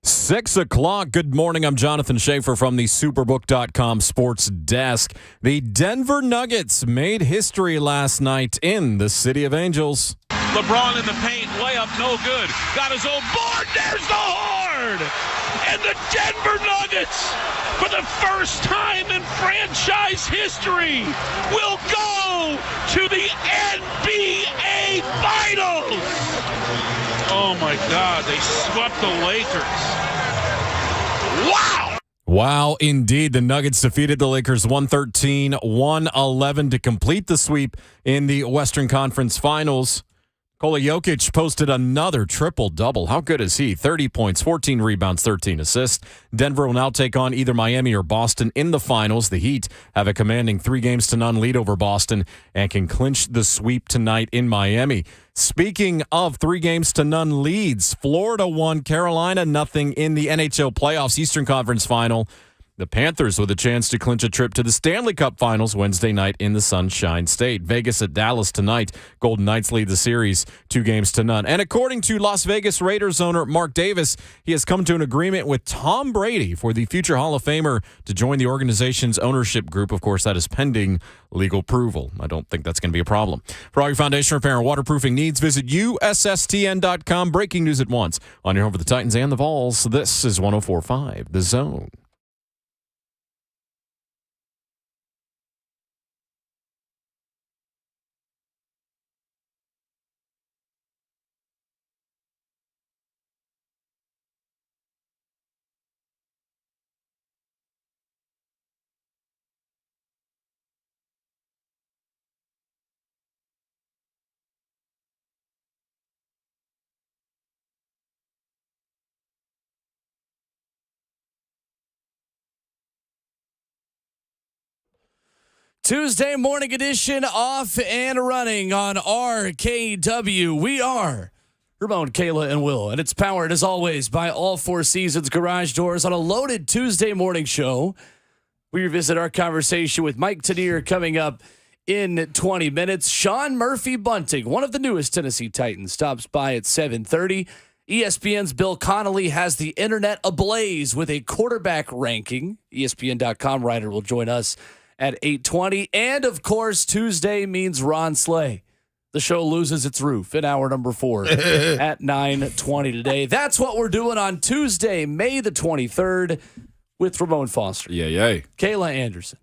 6 o'clock. Good morning. I'm Jonathan Schaefer from the Superbook.com sports desk. The Denver Nuggets made history last night in the City of Angels. LeBron in the paint, layup no good. Got his own board, there's the horn! And the Denver Nuggets, for the first time in franchise history, will go to the NBA Finals! Oh my God, they swept the Lakers. Wow! Wow, indeed. The Nuggets defeated the Lakers 113-111 to complete the sweep in the Western Conference Finals. Nikola Jokic posted another triple-double. How good is he? 30 points, 14 rebounds, 13 assists. Denver will now take on either Miami or Boston in the finals. The Heat have a commanding 3-0 lead over Boston and can clinch the sweep tonight in Miami. Speaking of 3-0 leads, Florida won Carolina 0 in the NHL playoffs Eastern Conference final. The Panthers with a chance to clinch a trip to the Stanley Cup Finals Wednesday night in the Sunshine State. Vegas at Dallas tonight. Golden Knights lead the series 2-0. And according to Las Vegas Raiders owner Mark Davis, he has come to an agreement with Tom Brady for the future Hall of Famer to join the organization's ownership group. Of course, that is pending legal approval. I don't think that's going to be a problem. For all your foundation repair and waterproofing needs, visit USSTN.com. Breaking news at once on your home for the Titans and the Vols. This is 104.5 The Zone. Tuesday morning edition, off and running on RKW. We are Ramon, Kayla, and Will, and it's powered as always by All Four Seasons Garage Doors on a loaded Tuesday morning show. We revisit our conversation with Mike Tanier coming up in 20 minutes. Sean Murphy-Bunting, one of the newest Tennessee Titans, stops by at 7:30. ESPN's Bill Connelly has the internet ablaze with a quarterback ranking. ESPN.com writer will join us at 8:20. And, of course, Tuesday means Ron Slay. The show loses its roof in hour number 4 at 9:20 today. That's what we're doing on Tuesday, May the 23rd, with Ramon Foster. Yeah. Kayla Anderson.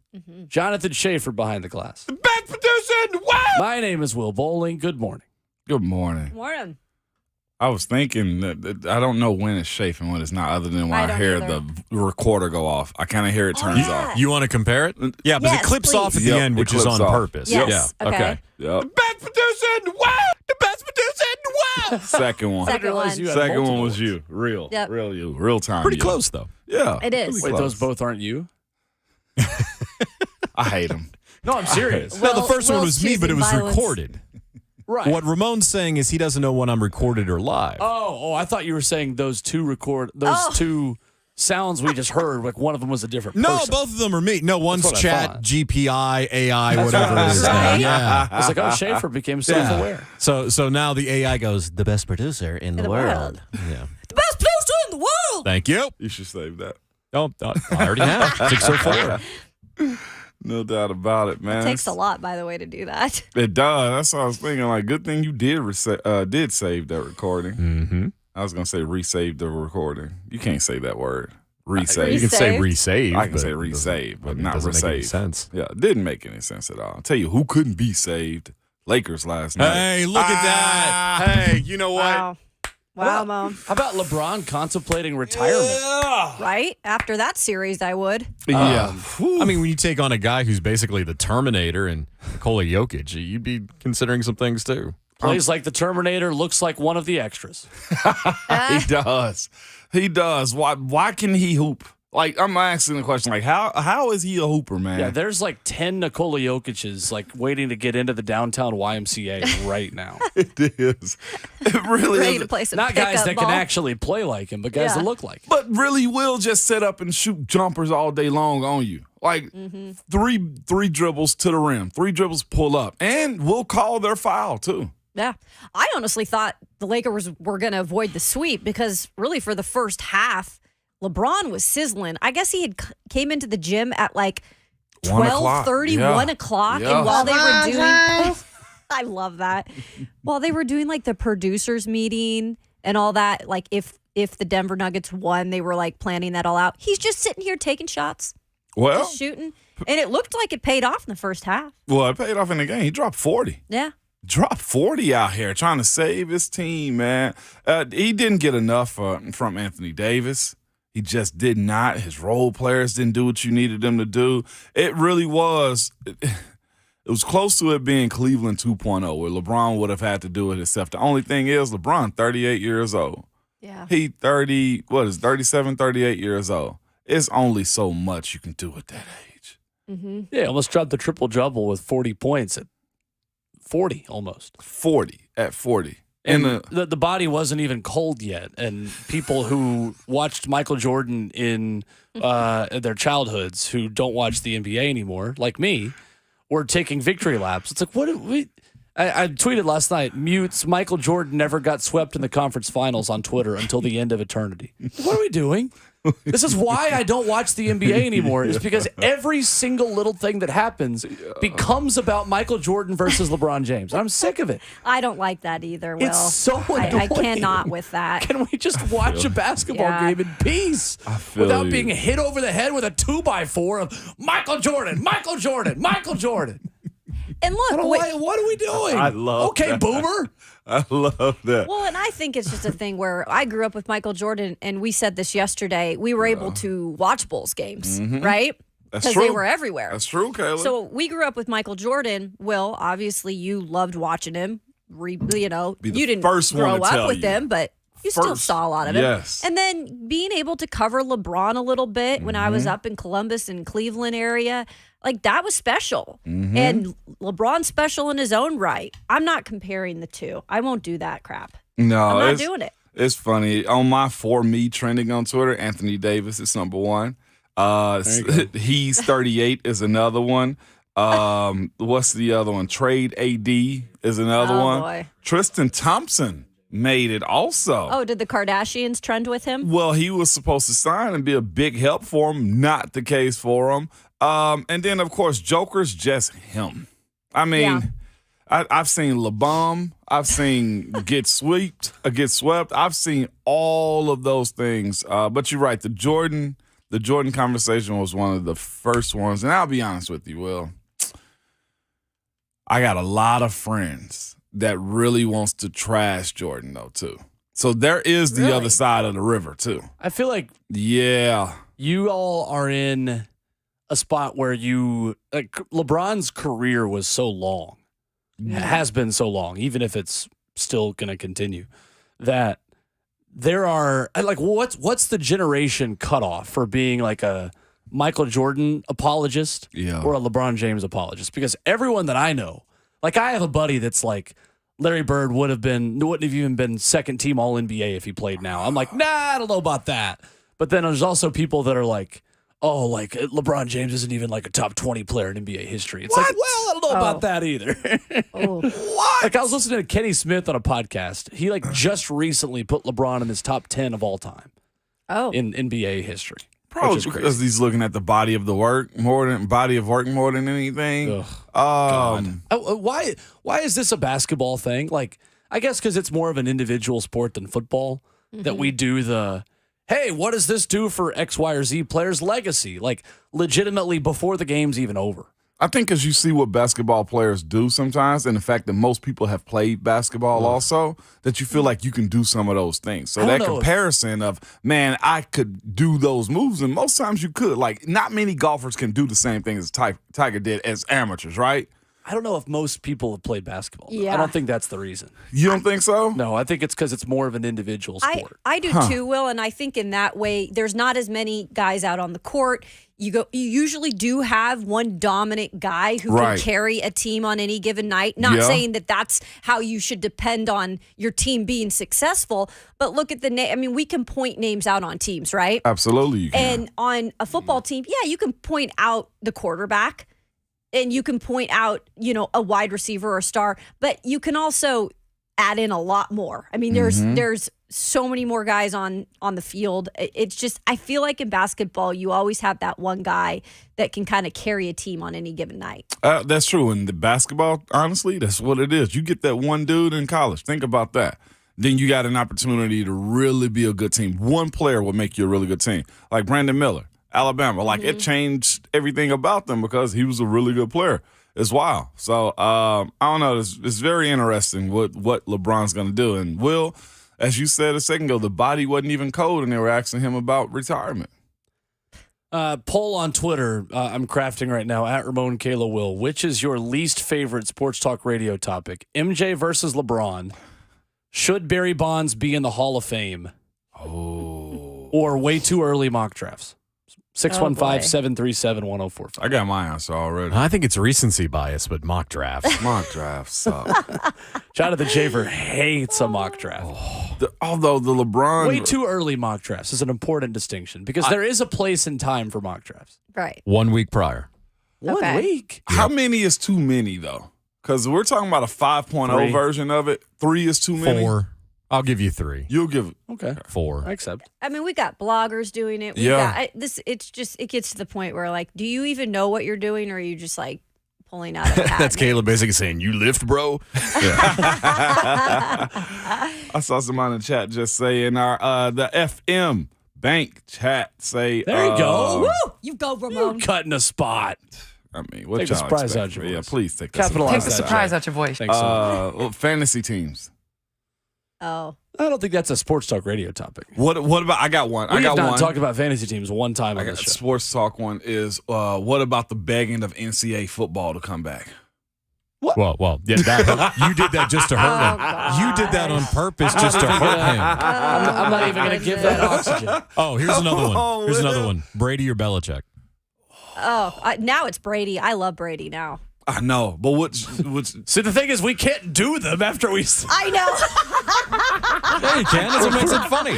Jonathan Schaefer behind the glass. The best producer. Wow. My name is Will Bowling. Good morning. Good morning. Morning. I was thinking that I don't know when it's chafing, when it's not, other than when I hear the recorder go off. I kind of hear it turns off. You want to compare it? Yeah, but Yes, it clips please. off at the end, which is on purpose. Yes. Yeah. Okay. Yep. The best producer in the world. The best producer in the world. Second one. Second one. Second one was you. Real. Yep. Real you. Real time. Pretty you. close, though. Yeah. It is. Wait, close. those both aren't you? I hate them. No, I'm serious. No, the first one Will's was me, but it was choosing violence. recorded. Right. What Ramon's saying is he doesn't know when I'm recorded or live. Oh, I thought you were saying those two two sounds we just heard, like one of them was a different No, person. both of them are me. No, one's what I chat, thought. GPI, AI, That's whatever what it is. Right? Yeah. I was like, oh, Schaefer became self-aware. So now the AI goes, the best producer in the world. Yeah. The best producer in the world. Thank you. You should save that. Oh, I already have. 604. No doubt about it, man. It takes a lot, by the way, to do that. It does. That's what I was thinking. Like, good thing you did save that recording. Mm-hmm. I was gonna say resave the recording. You can't say that word. Resave. You can say Resaved? resave. I can but say it resave, but not doesn't make any resave. sense. Yeah, it didn't make any sense at all. I'll tell you who couldn't be saved. Lakers last night. Hey, look at that. Hey, you know what? Wow, Mom. How about LeBron contemplating retirement? Right? After that series, I would. Yeah. I mean, when you take on a guy who's basically the Terminator and Nikola Jokic, you'd be considering some things too. Plays like the Terminator, looks like one of the extras. He does. He does. Why can he hoop? Like, I'm asking the question, like, how is he a hooper, man? Yeah, there's like 10 Nikola Jokic's like waiting to get into the downtown YMCA right now. It is. It really Ready is. to play some Not guys pickup that ball. can actually play like him, but guys Yeah. that look like him. But really will just set up and shoot jumpers all day long on you. Like, three dribbles to the rim, 3 dribbles pull up, and we'll call their foul, too. Yeah. I honestly thought the Lakers were going to avoid the sweep because really for the first half, LeBron was sizzling. I guess he had came into the gym at like 12:30, 1 o'clock. Yeah. And while they were doing, I love that. While they were doing like the producers meeting and all that, like if the Denver Nuggets won, they were like planning that all out. He's just sitting here taking shots, just shooting. And it looked like it paid off in the first half. Well, it paid off in the game. He dropped 40. Yeah. Dropped 40 out here trying to save his team, man. He didn't get enough from Anthony Davis. He just did not. His role players didn't do what you needed them to do. It really was. It was close to it being Cleveland 2.0, where LeBron would have had to do it himself. The only thing is, LeBron, 38 years old. Yeah. He 37, 38 years old. It's only so much you can do at that age. Mm-hmm. Yeah, almost dropped the triple-double with 40 points at 40 almost. 40 at 40. And the body wasn't even cold yet. And people who watched Michael Jordan in their childhoods who don't watch the NBA anymore, like me, were taking victory laps. It's like, what did we... I tweeted last night, mutes, Michael Jordan never got swept in the conference finals on Twitter until the end of eternity. What are we doing? This is why I don't watch the NBA anymore, is because every single little thing that happens becomes about Michael Jordan versus LeBron James. And I'm sick of it. I don't like that either, Will. It's so annoying. I cannot with that. Can we just watch a basketball game in peace without being hit over the head with a 2x4 of Michael Jordan, Michael Jordan, Michael Jordan? And look, what are we doing? I love that. Boomer. I love that. Well, and I think it's just a thing where I grew up with Michael Jordan, and we said this yesterday. We were able to watch Bulls games, right? That's Because true. they were everywhere. That's true, Kayla. So we grew up with Michael Jordan. Will, obviously, you loved watching him. You didn't first one grow to up tell with you. him, but you still First. saw a lot of him. Yes. And then being able to cover LeBron a little bit when I was up in Columbus and Cleveland area, like that was special. And LeBron's special in his own right. I'm not comparing the two. I won't do that crap. No, I'm not doing it. It's funny. On my For Me trending on Twitter, Anthony Davis is number one. He's 38 is another one. What's the other one? Trade AD is another one. Boy. Tristan Thompson made it also. Oh, did the Kardashians trend with him? Well, he was supposed to sign and be a big help for him. Not the case for him. And then, of course, Joker's just him. I mean, Yeah. I've seen LeBum. I've seen get swept. I've seen all of those things. But you're right. The Jordan conversation was one of the first ones. And I'll be honest with you, Will. I got a lot of friends that really wants to trash Jordan, though, too. So there is the other side of the river, too. I feel like Yeah. you all are in a spot where LeBron's career was so long, has been so long, even if it's still going to continue, that there are like, what's the generation cutoff for being like a Michael Jordan apologist or a LeBron James apologist? Because everyone that I know, like I have a buddy that's like, Larry Bird wouldn't have even been second team All NBA if he played now. I'm like, nah, I don't know about that. But then there's also people that are like, oh, like LeBron James isn't even like a top 20 player in NBA history. It's like, well, I don't know about that either. What? Like I was listening to Kenny Smith on a podcast. He like just recently put LeBron in his top 10 of all time. In NBA history. Probably because he's looking at the body of work more than anything. God. Why is this a basketball thing? Like, I guess because it's more of an individual sport than football that we do the, hey, what does this do for X, Y, or Z player's legacy? Like, legitimately before the game's even over. I think because you see what basketball players do sometimes, and the fact that most people have played basketball also, that you feel like you can do some of those things. So that comparison of, man, I could do those moves, and most times you could. Like, not many golfers can do the same thing as Tiger did as amateurs, right? I don't know if most people have played basketball. Yeah. I don't think that's the reason. You don't think so? No, I think it's because it's more of an individual sport. I do too, Will, and I think in that way, there's not as many guys out on the court. You usually do have one dominant guy who can carry a team on any given night. Not saying that that's how you should depend on your team being successful, but look at the name. I mean, we can point names out on teams, right? Absolutely, you can. And on a football team, you can point out the quarterback. And you can point out, a wide receiver or star, but you can also add in a lot more. I mean, there's so many more guys on the field. It's just, I feel like in basketball, you always have that one guy that can kind of carry a team on any given night. That's true. In the basketball, honestly, that's what it is. You get that one dude in college. Think about that. Then you got an opportunity to really be a good team. One player will make you a really good team. Like Brandon Miller, Alabama. Like, it changed everything about them because he was a really good player. It's wild. So, I don't know. It's very interesting what LeBron's going to do. And Will, as you said a second ago, the body wasn't even cold, and they were asking him about retirement. Poll on Twitter I'm crafting right now, at Ramon Kayla Will. Which is your least favorite sports talk radio topic? MJ versus LeBron. Should Barry Bonds be in the Hall of Fame? Or way too early mock drafts? 615-737-1045. I got my answer already. I think it's recency bias, but mock drafts. Mock drafts suck. Jonathan Javer hates a mock draft. Although the LeBron... Way too early mock drafts is an important distinction because there is a place and time for mock drafts. Right. 1 week prior. 1 week? How many is too many, though? Because we're talking about a 5.0 version of it. 3 is too many? 4. I'll give you 3. You'll give it. Okay. 4. I accept. I mean, we got bloggers doing it. It gets to the point where, like, do you even know what you're doing, or are you just, like, pulling out a hat? That's Caleb basically saying, you lift, bro? I saw somebody in the chat just say in our the FM Bank chat say. There you go. Woo! You go, Ramon. You're cutting a spot. I mean, what Take the y'all surprise expect? out your Yeah, voice. please take Capitalize Take the that, surprise Jay. out your voice. Thanks so much. Fantasy teams. Oh. I don't think that's a sports talk radio topic. What about? I got one. We I got have not one. talked about fantasy teams one time I on got this show. sports talk. One is what about the begging of NCAA football to come back? Well, yeah, you did that just to hurt him. God. You did that on purpose just to hurt him. I'm not even going to give that oxygen. Oh, here's another one. Here's another one. Brady or Belichick? Now it's Brady. I love Brady now. I know, but what's See, the thing is, we can't do them after we. I know. Yeah, you can. That's what makes it funny.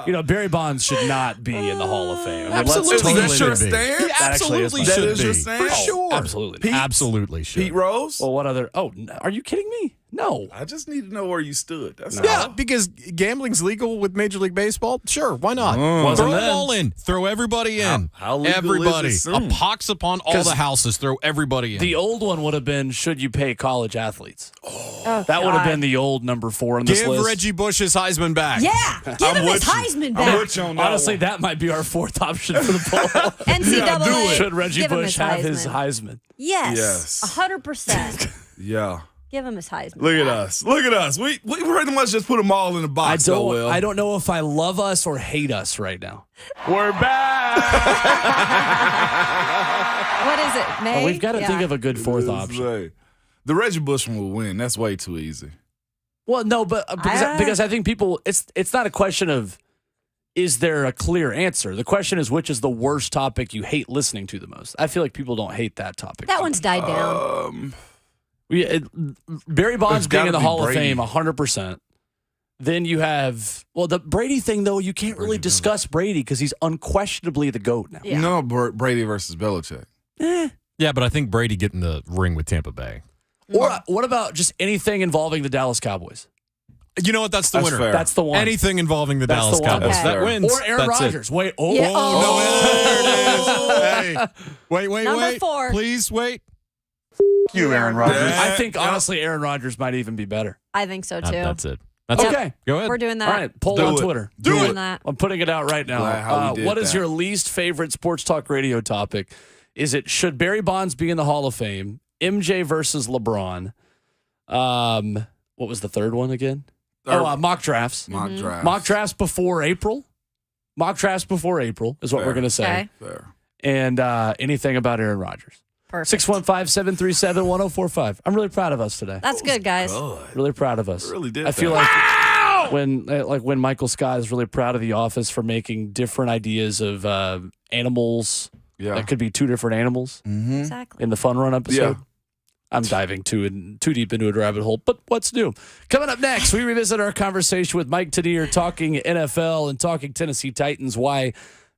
You know, Barry Bonds should not be in the Hall of Fame. I mean, Absolutely. let's totally That your be. stand? He That actually is absolutely my- should That is be. your stand? For sure. Absolutely. Pete? Absolutely should. Pete Rose? Well, what other? Oh, are you kidding me? No. I just need to know where you stood. That's Yeah, all. because gambling's legal with Major League Baseball. Sure, why not? Wasn't Throw them then. all in. Throw everybody in. How legal everybody. is it A soon? pox upon all 'Cause the houses. Throw everybody in. The old one would have been, should you pay college athletes? Oh, That would have God. been the old number 4 on this Give list. Reggie Bush his Heisman back. Yeah. Give him his with you. Heisman I'm back. with you on that Honestly, one. that might be our 4th option for the poll. NCAA. do it. Should Reggie Give him Bush his have his Heisman. Heisman? Yes. Yes. 100%. Yeah. Give him his Heisman. Look at back. us. Look at us. We pretty much just put them all in a box. I don't know if I love us or hate us right now. We're back. What is it, May? Well, we've got to Yeah. think of a good 4th option. The Reggie Bush one will win. That's way too easy. Well, no, but because I think people, it's not a question of is there a clear answer. The question is which is the worst topic you hate listening to the most. I feel like people don't hate that topic. That one's died down. Barry Bonds It's being in gotta the be Hall Brady. of Fame, 100%. Then you have, well, the Brady thing, though, you can't really discuss Brady because he's unquestionably the GOAT now. Yeah. No, Brady versus Belichick. Yeah, but I think Brady getting the ring with Tampa Bay. Or what about just anything involving the Dallas Cowboys? You know what? That's the That's winner. fair. That's the one. Anything involving the That's Dallas the one. Cowboys. Okay. That Fair. wins. Or Aaron That's it. Rodgers. Wait, oh, Yeah. Oh, no, there it is. Hey, wait, Number wait. 4. Please wait. You, Aaron Rodgers. I think, honestly, Aaron Rodgers might even be better. I think so, too. That's it. That's Okay. it. Go ahead. We're doing that. All right, poll Do on it. Twitter. Do Doing it. that. I'm putting it out right now. Glad how we did What is that. your least favorite sports talk radio topic? Is it should Barry Bonds be in the Hall of Fame? MJ versus LeBron. What was the third one again? Mock drafts. Mock draft. Mock drafts before April. Mock drafts before April is what Fair. we're going to say. Okay. Fair. And anything about Aaron Rodgers. Perfect. 615-737-1045. I'm really proud of us today. That's good, guys. Really proud of us. Really did I feel that. like when Michael Scott is really proud of The Office for making different ideas of animals. Yeah. That could be 2 different animals Exactly. in the Fun Run episode. Yeah. I'm diving too deep into a rabbit hole, but what's new? Coming up next, we revisit our conversation with Mike Tanier talking NFL and talking Tennessee Titans, why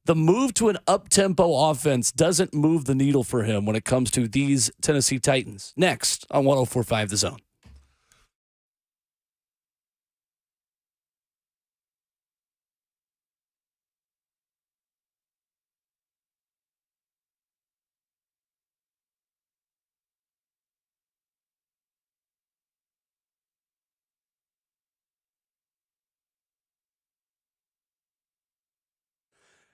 the move to an up-tempo offense doesn't move the needle for him when it comes to these Tennessee Titans. Next on 104.5 The Zone.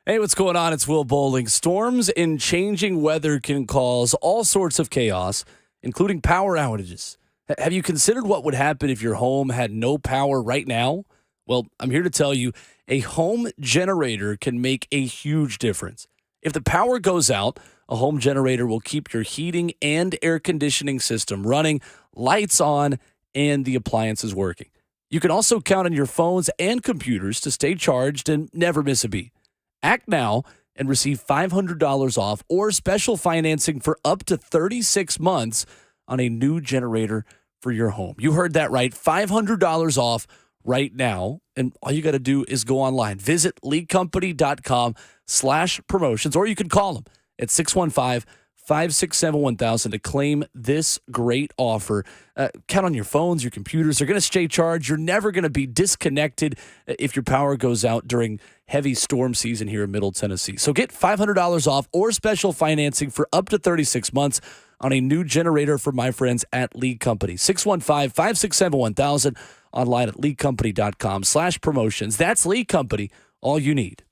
Hey, what's going on? It's Will Bowling. Storms and changing weather can cause all sorts of chaos, including power outages. Have you considered what would happen if your home had no power right now? Well, I'm here to tell you a home generator can make a huge difference. If the power goes out, a home generator will keep your heating and air conditioning system running, lights on, and the appliances working. You can also count on your phones and computers to stay charged and never miss a beat. Act now and receive $500 off or special financing for up to 36 months on a new generator for your home. You heard that right. $500 off right now. And all you got to do is go online. Visit leaguecompany.com/promotions, or you can call them at 615-567-1000 to claim this great offer. Count on your phones, your computers. They're going to stay charged. You're never going to be disconnected if your power goes out during heavy storm season here in Middle Tennessee. So get $500 off or special financing for up to 36 months on a new generator from my friends at League Company. 615-567-1000, online at leaguecompany.com/promotions. That's League Company, all you need.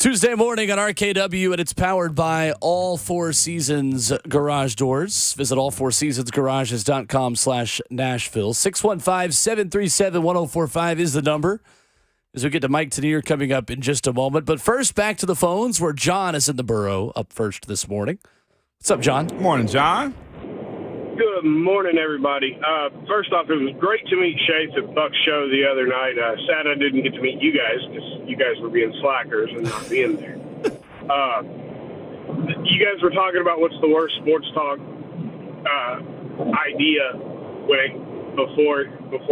Tuesday morning on RKW, and it's powered by All Four Seasons Garage Doors. Visit allfourseasonsgarages.com/Nashville. 615-737-1045 is the number as we get to Mike Tanier coming up in just a moment. But first, back to the phones where John is in the borough up first this morning. What's up, John? Morning, John. Good morning, everybody. First off, it was great to meet Shafe at Buck's show the other night. Sad I didn't get to meet you guys because you guys were being slackers and not being there. You guys were talking about what's the worst sports talk idea before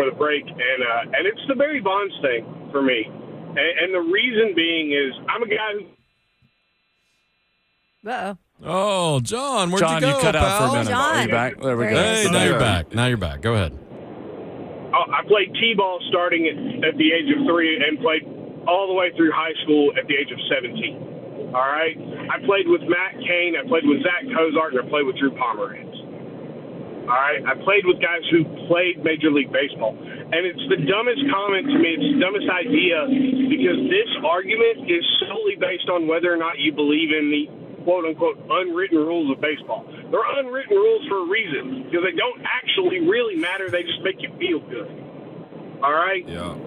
the break, and it's the Barry Bonds thing for me. And the reason being is I'm a guy who. Uh-oh. Oh, John, where'd John, you go, you cut pal? out for a minute. John. Are you back? There we There go. he Hey, is. now you're back. Now you're back. Go ahead. I played T-ball starting at the age of 3 and played all the way through high school at the age of 17. All right? I played with Matt Cain, I played with Zach Cozart, and I played with Drew Pomeranz. All right? I played with guys who played Major League Baseball. And it's the dumbest comment to me, it's the dumbest idea, because this argument is solely based on whether or not you believe in the quote-unquote unwritten rules of baseball. They're unwritten rules for a reason, because they don't actually really matter. They just make you feel good. All right? Yeah.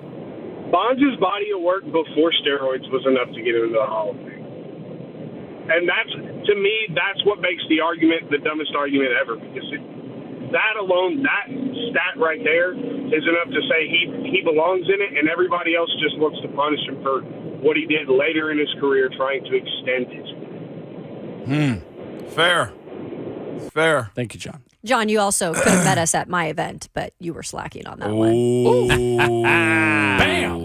Bonds' body of work before steroids was enough to get him into the Hall of Fame. And to me, that's what makes the argument the dumbest argument ever, because that alone, that stat right there is enough to say he belongs in it, and everybody else just wants to punish him for what he did later in his career trying to extend his career. Fair. Thank you, John. John, you also could have met us at my event, but you were slacking on that one. Bam!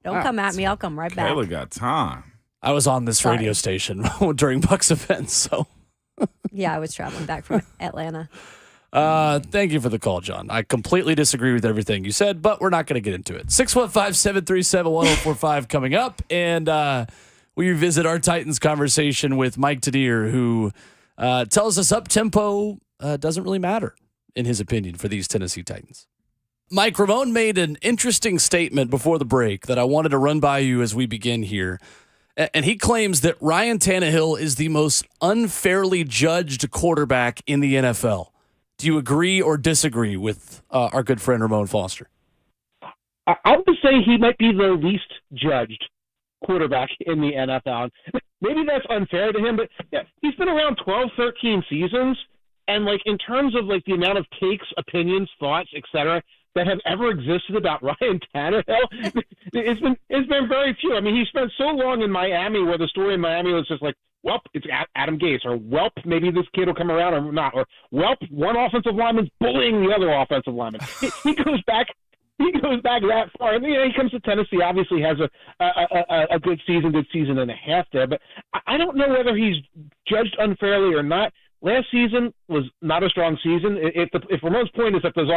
Don't come at me. I'll come right back. Kayla got time. I was on this Sorry. radio station during Buck's event, so. Yeah, I was traveling back from Atlanta. Thank you for the call, John. I completely disagree with everything you said, but we're not going to get into it. 615-737-1045 coming up, and we revisit our Titans conversation with Mike Tanier, who tells us up-tempo doesn't really matter, in his opinion, for these Tennessee Titans. Mike, Ramon made an interesting statement before the break that I wanted to run by you as we begin here. And he claims that Ryan Tannehill is the most unfairly judged quarterback in the NFL. Do you agree or disagree with our good friend Ramon Foster? I would say he might be the least judged quarterback in the NFL. Maybe that's unfair to him, but yeah, he's been around 12, 13 seasons, and like in terms of like the amount of takes, opinions, thoughts, etc., that have ever existed about Ryan Tannehill, it's been very few. I mean, he spent so long in Miami, where the story in Miami was just like, welp, it's Adam Gase, or welp, maybe this kid will come around or not, or welp, one offensive lineman's bullying the other offensive lineman. He goes back that far, and he comes to Tennessee. Obviously, has a good season and a half there, but I don't know whether he's judged unfairly or not. Last season was not a strong season. If Ramon's point is that those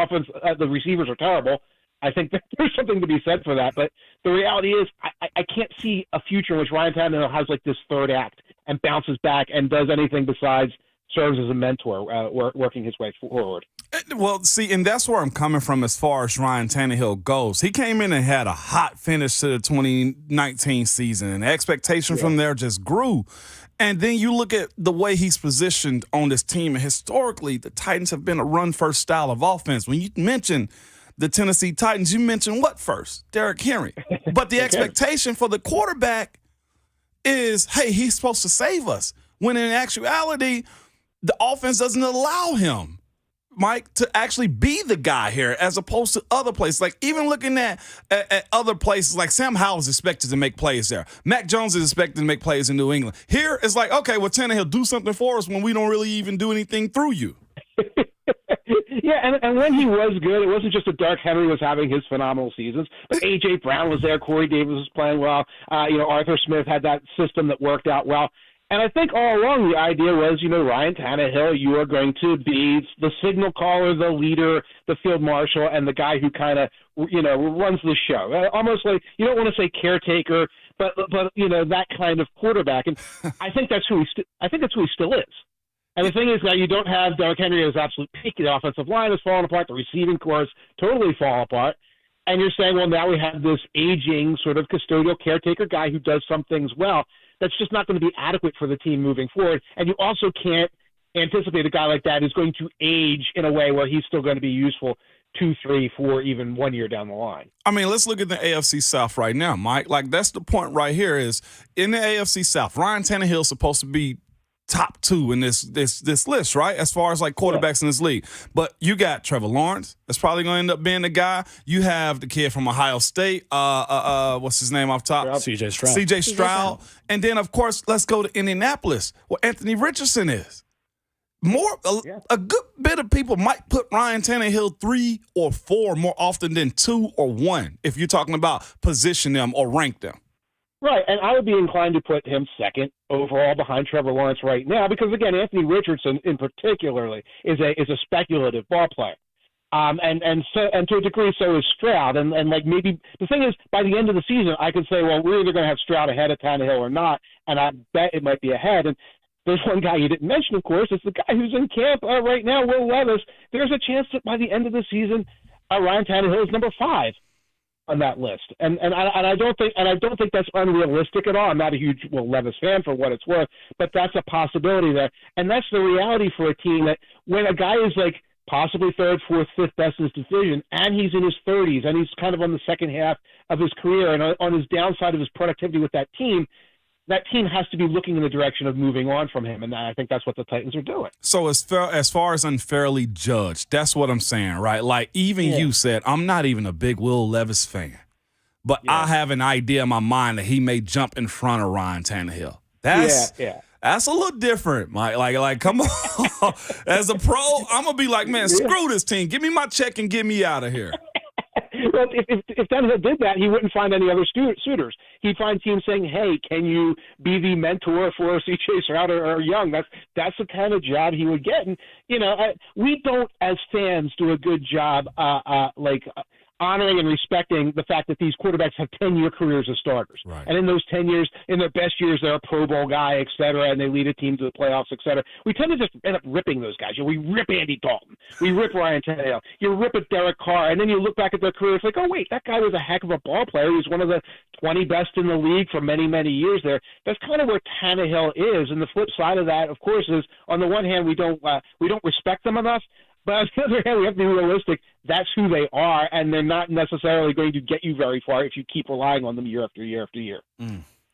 the receivers are terrible, I think that there's something to be said for that. But the reality is, I can't see a future in which Ryan Tannehill has like this third act and bounces back and does anything besides serves as a mentor, working his way forward. Well, see, and that's where I'm coming from as far as Ryan Tannehill goes. He came in and had a hot finish to the 2019 season, and the expectation from there just grew. And then you look at the way he's positioned on this team, and historically, the Titans have been a run-first style of offense. When you mention the Tennessee Titans, you mention what first? Derrick Henry. But the expectation for the quarterback is, hey, he's supposed to save us. When in actuality, the offense doesn't allow him, Mike, to actually be the guy here as opposed to other places. Like even looking at other places, like Sam Howell is expected to make plays there. Mac Jones is expected to make plays in New England. Here it's like, okay, well, Tannehill, do something for us when we don't really even do anything through you. Yeah, and when he was good, it wasn't just that Derrick Henry was having his phenomenal seasons, but A.J. Brown was there, Corey Davis was playing well, Arthur Smith had that system that worked out well. And I think all along the idea was, Ryan Tannehill, you are going to be the signal caller, the leader, the field marshal, and the guy who kind of, runs the show. Almost like, you don't want to say caretaker, but that kind of quarterback. And I think that's who he still is. And the thing is that you don't have Derrick Henry as absolute peak. The offensive line is falling apart. The receiving core is totally falling apart. And you're saying, well, now we have this aging sort of custodial caretaker guy who does some things well. That's just not going to be adequate for the team moving forward. And you also can't anticipate a guy like that is going to age in a way where he's still going to be useful 2, 3, 4, even 1 year down the line. I mean, let's look at the AFC South right now, Mike. Like, that's the point right here is in the AFC South, Ryan Tannehill is supposed to be top 2 in this list, right? As far as like quarterbacks in this league. But you got Trevor Lawrence. That's probably going to end up being the guy. You have the kid from Ohio State. What's his name off top? CJ Stroud. CJ Stroud. And then, of course, let's go to Indianapolis, where Anthony Richardson is. A good bit of people might put Ryan Tannehill 3 or 4 more often than 2 or 1 if you're talking about position them or rank them. Right, and I would be inclined to put him second overall behind Trevor Lawrence right now because, again, Anthony Richardson in particularly is a speculative ball player. And to a degree, so is Stroud. And like maybe the thing is, by the end of the season, I could say, well, we're either going to have Stroud ahead of Tannehill or not, and I bet it might be ahead. And there's one guy you didn't mention, of course. It's the guy who's in camp right now, Will Levis. There's a chance that by the end of the season, Ryan Tannehill is number 5 on that list, and I don't think that's unrealistic at all. I'm not a huge Will Levis fan for what it's worth, but that's a possibility there, and that's the reality for a team that when a guy is like possibly 3rd, 4th, 5th best in his division, and he's in his 30s, and he's kind of on the second half of his career, and on his downside of his productivity with that team has to be looking in the direction of moving on from him, and I think that's what the Titans are doing. So as far as unfairly judged, that's what I'm saying, right? Like even you said, I'm not even a big Will Levis fan, but I have an idea in my mind that he may jump in front of Ryan Tannehill. That's a little different, Mike. Like, come on. As a pro, I'm gonna be like, man, screw this team. Give me my check and get me out of here. Well, if Tannehill did that, he wouldn't find any other suitors. He'd find teams saying, "Hey, can you be the mentor for C.J. Stroud or Young?" That's the kind of job he would get. And we don't, as fans, do a good job honoring and respecting the fact that these quarterbacks have 10-year careers as starters. Right. And in those 10 years, in their best years, they're a Pro Bowl guy, et cetera, and they lead a team to the playoffs, et cetera. We tend to just end up ripping those guys. We rip Andy Dalton. We rip Ryan Tannehill. You rip at Derek Carr, and then you look back at their career, it's like, oh, wait, that guy was a heck of a ball player. He was one of the 20 best in the league for many, many years there. That's kind of where Tannehill is. And the flip side of that, of course, is on the one hand, we don't respect them enough. But on the other hand, we have to be realistic. That's who they are, and they're not necessarily going to get you very far if you keep relying on them year after year after year.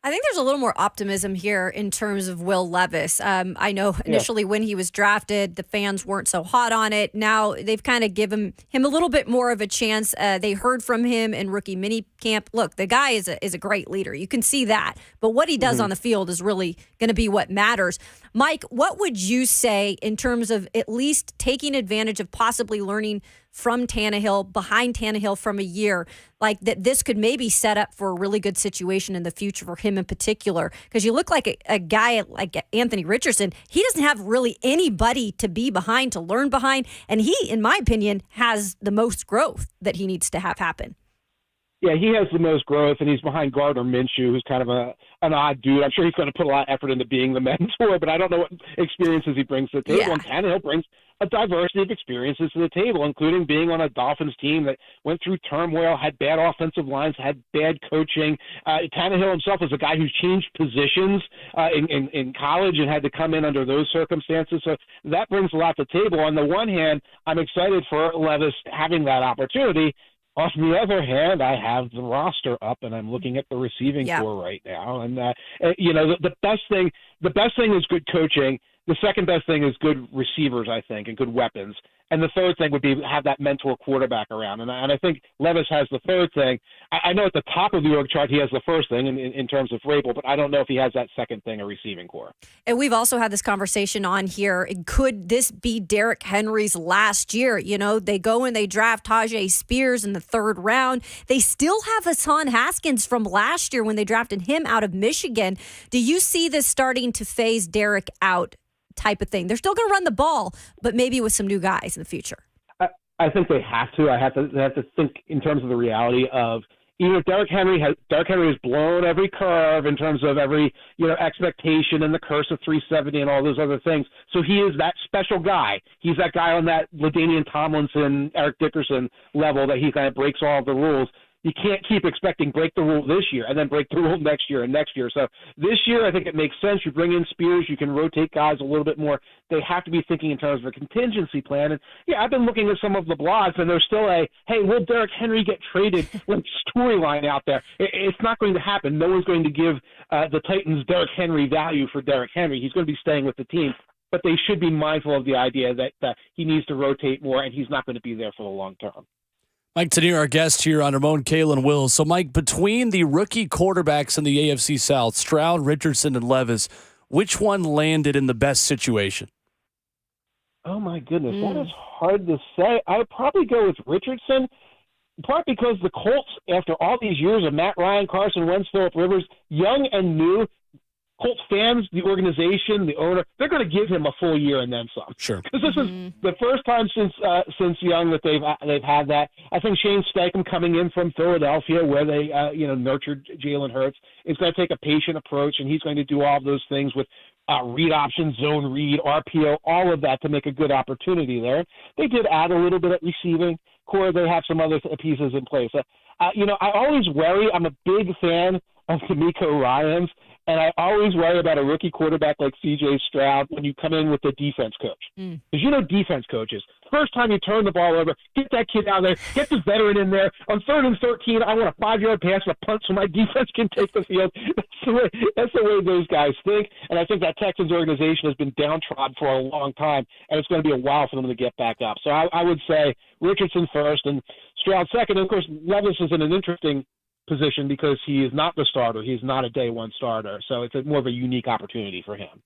I think there's a little more optimism here in terms of Will Levis. I know initially when he was drafted, the fans weren't so hot on it. Now they've kind of given him a little bit more of a chance. They heard from him in rookie mini camp. Look, the guy is a great leader. You can see that. But what he does on the field is really going to be what matters. Mike, what would you say in terms of at least taking advantage of possibly learning from Tannehill, behind Tannehill from a year, like that this could maybe set up for a really good situation in the future for him in particular? Because you look like a guy like Anthony Richardson. He doesn't have really anybody to be behind, to learn behind. And he, in my opinion, has the most growth that he needs to have happen. Yeah, he has the most growth, and he's behind Gardner Minshew, who's kind of an odd dude. I'm sure he's going to put a lot of effort into being the mentor, but I don't know what experiences he brings to the table. Yeah. And Tannehill brings a diversity of experiences to the table, including being on a Dolphins team that went through turmoil, had bad offensive lines, had bad coaching. Tannehill himself is a guy who's changed positions in college and had to come in under those circumstances. So that brings a lot to the table. On the one hand, I'm excited for Levis having that opportunity. On the other hand, I have the roster up, and I'm looking at the receiving core right now. And the best thing is good coaching. The second best thing is good receivers, I think, and good weapons. And the third thing would be have that mentor quarterback around. And I think Levis has the third thing. I know at the top of the org chart he has the first thing in terms of Vrabel, but I don't know if he has that second thing, a receiving core. And we've also had this conversation on here. Could this be Derrick Henry's last year? You know, they go and they draft Tajay Spears in the 3rd round. They still have Hassan Haskins from last year when they drafted him out of Michigan. Do you see this starting to phase Derrick out type of thing? They're still going to run the ball, but maybe with some new guys in the future. I think they have to. They have to think in terms of the reality of even if Derrick Henry has blown every curve in terms of every expectation and the curse of 370 and all those other things. So he is that special guy. He's that guy on that LaDainian Tomlinson, Eric Dickerson level that he kind of breaks all of the rules. You can't keep expecting break the rule this year and then break the rule next year and next year. So this year, I think it makes sense. You bring in Spears. You can rotate guys a little bit more. They have to be thinking in terms of a contingency plan. And, yeah, I've been looking at some of the blogs, and there's still hey, will Derrick Henry get traded storyline out there. It's not going to happen. No one's going to give the Titans Derrick Henry value for Derrick Henry. He's going to be staying with the team. But they should be mindful of the idea that he needs to rotate more, and he's not going to be there for the long term. Mike Tanier, our guest here on Ramon, Kayla, and Will. So, Mike, between the rookie quarterbacks in the AFC South, Stroud, Richardson, and Levis, which one landed in the best situation? Oh, my goodness. That is hard to say. I would probably go with Richardson, partly because the Colts, after all these years of Matt Ryan, Carson Wentz, Phillip Rivers, young and new, Colts fans, the organization, the owner, they're going to give him a full year and then some. Sure. Because this is the first time since Young that they've had that. I think Shane Steichen coming in from Philadelphia, where they nurtured Jalen Hurts, is going to take a patient approach, and he's going to do all of those things with read options, zone read, RPO, all of that to make a good opportunity there. They did add a little bit at receiving core. They have some other pieces in place. I always worry. I'm a big fan of D'Amico Ryans, and I always worry about a rookie quarterback like C.J. Stroud when you come in with the defense coach. Because defense coaches, first time you turn the ball over, get that kid out there, get the veteran in there. On 3rd and 13, I want a 5-yard pass and a punt so my defense can take the field. That's the way those guys think, and I think that Texans organization has been downtrodden for a long time, and it's going to be a while for them to get back up. So I would say Richardson first and Stroud second. And, of course, Levis is in an interesting position because he is not the starter. He's not a day one starter. So it's more of a unique opportunity for him.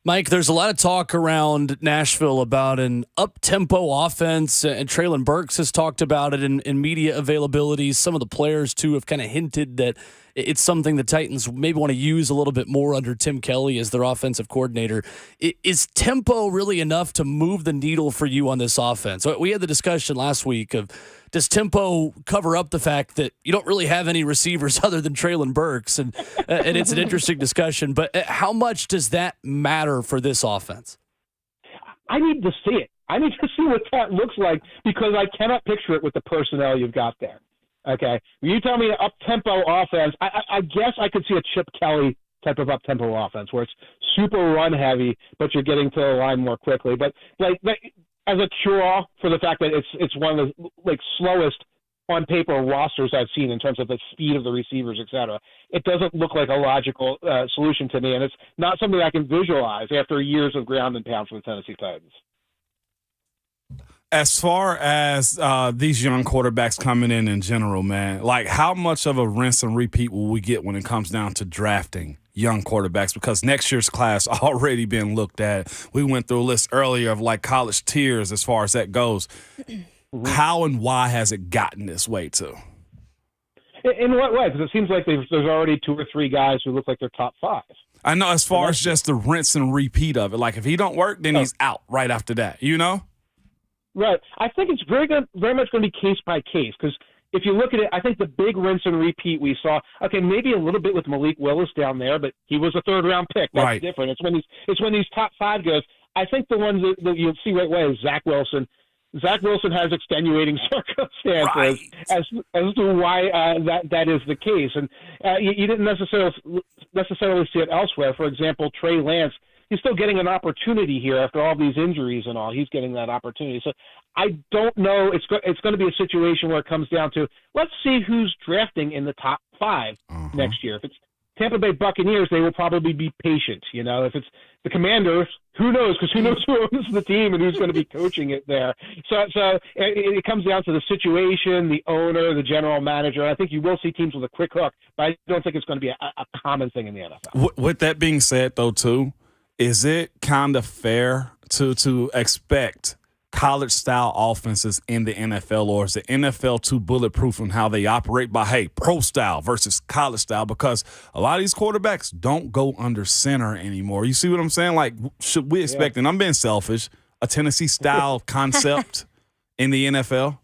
Mike, there's a lot of talk around Nashville about an up-tempo offense, and Treylon Burks has talked about it in media availability. Some of the players, too, have kind of hinted that it's something the Titans maybe want to use a little bit more under Tim Kelly as their offensive coordinator. Is tempo really enough to move the needle for you on this offense? So we had the discussion last week of, does tempo cover up the fact that you don't really have any receivers other than Treylon Burks? And it's an interesting discussion. But how much does that matter for this offense? I need to see it. I need to see what that looks like because I cannot picture it with the personnel you've got there. Okay? When you tell me an up-tempo offense, I guess I could see a Chip Kelly type of up-tempo offense where it's super run-heavy, but you're getting to the line more quickly. But as a cure-all for the fact that it's one of the slowest on paper rosters I've seen in terms of the speed of the receivers, et cetera, it doesn't look like a logical solution to me, and it's not something I can visualize after years of ground and pound for the Tennessee Titans. As far as these young quarterbacks coming in general, man, how much of a rinse and repeat will we get when it comes down to drafting young quarterbacks? Because next year's class already been looked at. We went through a list earlier of college tiers as far as that goes. How and why has it gotten this way too? In what way? Because it seems like there's already 2 or 3 guys who look like they're top 5. I know, as far as just the rinse and repeat of it. If he don't work, then he's out right after that, Right. I think it's very much going to be case by case because if you look at it, I think the big rinse and repeat we saw, okay, maybe a little bit with Malik Willis down there, but he was a 3rd-round pick. That's different. It's when these top 5 goes. I think the ones that you'll see right away is Zach Wilson. Zach Wilson has extenuating circumstances as to why that is the case, and you didn't necessarily see it elsewhere. For example, Trey Lance. He's still getting an opportunity here after all these injuries and all. He's getting that opportunity. So I don't know. It's going to be a situation where it comes down to, let's see who's drafting in the top 5 next year. If it's Tampa Bay Buccaneers, they will probably be patient. If it's the Commanders, who knows? Because who knows who owns the team and who's going to be coaching it there. So it comes down to the situation, the owner, the general manager. I think you will see teams with a quick hook, but I don't think it's going to be a common thing in the NFL. With that being said, though, too, is it kind of fair to expect college-style offenses in the NFL, or is the NFL too bulletproof in how they operate by, pro-style versus college-style? Because a lot of these quarterbacks don't go under center anymore. You see what I'm saying? Should we expect, and I'm being selfish, a Tennessee-style concept in the NFL?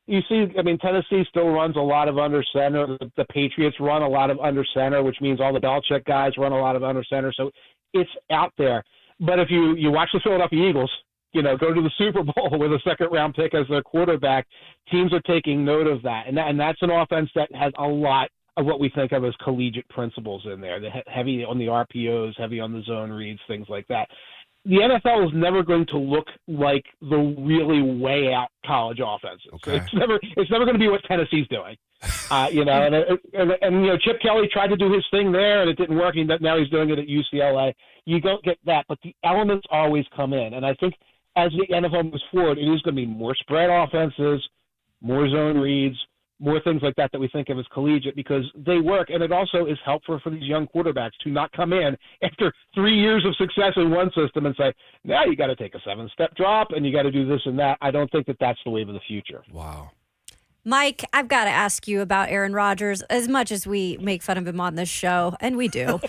you see, I mean, Tennessee still runs a lot of under center. The Patriots run a lot of under center, which means all the Belichick guys run a lot of under center. So it's out there. But if you watch the Philadelphia Eagles, go to the Super Bowl with a second-round pick as their quarterback, teams are taking note of that. And that's an offense that has a lot of what we think of as collegiate principles in there, heavy on the RPOs, heavy on the zone reads, things like that. The NFL is never going to look like the really way out college offenses. Okay. It's never going to be what Tennessee's doing. And Chip Kelly tried to do his thing there and it didn't work. Now he's doing it at UCLA. You don't get that, but the elements always come in. And I think as the NFL moves forward, it is going to be more spread offenses, more zone reads, more things like that we think of as collegiate because they work. And it also is helpful for these young quarterbacks to not come in after 3 years of success in one system and say, now you got to take a 7-step drop and you got to do this and that. I don't think that that's the wave of the future. Wow. Mike, I've got to ask you about Aaron Rodgers. As much as we make fun of him on this show, and we do,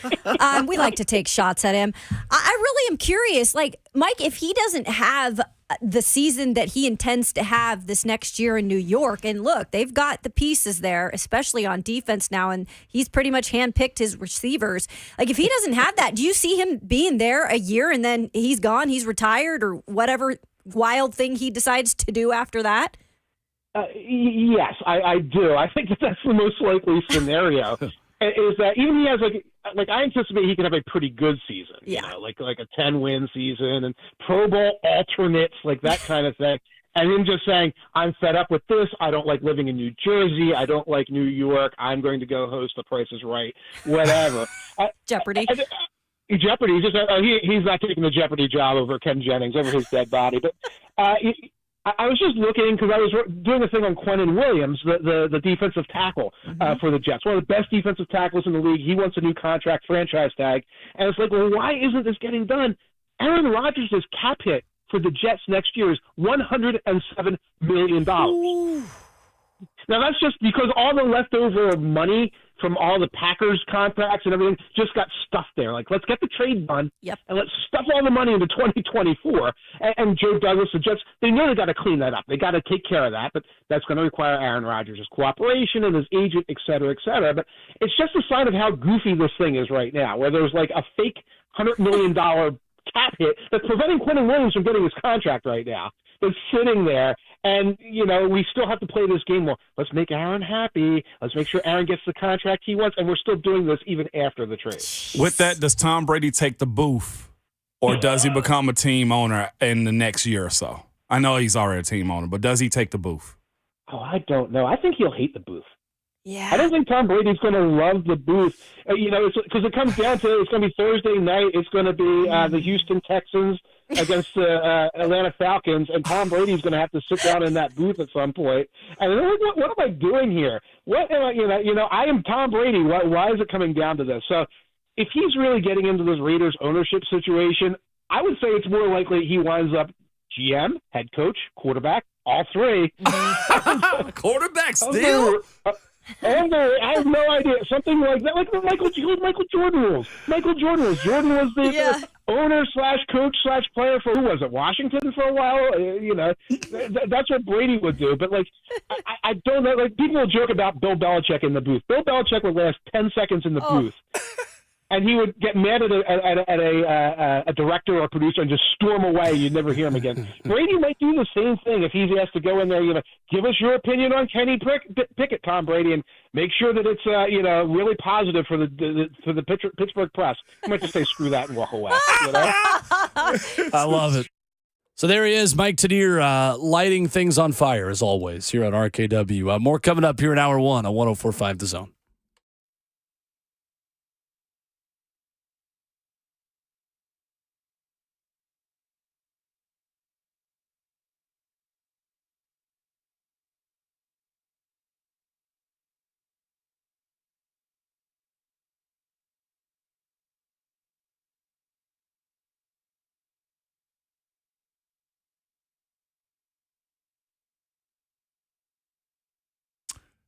we like to take shots at him. I really am curious, Mike, if he doesn't have the season that he intends to have this next year in New York, and look, they've got the pieces there, especially on defense now, and he's pretty much handpicked his receivers. If he doesn't have that, do you see him being there a year and then he's gone, he's retired, or whatever wild thing he decides to do after that? Yes, I do. I think that's the most likely scenario. Is that even he has I anticipate he could have a pretty good season. Yeah. Like a 10-win season and Pro Bowl alternates, like that kind of thing. And him just saying, I'm fed up with this. I don't like living in New Jersey. I don't like New York. I'm going to go host The Price is Right. Whatever. Jeopardy. Jeopardy. He's not taking the Jeopardy job over Ken Jennings, over his dead body. But I was just looking because I was doing a thing on Quentin Williams, the defensive tackle for the Jets. One of the best defensive tackles in the league. He wants a new contract, franchise tag. And it's like, well, why isn't this getting done? Aaron Rodgers' cap hit for the Jets next year is $107 million. Ooh. Now, that's just because all the leftover money from all the Packers contracts and everything just got stuffed there. Let's get the trade done, and let's stuff all the money into 2024. And Joe Douglas, the Jets, they know they got to clean that up. They got to take care of that, but that's going to require Aaron Rodgers' cooperation and his agent, et cetera, et cetera. But it's just a sign of how goofy this thing is right now, where there's a fake $100 million cap hit that's preventing Quentin Williams from getting his contract right now. That's sitting there, and, we still have to play this game. Well, let's make Aaron happy. Let's make sure Aaron gets the contract he wants, and we're still doing this even after the trade. With that, does Tom Brady take the booth, or does he become a team owner in the next year or so? I know he's already a team owner, but does he take the booth? Oh, I don't know. I think he'll hate the booth. Yeah. I don't think Tom Brady's going to love the booth. Because it comes down to it's going to be Thursday night. It's going to be the Houston Texans against the Atlanta Falcons, and Tom Brady's going to have to sit down in that booth at some point. And what am I doing here? What am I? I am Tom Brady. Why is it coming down to this? So, if he's really getting into this Raiders ownership situation, I would say it's more likely he winds up GM, head coach, quarterback, all three. Quarterback still. And I have no idea. Something like that, like Michael Jordan rules. Jordan was the owner/coach/player for, who was it, Washington for a while? That's what Brady would do. But I don't know. People will joke about Bill Belichick in the booth. Bill Belichick would last 10 seconds in the booth. And he would get mad at a director or producer and just storm away. You'd never hear him again. Brady might do the same thing if he's asked to go in there. Give us your opinion on Kenny Pickett, Tom Brady, and make sure that it's really positive for the Pittsburgh press. He might just say screw that and walk away. I love it. So there he is, Mike Tanier, lighting things on fire as always here on RKW. More coming up here in hour one on 104.5 The Zone.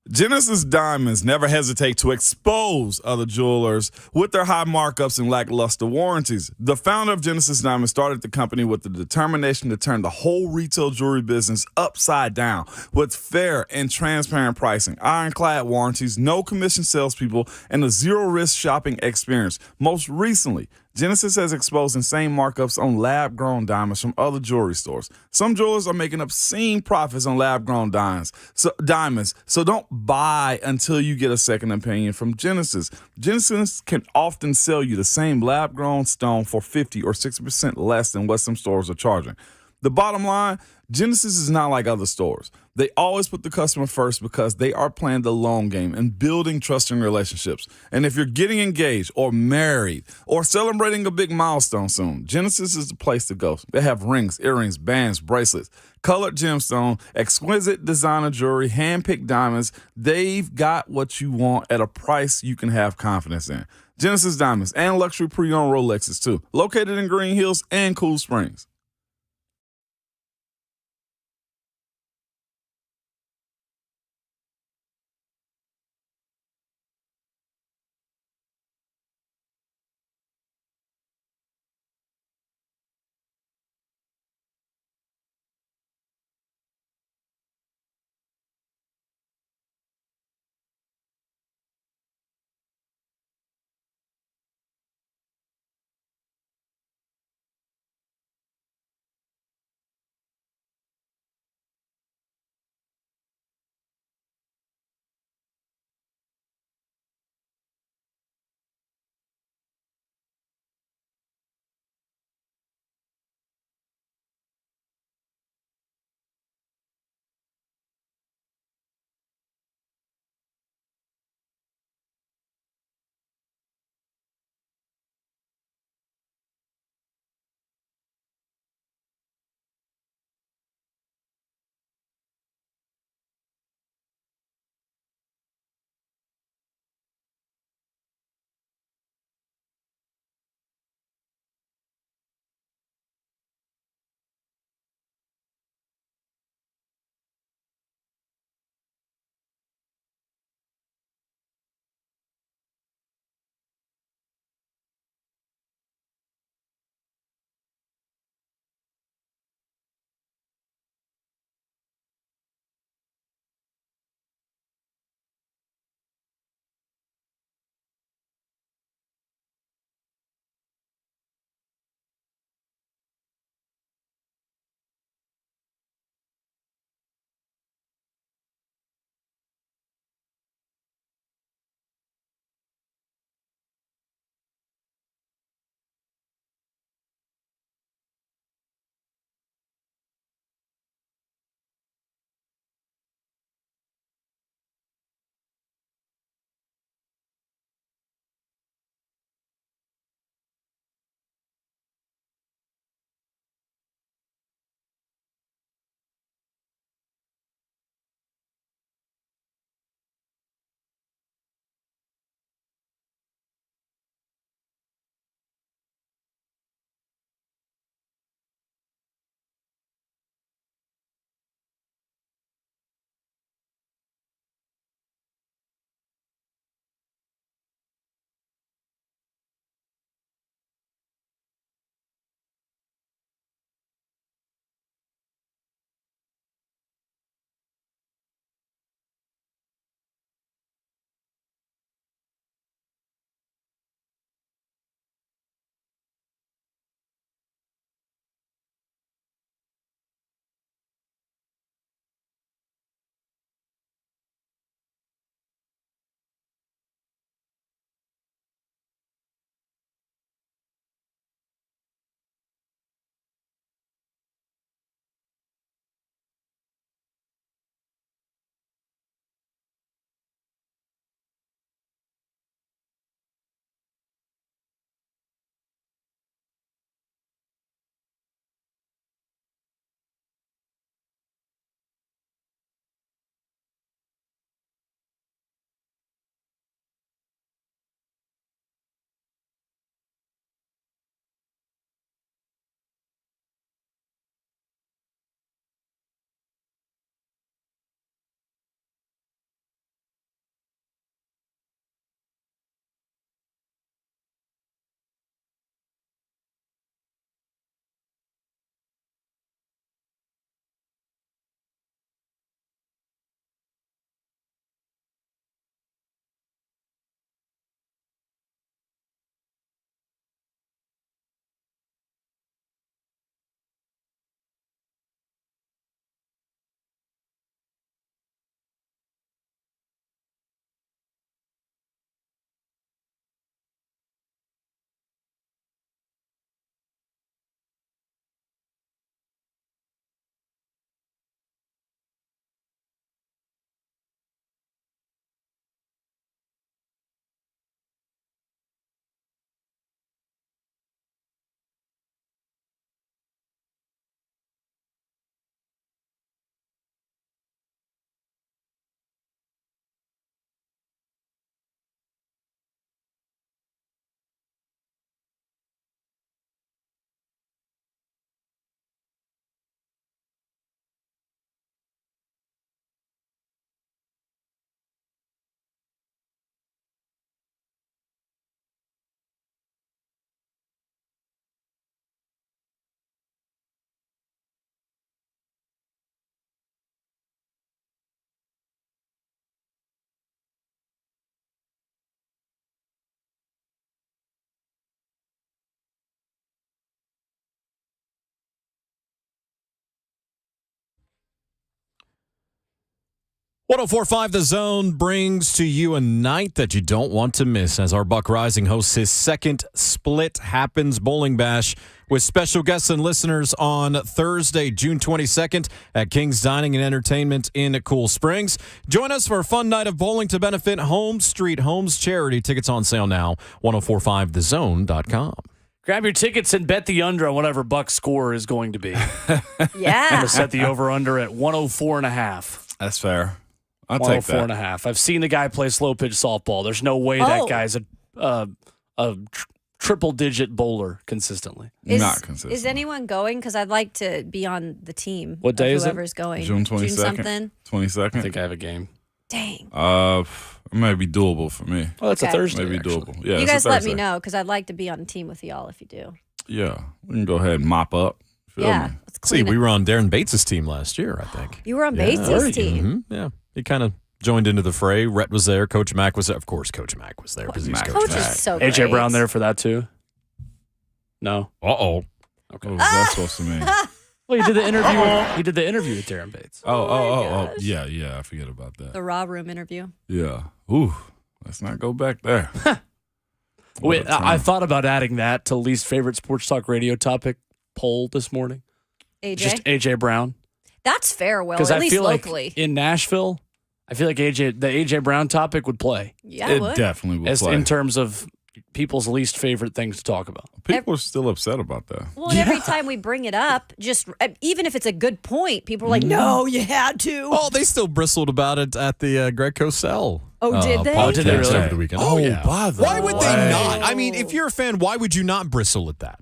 Genesis Diamonds never hesitate to expose other jewelers with their high markups and lackluster warranties. The founder of Genesis Diamonds started the company with the determination to turn the whole retail jewelry business upside down with fair and transparent pricing, ironclad warranties, no commission salespeople, and a zero-risk shopping experience. Most recently, Genesis has exposed insane markups on lab-grown diamonds from other jewelry stores. Some jewelers are making obscene profits on lab-grown diamonds, so don't buy until you get a second opinion from Genesis. Genesis can often sell you the same lab-grown stone for 50 or 60% less than what some stores are charging. The bottom line, Genesis is not like other stores. They always put the customer first because they are playing the long game and building trusting relationships. And if you're getting engaged or married or celebrating a big milestone soon, Genesis is the place to go. They have rings, earrings, bands, bracelets, colored gemstone, exquisite designer jewelry, hand-picked diamonds. They've got what you want at a price you can have confidence in. Genesis Diamonds and luxury pre-owned Rolexes too, located in Green Hills and Cool Springs. 1045 The Zone brings to you a night that you don't want to miss as our Buck Rising hosts his second Split Happens Bowling Bash with special guests and listeners on Thursday, June 22nd at King's Dining and Entertainment in Cool Springs. Join us for a fun night of bowling to benefit Home Street Homes Charity. Tickets on sale now, 1045thezone.com. Grab your tickets and bet the under on whatever Buck's score is going to be. I'm Yeah. going to set the over-under at 104.5. That's fair. I'll take that. 104.5. I've seen the guy play slow pitch softball. There's no way that guy's a triple-digit bowler consistently. Not consistent. Is anyone going? Because I'd like to be on the team. What day is it? Whoever's going. June 22nd. June something. 22nd. I think I have a game. Dang. It may be doable for me. Oh, that's a Okay. Thursday. Maybe actually. doable. Yeah, You it's a guys let me Thursday. know because I'd like to be on a team with y'all if you do. Yeah, we can go ahead and mop up. Feel Yeah. me? Let's See, clean we it. were on Darren Bates' team last year, I think. You were on Yeah. Bates' team. Yeah. He kind of joined into the fray. Rhett was there. Coach Mack was there. Of course, Coach Mack was there because he's Mack. Coach Coach Mack. is so AJ great. Brown there for that too? No. Uh-oh. Okay. What was that supposed to mean? Well, he did the interview. He did the interview with Darren Bates. Oh. Yeah, I forget about that. The Raw Room interview. Yeah. Ooh, let's not go back there. Wait, What a I time. thought about adding that to least favorite sports talk radio topic poll this morning. AJ. Just AJ Brown. That's fair, Will. Because At I least feel locally. like in Nashville, I feel like the AJ Brown topic would play yeah, It would. definitely will as play. in terms of people's least favorite things to talk about. People are still upset about that. Well, and every time we bring it up, just even if it's a good point, people are like, "No, you had to." Oh, they still bristled about it at the Greg Cosell. Oh, did they? podcast Did they really? over the weekend. Oh, yeah. by the Why would they way. not? I mean, if you're a fan, why would you not bristle at that?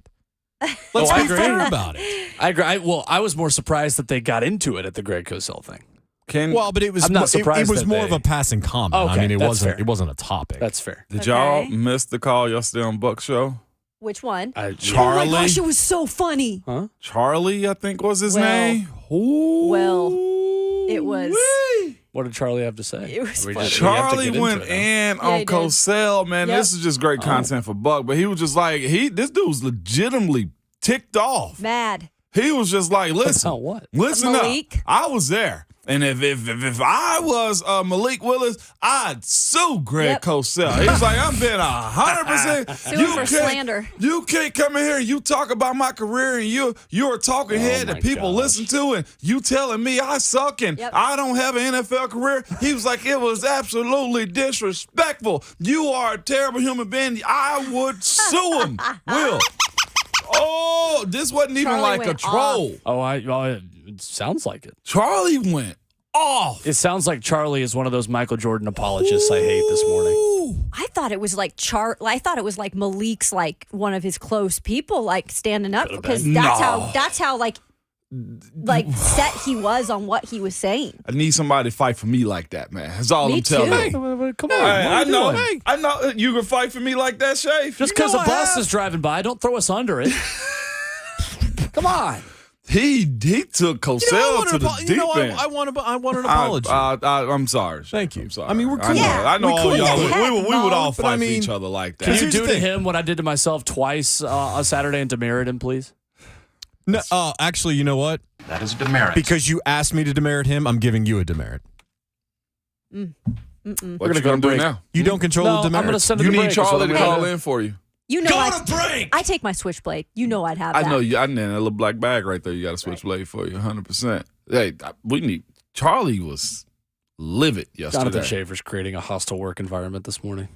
Let's I be agree. fair about it. I agree. I was more surprised that they got into it at the Greg Cosell thing. Well, but it was I'm not it surprised was that more they- of a passing comment. Okay, I mean, that's fair. it wasn't a topic. That's fair. Did Okay. y'all miss the call yesterday on Buck Show? Which one? Charlie. Oh my gosh, it was so funny. Charlie, I think was his Well- name. Ooh. Well, it was. What did Charlie have to say? It was We funny. just- we have to Charlie get into went it now. in Yeah, on he did. Cosell, man. Yep. This is just great content for Buck, but he was just like, this dude's legitimately ticked off. Mad. He was just like, listen, About what? listen Malik? up. I was there. And if I was Malik Willis, I'd sue Greg Yep. Cosell. He was like, I'm being 100%. Sue him for slander. You can't come in here and you talk about my career and you're a talking head my that people gosh. listen to and you telling me I suck and Yep. I don't have an NFL career. He was like, it was absolutely disrespectful. You are a terrible human being. I would sue him. Will. Oh, this wasn't even Charlie like a went troll. It sounds like it. Charlie went off. It sounds like Charlie is one of those Michael Jordan apologists I hate this morning. Ooh. I thought it was like I thought it was like Malik's like one of his close people like standing up because that's how like set he was on what he was saying. I need somebody to fight for me like that, man. That's all Me I'm telling too. you. Come Hey, on. I know. doing? I know you can fight for me like that, Shafe. Just You because know a I bus have. is driving by, don't throw us under it. Come on. He took Cosell to the deep end. I want an apology. I'm sorry. Thank you. I'm sorry. I mean, we're cool. I know, Yeah, I know we all cool. y'all. Yeah, We would all but fight I mean, for each other like that. Can you Here's do the to thing. him what I did to myself twice on Saturday and demerit him, please? No, actually, you know what? That is a demerit. Because you asked me to demerit him, I'm giving you a demerit. What We're you gonna go gonna to do break. now? You don't control No, the I'm going to demerit. send it You to need break. is what Charlie I'm to gonna call do. in for you. You know, I take my switchblade. You know I'd have that. I know you. I know that little black bag right there. You got a switchblade for you, 100%. Hey, we need. Charlie was livid yesterday. Jonathan Schaefer's creating a hostile work environment this morning.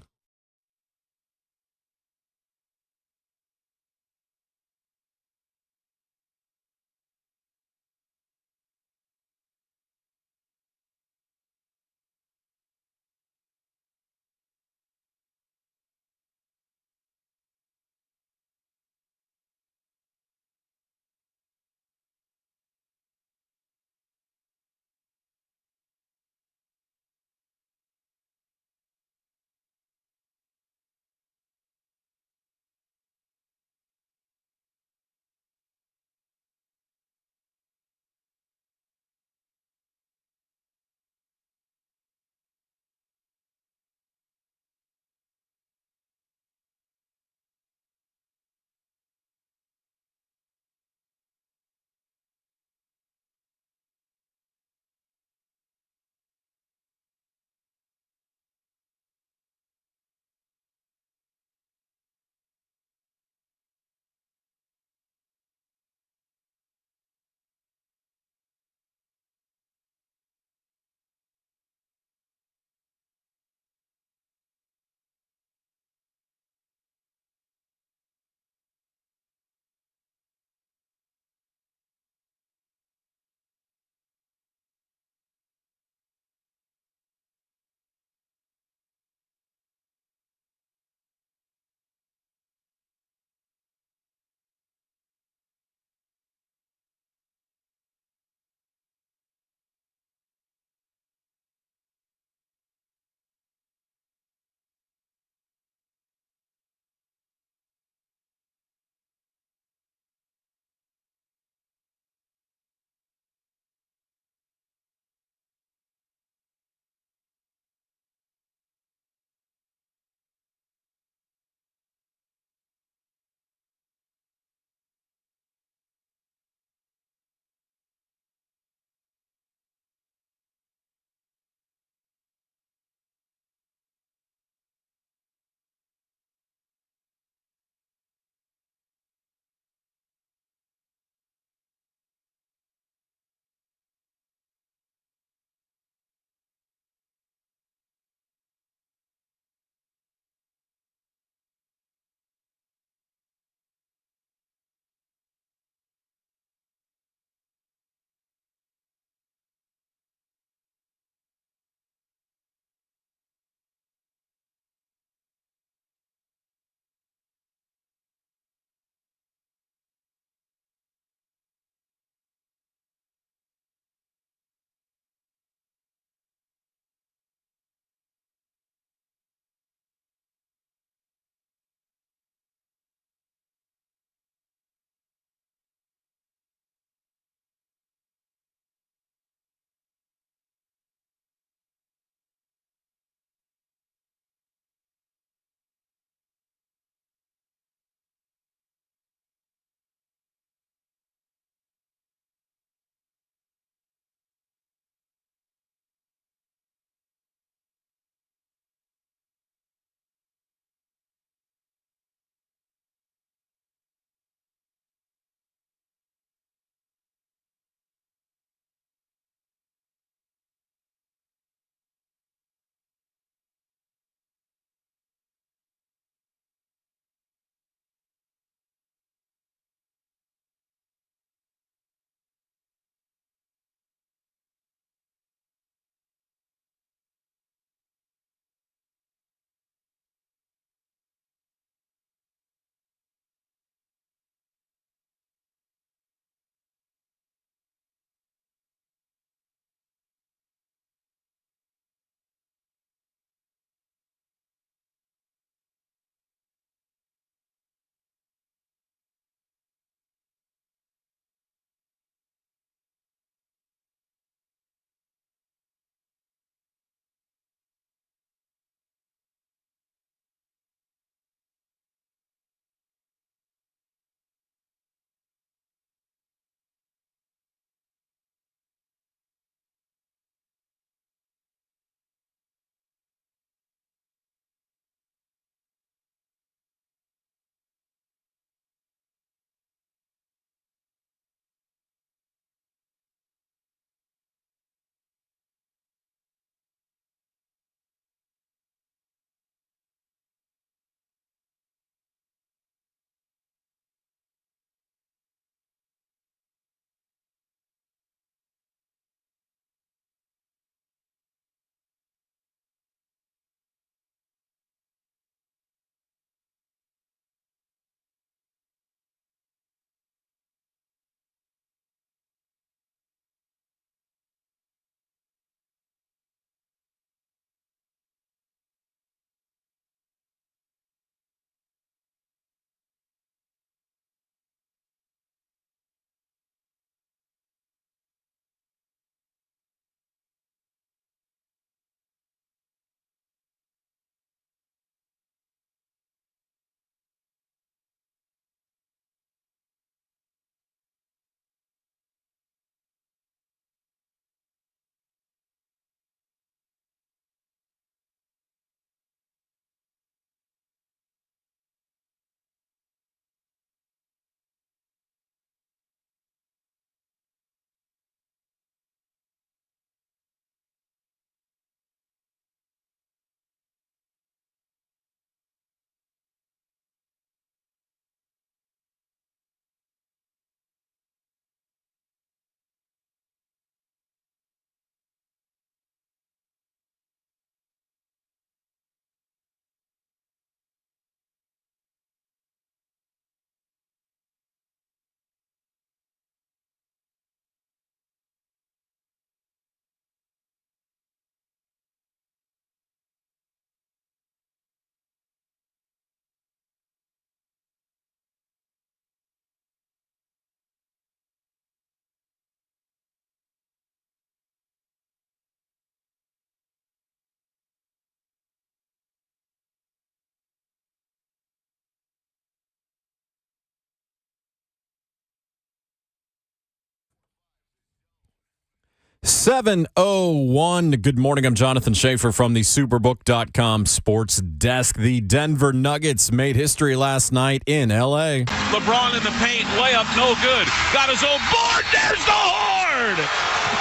7:01. Good morning. I'm Jonathan Schaefer from the Superbook.com sports desk. The Denver Nuggets made history last night in L.A. LeBron in the paint, layup no good. Got his own board. There's the horn!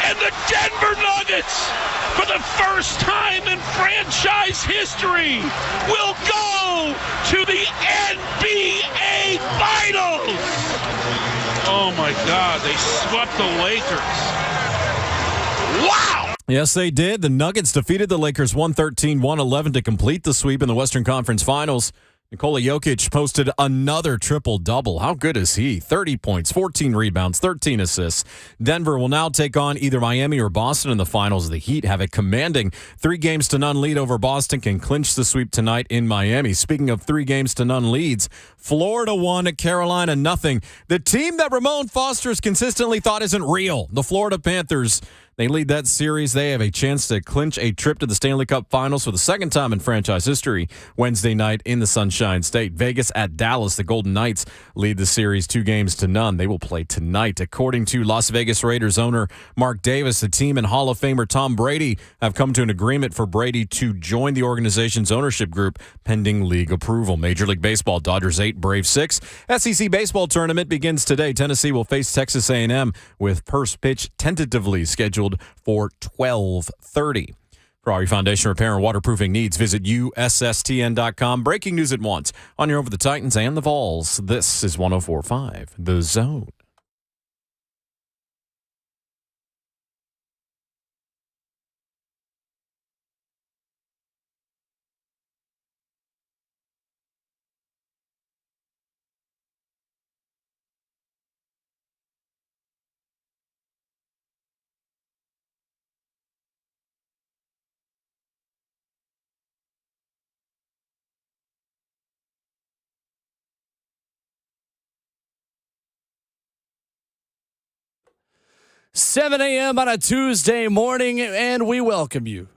And the Denver Nuggets, for the first time in franchise history, will go to the NBA Finals! Oh my God, they swept the Lakers. Wow! Yes, they did. The Nuggets defeated the Lakers 113-111 to complete the sweep in the Western Conference Finals. Nikola Jokic posted another triple-double. How good is he? 30 points, 14 rebounds, 13 assists. Denver will now take on either Miami or Boston in the finals. The Heat have a commanding 3-0 lead over Boston, can clinch the sweep tonight in Miami. Speaking of 3-0 leads, Florida won at Carolina 0. The team that Ramon Foster's consistently thought isn't real, the Florida Panthers. They lead that series. They have a chance to clinch a trip to the Stanley Cup Finals for the second time in franchise history Wednesday night in the Sunshine State. Vegas at Dallas. The Golden Knights lead the series 2-0. They will play tonight. According to Las Vegas Raiders owner Mark Davis, the team and Hall of Famer Tom Brady have come to an agreement for Brady to join the organization's ownership group pending league approval. Major League Baseball, Dodgers 8, Braves 6. SEC baseball tournament begins today. Tennessee will face Texas A&M with first pitch tentatively scheduled for 12:30. For all your foundation repair and waterproofing needs, visit USSTN.com. Breaking news at once on your Over the Titans and the Vols. This is 104.5 The Zone. $7 a.m. on a Tuesday morning, and we welcome you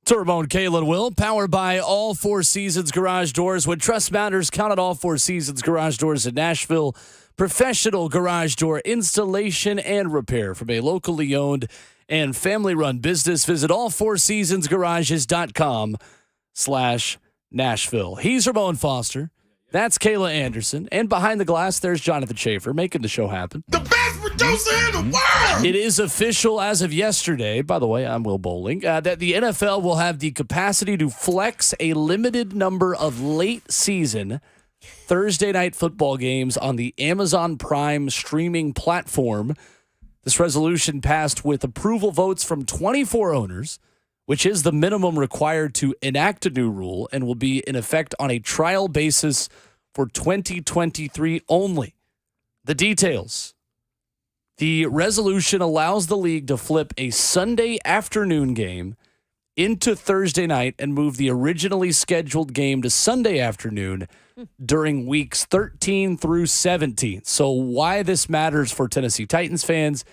to Ramon, Kayla, and Will, powered by All Four Seasons Garage Doors. When trust matters, count on All Four Seasons Garage Doors in Nashville. Professional garage door installation and repair from a locally owned and family-run business. Visit allfourseasonsgarages.com/Nashville. He's Ramon Foster. That's Kayla Anderson. And behind the glass, there's Jonathan Schaefer, making the show happen. The best producer in the world! It is official as of yesterday, by the way, I'm Will Bowling, that the NFL will have the capacity to flex a limited number of late season Thursday night football games on the Amazon Prime streaming platform. This resolution passed with approval votes from 24 owners, which is the minimum required to enact a new rule, and will be in effect on a trial basis for 2023 only. The details. The resolution allows the league to flip a Sunday afternoon game into Thursday night and move the originally scheduled game to Sunday afternoon during weeks 13 through 17. So why this matters for Tennessee Titans fans,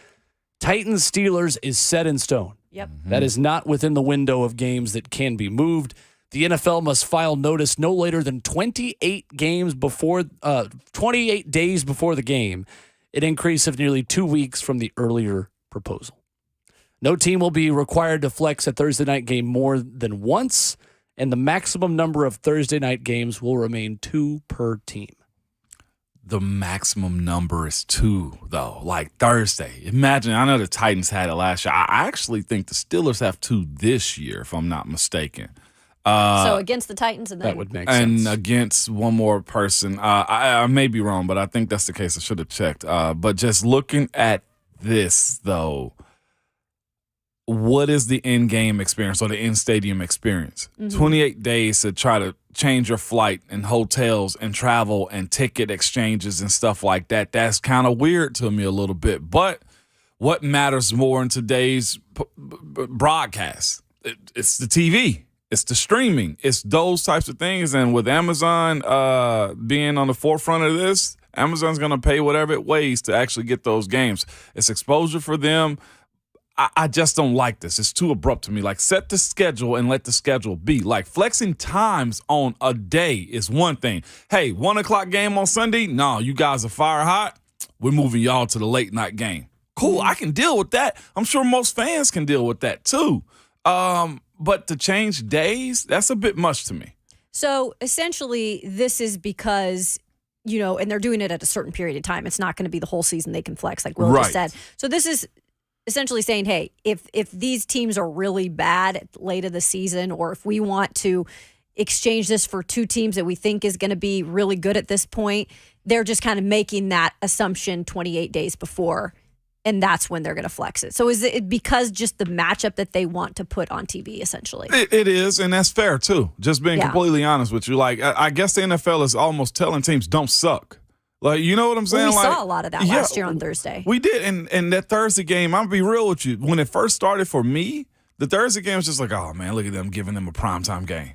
Titans Steelers is set in stone. Yep. That is not within the window of games that can be moved. The NFL must file notice no later than 28 days before the game, an increase of nearly 2 weeks from the earlier proposal. No team will be required to flex a Thursday night game more than once, and the maximum number of Thursday night games will remain 2 per team. The maximum number is 2, though. Like Thursday. Imagine, I know the Titans had it last year. I actually think the Steelers have 2 this year, if I'm not mistaken. So against the Titans, and then that would make sense. And against one more person. I may be wrong, but I think that's the case. I should have checked. But just looking at this, though, what is the in-game experience or the in-stadium experience? 28 days to try to change your flight and hotels and travel and ticket exchanges and stuff like that. That's kind of weird to me a little bit. But what matters more in today's broadcast? It's the TV. It's the streaming. It's those types of things. And with Amazon being on the forefront of this, Amazon's going to pay whatever it weighs to actually get those games. It's exposure for them. I just don't like this. It's too abrupt to me. Like, set the schedule and let the schedule be. Like, flexing times on a day is one thing. Hey, 1 o'clock game on Sunday? No, you guys are fire hot. We're moving y'all to the late night game. Cool, I can deal with that. I'm sure most fans can deal with that too. But to change days, that's a bit much to me. So essentially, this is because, and they're doing it at a certain period of time. It's not going to be the whole season they can flex, like Will just said. So this is essentially saying, hey, if these teams are really bad late in the season, or if we want to exchange this for two teams that we think is going to be really good at this point, they're just kind of making that assumption 28 days before, and that's when they're going to flex it. So is it because just the matchup that they want to put on TV, essentially? It is, and that's fair, too. Just being completely honest with you. Like, I guess the NFL is almost telling teams, don't suck. Like, you know what I'm saying? Well, we saw a lot of that last year on Thursday. We did, and that Thursday game, I'm going to be real with you. When it first started for me, the Thursday game was just like, oh, man, look at them giving them a primetime game.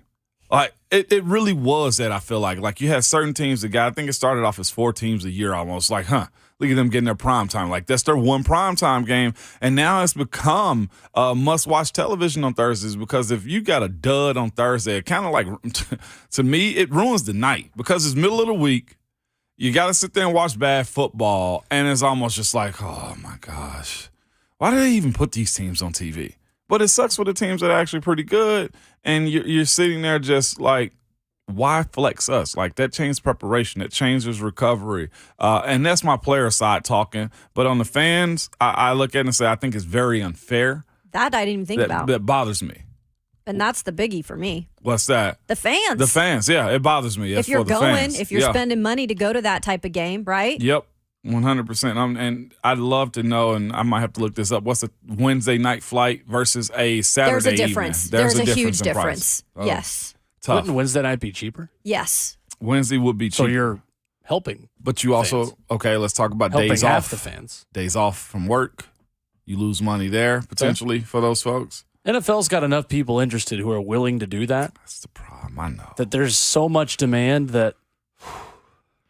Like, it really was that, I feel like. Like, you had certain teams that got, I think it started off as 4 teams a year almost. Like, look at them getting their prime time. Like, that's their one prime time game. And now it's become must-watch television on Thursdays, because if you got a dud on Thursday, it kind of like, to me, it ruins the night, because it's middle of the week. You got to sit there and watch bad football, and it's almost just like, oh, my gosh. Why do they even put these teams on TV? But it sucks for the teams that are actually pretty good, and you're sitting there just like, why flex us? Like, that changes preparation. It changes recovery. And that's my player side talking. But on the fans, I look at it and say I think it's very unfair. That I didn't even think about. That bothers me. And that's the biggie for me. What's that? The fans. The fans, yeah. It bothers me. If you're going, if you're spending money to go to that type of game, right? Yep. 100%. And I'd love to know, and I might have to look this up, what's a Wednesday night flight versus a Saturday There's a difference. Evening? There's a huge difference. Oh, yes. Tough. Wouldn't Wednesday night be cheaper? Yes. Wednesday would be cheaper. So you're helping. But you also, fans. Okay, let's talk about helping days half off. the fans. Days off from work. You lose money there, potentially, for those folks. NFL's got enough people interested who are willing to do that. That's the problem. I know. That there's so much demand that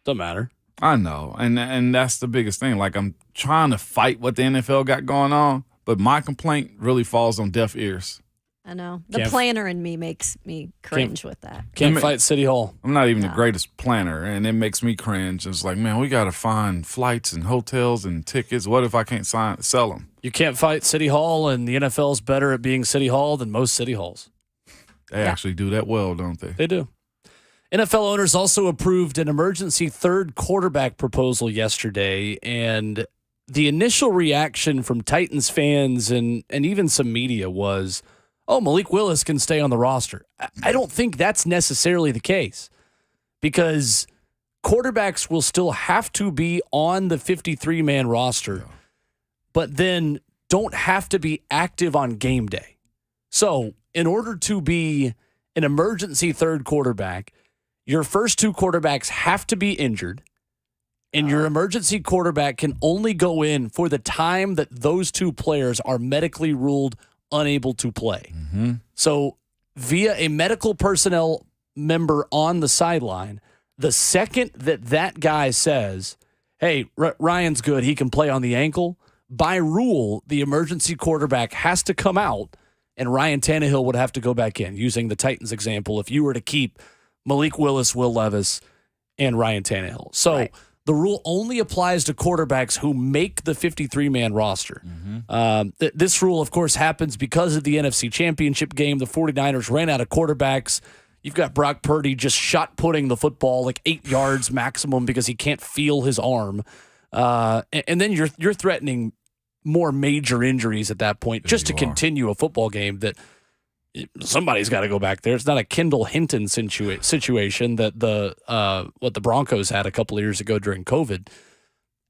doesn't matter. I know. And that's the biggest thing. Like, I'm trying to fight what the NFL got going on, but my complaint really falls on deaf ears. I know. The planner in me makes me cringe with that. Can't fight City Hall. I'm not even the greatest planner, and it makes me cringe. It's like, man, we got to find flights and hotels and tickets. What if I can't sell them? You can't fight City Hall, and the NFL's better at being City Hall than most City Halls. They actually do that well, don't they? They do. NFL owners also approved an emergency third quarterback proposal yesterday, and the initial reaction from Titans fans and even some media was, oh, Malik Willis can stay on the roster. I don't think that's necessarily the case, because quarterbacks will still have to be on the 53-man roster, but then don't have to be active on game day. So in order to be an emergency third quarterback, your first 2 quarterbacks have to be injured, and your emergency quarterback can only go in for the time that those 2 players are medically ruled unable to play. Mm-hmm. So via a medical personnel member on the sideline, the second that guy says, hey, Ryan's good, he can play on the ankle, by rule, the emergency quarterback has to come out, and Ryan Tannehill would have to go back in, using the Titans example, if you were to keep Malik Willis, Will Levis, and Ryan Tannehill. So the rule only applies to quarterbacks who make the 53-man roster. Mm-hmm. This rule, of course, happens because of the NFC Championship game. The 49ers ran out of quarterbacks. You've got Brock Purdy just shot-putting the football like 8 yards maximum because he can't feel his arm. And then you're threatening more major injuries at that point just to continue a football game that somebody's got to go back there. It's not a Kendall Hinton situation that what the Broncos had a couple of years ago during COVID.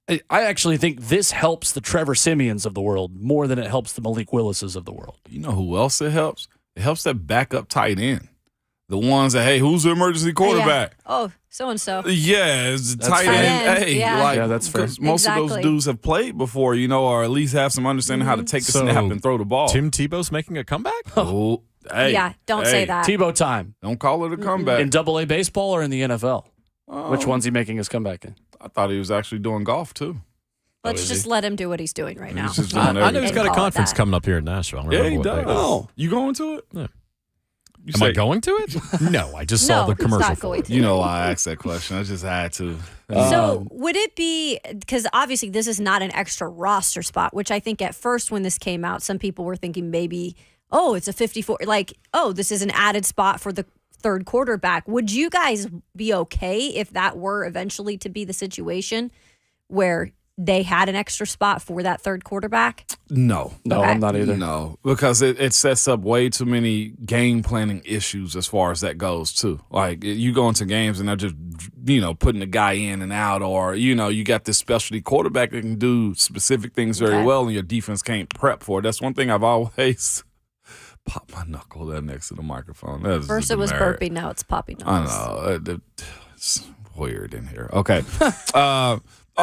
I actually think this helps the Trevor Siemians of the world more than it helps the Malik Willises of the world. You know who else it helps? It helps that backup tight end. The ones that, hey, who's the emergency quarterback? Yeah. Oh, so-and-so. Yeah, it's the tight end. Hey, yeah. That's fair. Most of those dudes have played before, or at least have some understanding how to take a snap and throw the ball. Tim Tebow's making a comeback? Oh, hey. Don't say that. Tebow time. Don't call it a comeback. In AA baseball or in the NFL? Which one's he making his comeback in? I thought he was actually doing golf, too. Let's just let him do what he's doing right now. He's just doing I know he's got a call it conference that. coming up here in Nashville. Yeah, he does. Oh, you going to it? Yeah. Am I going to it? No, I just saw the commercial. He's not going to. You know why I asked that question. I just had to. So would it be, because obviously this is not an extra roster spot, which I think at first when this came out, some people were thinking maybe, oh, it's a 54, like, oh, this is an added spot for the third quarterback. Would you guys be okay if that were eventually to be the situation where they had an extra spot for that third quarterback? No, okay. I'm not either. No, because it sets up way too many game planning issues as far as that goes, too. Like, you go into games and they're just, putting the guy in and out, or, you got this specialty quarterback that can do specific things very well, and your defense can't prep for it. That's one thing I've always popped my knuckle there next to the microphone. First it was burping, now it's popping knuckles. I know. It's weird in here. Okay.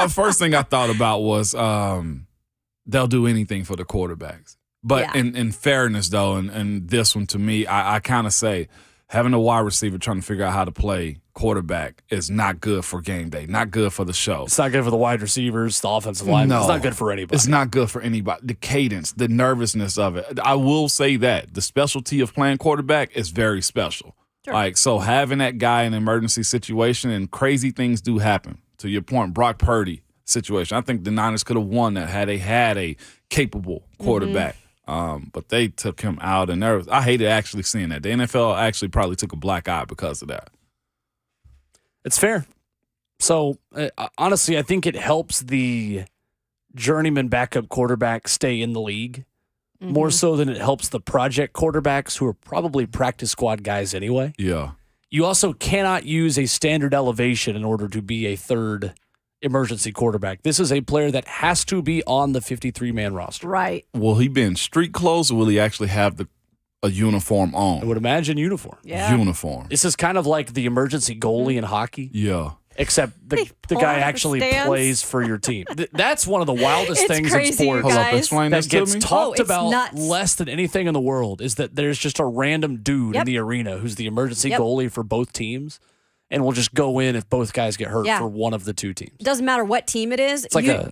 First thing I thought about was they'll do anything for the quarterbacks. But in fairness, though, and this one to me, I kind of say having a wide receiver trying to figure out how to play quarterback is not good for game day, not good for the show. It's not good for the wide receivers, the offensive line. No, it's not good for anybody. It's not good for anybody. The cadence, the nervousness of it. I will say that the specialty of playing quarterback is very special. Sure. Like, so having that guy in an emergency situation, and crazy things do happen. To your point, Brock Purdy situation. I think the Niners could have won that had they had a capable quarterback. But they took him out, and I hated actually seeing that. The NFL actually probably took a black eye because of that. It's fair. So, honestly, I think it helps the journeyman backup quarterback stay in the league more so than it helps the project quarterbacks who are probably practice squad guys anyway. Yeah. You also cannot use a standard elevation in order to be a third emergency quarterback. This is a player that has to be on the 53-man roster. Right. Will he be in street clothes, or will he actually have a uniform on? I would imagine uniform. Yeah. Uniform. This is kind of like the emergency goalie in hockey. Yeah. Except the guy actually plays for your team. That's one of the wildest things in sports. Hold up, explain that this to gets me. talked about nuts. less than anything in the world is that there's just a random dude in the arena who's the emergency goalie for both teams and will just go in if both guys get hurt for one of the two teams. It doesn't matter what team it is. It's like Yeah,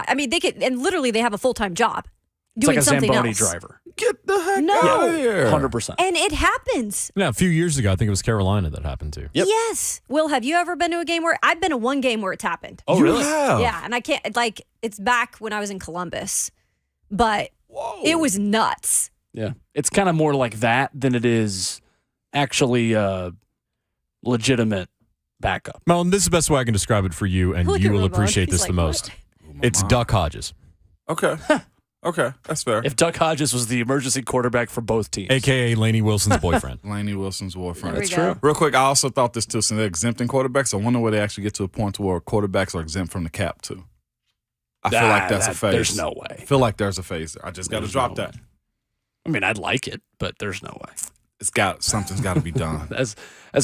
I mean, they could, and literally they have a full-time job doing it's like a something Zamboni else. driver. Get the heck out of here. 100%. And it happens. Yeah, a few years ago, I think it was Carolina that happened to. Yep. Yes. Will, have you ever been to a game where I've been to one game where it's happened? Oh, really? Have. Yeah, and I can't, it's back when I was in Columbus, but it was nuts. Yeah. It's kind of more like that than it is actually legitimate backup. Well, this is the best way I can describe it for you, and Look you at will Ramon. appreciate He's this like, the most. what? It's Duck Hodges, Okay. Okay, that's fair. If Duck Hodges was the emergency quarterback for both teams. a.k.a. Lainey Wilson's boyfriend. Laney Wilson's boyfriend. There we That's go. true. Real quick, I also thought this too. Since they're exempting quarterbacks, I wonder where they actually get to a point to where quarterbacks are exempt from the cap too. I feel like that's a phase. There's no way. I feel like there's a phase there. I just got to drop no that. way. I mean, I'd like it, but there's no way. Something's got to be done. As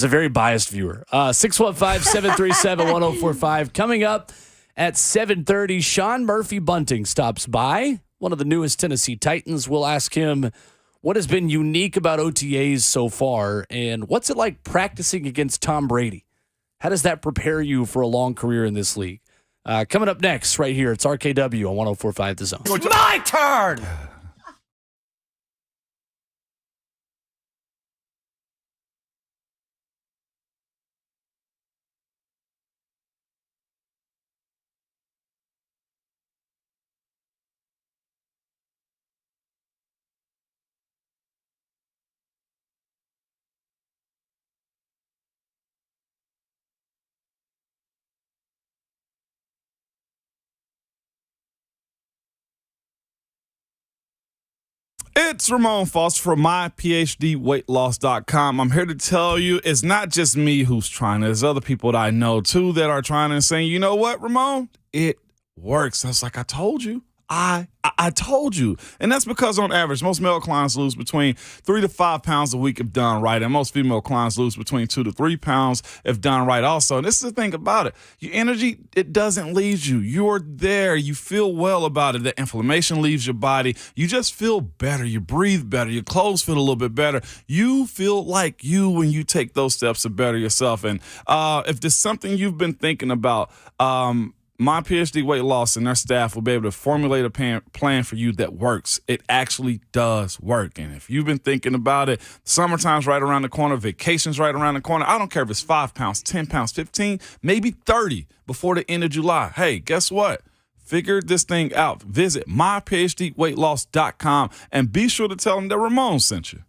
a very biased viewer. 615-737-1045. Coming up at 7:30, Sean Murphy-Bunting stops by, one of the newest Tennessee Titans. We'll ask him what has been unique about OTAs so far, and what's it like practicing against Tom Brady? How does that prepare you for a long career in this league? Coming up next, right here, it's RKW on 104.5 The Zone. It's my turn. It's Ramon Foster from myphdweightloss.com. I'm here to tell you it's not just me who's trying it. There's other people that I know, too, that are trying and saying, you know what, Ramon? It works. I was like, I told you. I told you. And that's because on average, most male clients lose between 3 to 5 pounds a week if done right. And most female clients lose between 2 to 3 pounds if done right also. And this is the thing about it. Your energy, it doesn't leave you. You're there. You feel well about it. The inflammation leaves your body. You just feel better. You breathe better. Your clothes feel a little bit better. You feel like you when you take those steps to better yourself. And if there's something you've been thinking about, My PhD Weight Loss and their staff will be able to formulate a plan for you that works. It actually does work. And if you've been thinking about it, summertime's right around the corner, vacation's right around the corner. I don't care if it's 5 pounds, 10 pounds, 15, maybe 30 before the end of July. Hey, guess what? Figure this thing out. Visit myphdweightloss.com and be sure to tell them that Ramon sent you.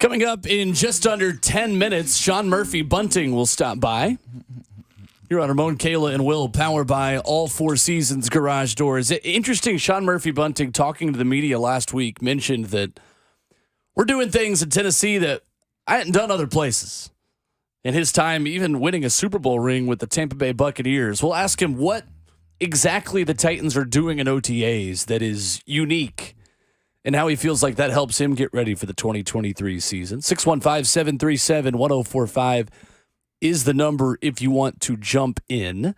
Coming up in just under 10 minutes, Sean Murphy-Bunting will stop by. Here on Ramon, Kayla, and Will, powered by All Four Seasons Garage Doors. Interesting, Sean Murphy-Bunting, talking to the media last week, mentioned that we're doing things in Tennessee that I hadn't done other places. In his time, even winning a Super Bowl ring with the Tampa Bay Buccaneers. We'll ask him what exactly the Titans are doing in OTAs that is unique, and how he feels like that helps him get ready for the 2023 season. 615-737-1045 is the number if you want to jump in.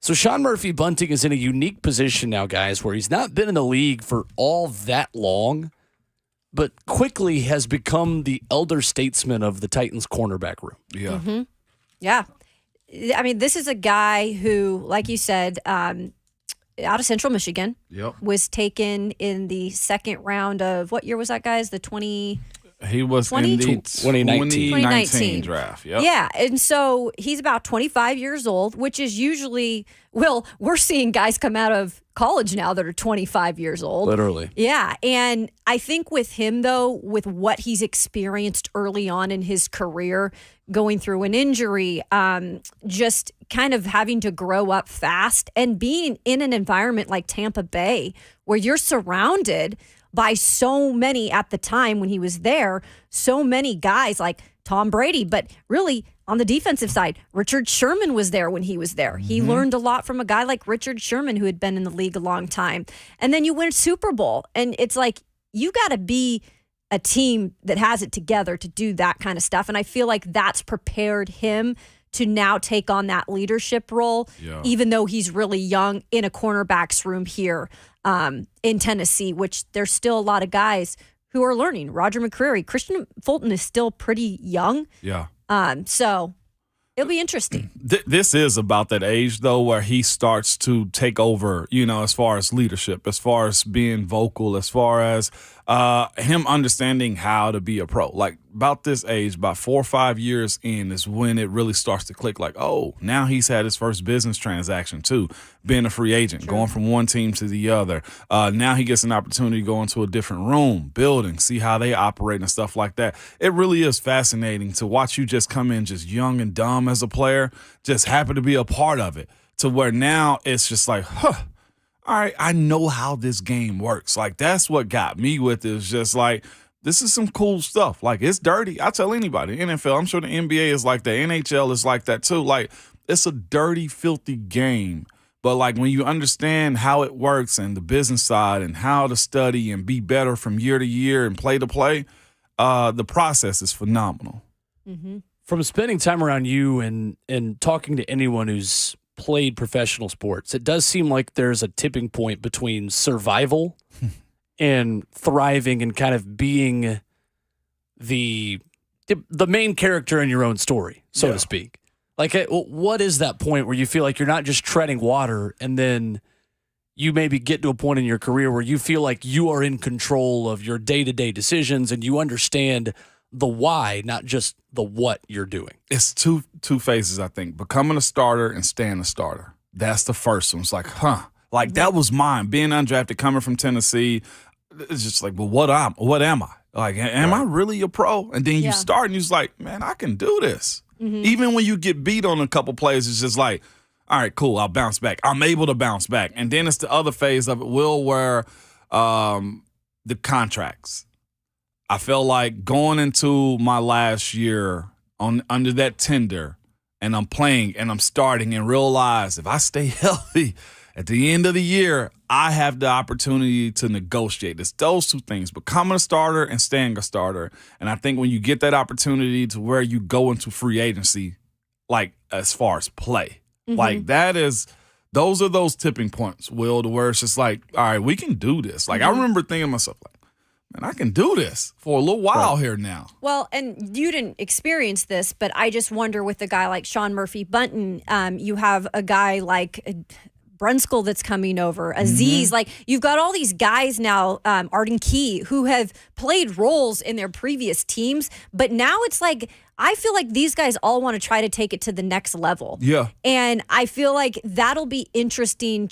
So Sean Murphy-Bunting is in a unique position now, guys, where he's not been in the league for all that long, but quickly has become the elder statesman of the Titans cornerback room. Yeah. Mm-hmm. Yeah. I mean, this is a guy who, like you said, out of Central Michigan, was taken in the second round of, what year was that, guys? He was in the 2019 draft. Yep. Yeah. And so he's about 25 years old, which is usually, well, we're seeing guys come out of college now that are 25 years old. Literally. Yeah. And I think with him, though, with what he's experienced early on in his career, going through an injury, just kind of having to grow up fast and being in an environment like Tampa Bay, where you're surrounded by so many, at the time when he was there, so many guys like Tom Brady, but really on the defensive side, Richard Sherman was there when he was there. Mm-hmm. He learned a lot from a guy like Richard Sherman, who had been in the league a long time. And then you win a Super Bowl, and it's like, you got to be a team that has it together to do that kind of stuff. And I feel like that's prepared him to now take on that leadership role, even though he's really young in a cornerback's room here in Tennessee, which there's still a lot of guys who are learning. Roger McCreary, Christian Fulton is still pretty young. Yeah. So it'll be interesting. This is about that age, though, where he starts to take over, as far as leadership, as far as being vocal, as far as him understanding how to be a pro. Like, about this age, about 4 or 5 years in, is when it really starts to click. Like, oh, now he's had his first business transaction, too, being a free agent, going from one team to the other. Now he gets an opportunity to go into a different room, building, see how they operate and stuff like that. It really is fascinating to watch you just come in just young and dumb as a player, just happy to be a part of it, to where now it's just like, all right, I know how this game works. Like, that's what got me with it. It's just like, this is some cool stuff. Like, it's dirty. I tell anybody, NFL, I'm sure the NBA is like that. NHL is like that too. Like, it's a dirty, filthy game. But, like, when you understand how it works and the business side and how to study and be better from year to year and play to play, the process is phenomenal. Mm-hmm. From spending time around you and talking to anyone who's played professional sports, it does seem like there's a tipping point between survival and thriving and kind of being the main character in your own story, so to speak. Like, what is that point where you feel like you're not just treading water, and then you maybe get to a point in your career where you feel like you are in control of your day-to-day decisions and you understand the why, not just the what you're doing? It's two phases, I think. Becoming a starter and staying a starter. That's the first one. It's like, like, that was mine. Being undrafted, coming from Tennessee, it's just like, well, what am I? Like, am I really a pro? And then you start and you're just like, man, I can do this. Mm-hmm. Even when you get beat on a couple plays, it's just like, all right, cool, I'll bounce back. I'm able to bounce back. And then it's the other phase of it, Will, where the contracts. I felt like going into my last year under that tender, and I'm playing and I'm starting, and realize if I stay healthy at the end of the year, I have the opportunity to negotiate. It's those two things, becoming a starter and staying a starter. And I think when you get that opportunity to where you go into free agency, like, as far as play, like, those are those tipping points, Will, to where it's just like, all right, we can do this. Like, I remember thinking to myself, like, man, I can do this for a little while here now. Well, and you didn't experience this, but I just wonder with a guy like Sean Murphy-Bunting, you have a guy like Brunskill that's coming over, Aziz. Like, you've got all these guys now, Arden Key, who have played roles in their previous teams, but now it's like, I feel like these guys all want to try to take it to the next level. Yeah. And I feel like that'll be interesting.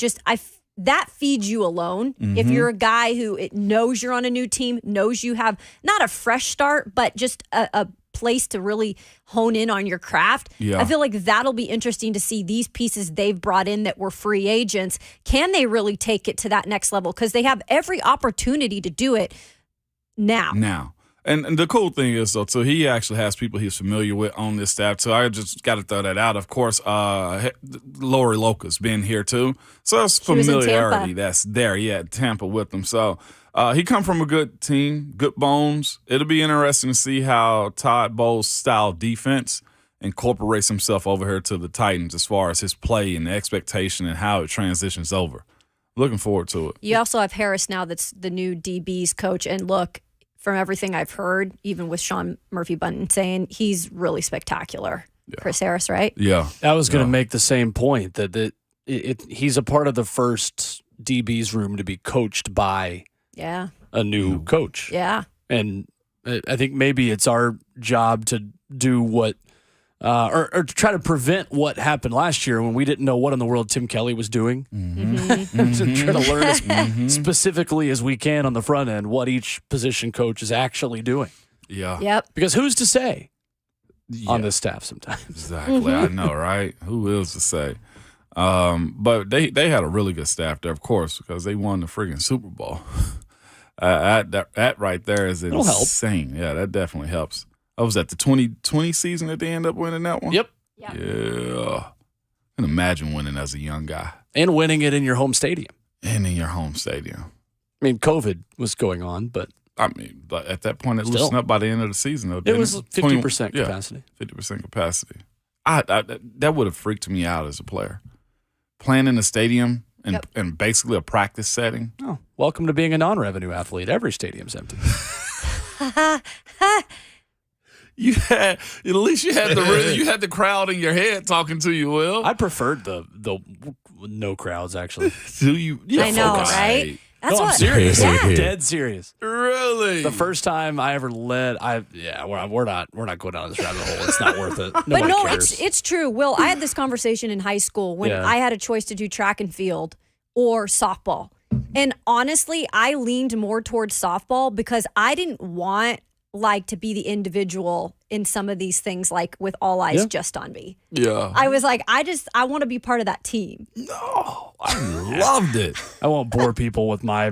that feeds you alone. If you're a guy who knows you're on a new team, knows you have not a fresh start, but just a place to really hone in on your craft. Yeah. I feel like that'll be interesting to see these pieces they've brought in that were free agents. Can they really take it to that next level? Because they have every opportunity to do it now. And the cool thing is, though, too, he actually has people he's familiar with on this staff, too. I just got to throw that out. Of course, Lori Loca's been here, too. So that's familiarity that's there. Yeah, Tampa with them. So he come from a good team, good bones. It'll be interesting to see how Todd Bowles' style defense incorporates himself over here to the Titans as far as his play and the expectation and how it transitions over. Looking forward to it. You also have Harris now that's the new DB's coach. And look, from everything I've heard, even with Sean Murphy-Bunting saying he's really spectacular. Yeah. Chris Harris, right? Yeah. I was going to make the same point that he's a part of the first DB's room to be coached by a new coach. Yeah. And I think maybe it's our job to do what or to try to prevent what happened last year when we didn't know what in the world Tim Kelly was doing. To try to learn as specifically as we can on the front end what each position coach is actually doing. Yeah. Yep. Because who's to say on this staff sometimes? Exactly. I know, right? Who is to say? But they had a really good staff there, of course, because they won the friggin' Super Bowl. That right there is insane. Yeah, that definitely helps. I was at the 2020 season that they end up winning that one. Yep. Yeah. I can imagine winning as a young guy. And winning it in your home stadium. I mean, COVID was going on, but at that point, it loosened up by the end of the season. Though, it was 50% capacity. 50% capacity. That would have freaked me out as a player. Playing in a stadium and basically a practice setting. Oh, welcome to being a non-revenue athlete. Every stadium's empty. At least you had the crowd in your head talking to you, Will. I preferred the no crowds, actually. Do you? Yeah, I know, right? That's I'm serious. Yeah. Dead serious. Really? The first time I ever led, we're not going down this rabbit hole. It's not worth it. But no, cares. it's true. Will, I had this conversation in high school when I had a choice to do track and field or softball. And honestly, I leaned more towards softball because I didn't want to be the individual in some of these things, like with all eyes just on me. Yeah. I was like, I want to be part of that team. No, I loved it. I won't bore people with my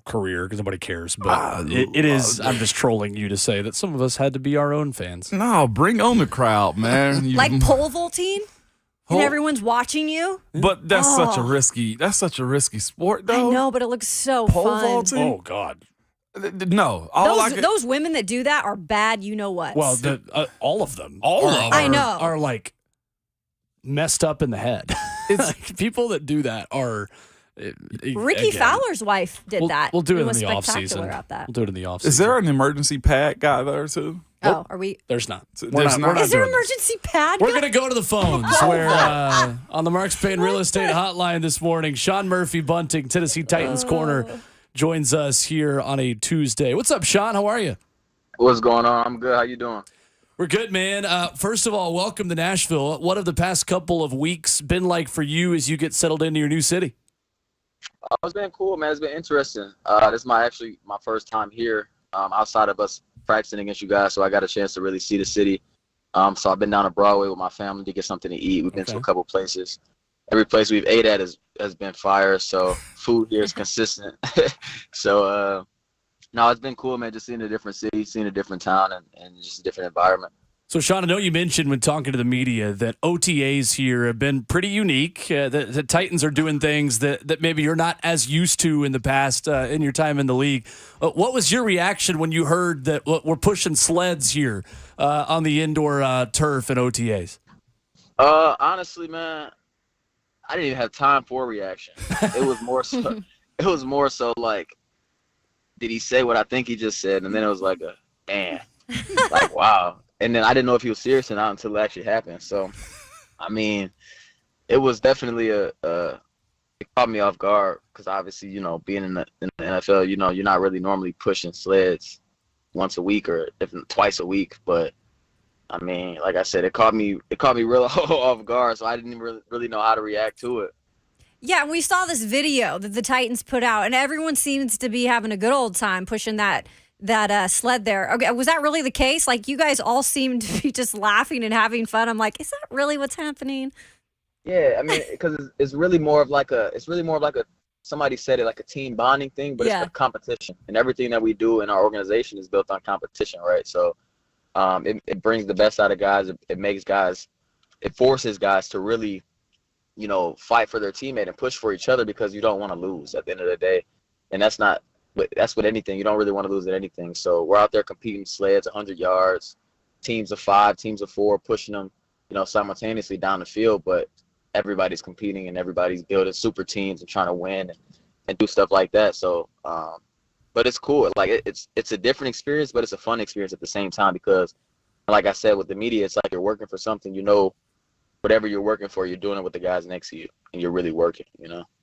career because nobody cares, but it is. I'm just trolling you to say that some of us had to be our own fans. No, bring on the crowd, man. Like pole vaulting? And everyone's watching you? But that's such a risky sport, though. I know, but it looks so pole fun. vaulting? Oh, God. No, those women that do that are bad. You know what? Well, all of them, I know, are like messed up in the head. It's like, people that do that are. Ricky Fowler's wife did that. We'll do it in was the off season. We'll do it in the off season. Is there an emergency pad guy there too? Oh, are we? There's not. There's not. Is there an emergency pad? We're going to go to the phones where on the Marks Payne Real Estate Hotline this morning, Sean Murphy-Bunting, Tennessee Titans corner, joins us here on a Tuesday. What's up, Sean? How are you? What's going on? I'm good. How you doing? We're good, man. First of all, welcome to Nashville. What have the past couple of weeks been like for you as you get settled into your new city? It's been cool, man. It's been interesting. This is my first time here outside of us practicing against you guys, so I got a chance to really see the city. So I've been down to Broadway with my family to get something to eat. We've been to a couple places. Every place we've ate at has been fire, so food here is consistent. So, no, it's been cool, man, just seeing a different city, seeing a different town, and just a different environment. So, Sean, I know you mentioned when talking to the media that OTAs here have been pretty unique. The Titans are doing things that maybe you're not as used to in the past in your time in the league. What was your reaction when you heard that we're pushing sleds here on the indoor turf and OTAs? Honestly, man, I didn't even have time for a reaction. It was more so like, did he say what I think he just said? And then it was like man, like, wow. And then I didn't know if he was serious or not until it actually happened. So, I mean, it was definitely it caught me off guard because obviously, being in the NFL, you're not really normally pushing sleds once a week or twice a week. But I mean, like I said, it caught me real off guard, so I didn't really know how to react to it. Yeah, we saw this video that the Titans put out, and everyone seems to be having a good old time pushing that sled there. Okay, was that really the case? Like, you guys all seemed to be just laughing and having fun. I'm like, is that really what's happening? Yeah, I mean, because it's really more of like a somebody said it, like a team bonding thing, but it's a competition, and everything that we do in our organization is built on competition, right? So it brings the best out of guys. It forces guys to really, fight for their teammate and push for each other, because you don't want to lose at the end of the day. And that's with anything. You don't really want to lose at anything. So we're out there competing sleds, 100 yards, teams of 5, teams of 4, pushing them, simultaneously down the field. But everybody's competing and everybody's building super teams and trying to win and do stuff like that. So, but it's cool. Like it's a different experience, but it's a fun experience at the same time, because, like I said, with the media, it's like you're working for something, whatever you're working for, you're doing it with the guys next to you, and you're really working,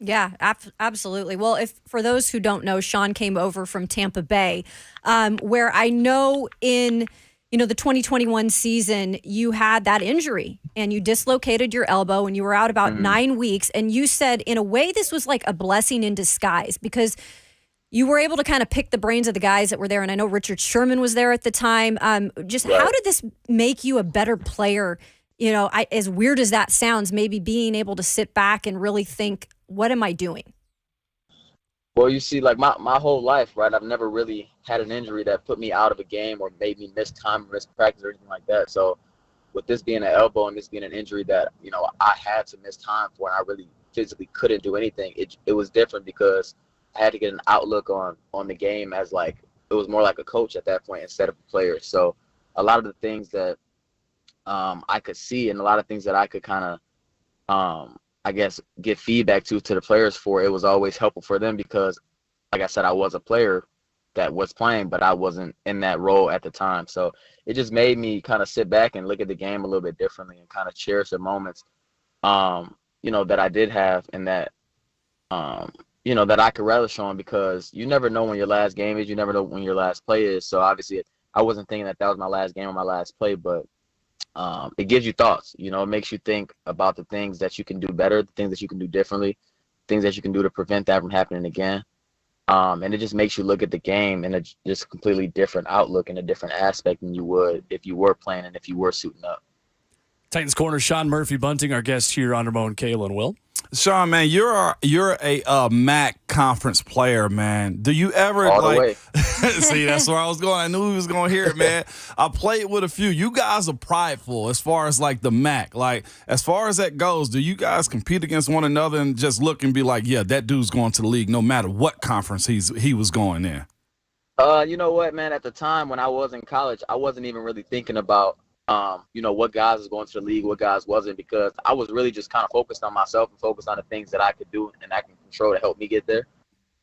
Yeah, absolutely. Well, if for those who don't know, Sean came over from Tampa Bay, where I know in the 2021 season, you had that injury and you dislocated your elbow and you were out about 9 weeks. And you said, in a way, this was like a blessing in disguise, because you were able to kind of pick the brains of the guys that were there. And I know Richard Sherman was there at the time. How did this make you a better player? As weird as that sounds, maybe being able to sit back and really think, what am I doing? Well, you see, like my whole life, right, I've never really had an injury that put me out of a game or made me miss time, miss practice, or anything like that. So with this being an elbow and this being an injury that, I had to miss time for, and I really physically couldn't do anything, it was different, because I had to get an outlook on the game as, like, it was more like a coach at that point instead of a player. So a lot of the things that I could see, and a lot of things that I could kind of, I guess, give feedback to the players for, it was always helpful for them, because, like I said, I was a player that was playing, but I wasn't in that role at the time. So it just made me kind of sit back and look at the game a little bit differently and kind of cherish the moments, that I did have, and that, that I could relish on, because you never know when your last game is. You never know when your last play is. So obviously I wasn't thinking that was my last game or my last play, but it gives you thoughts. It makes you think about the things that you can do better, the things that you can do differently, things that you can do to prevent that from happening again. And it just makes you look at the game in a just completely different outlook and a different aspect than you would if you were playing and if you were suiting up. Titans corner Sean Murphy-Bunting, our guest here on Ramon, Kayla, and Will. Sean, man, you're a MAC conference player, man. Do you ever All the way. See, that's where I was going. I knew he was going to hear it, man. I played with a few. You guys are prideful as far as like the MAC. Like, as far as that goes, do you guys compete against one another and just look and be like, yeah, that dude's going to the league no matter what conference he was going in? You know what, man? At the time when I was in college, I wasn't even really thinking about what guys was going to the league, what guys wasn't, because I was really just kind of focused on myself and focused on the things that I could do and I can control to help me get there.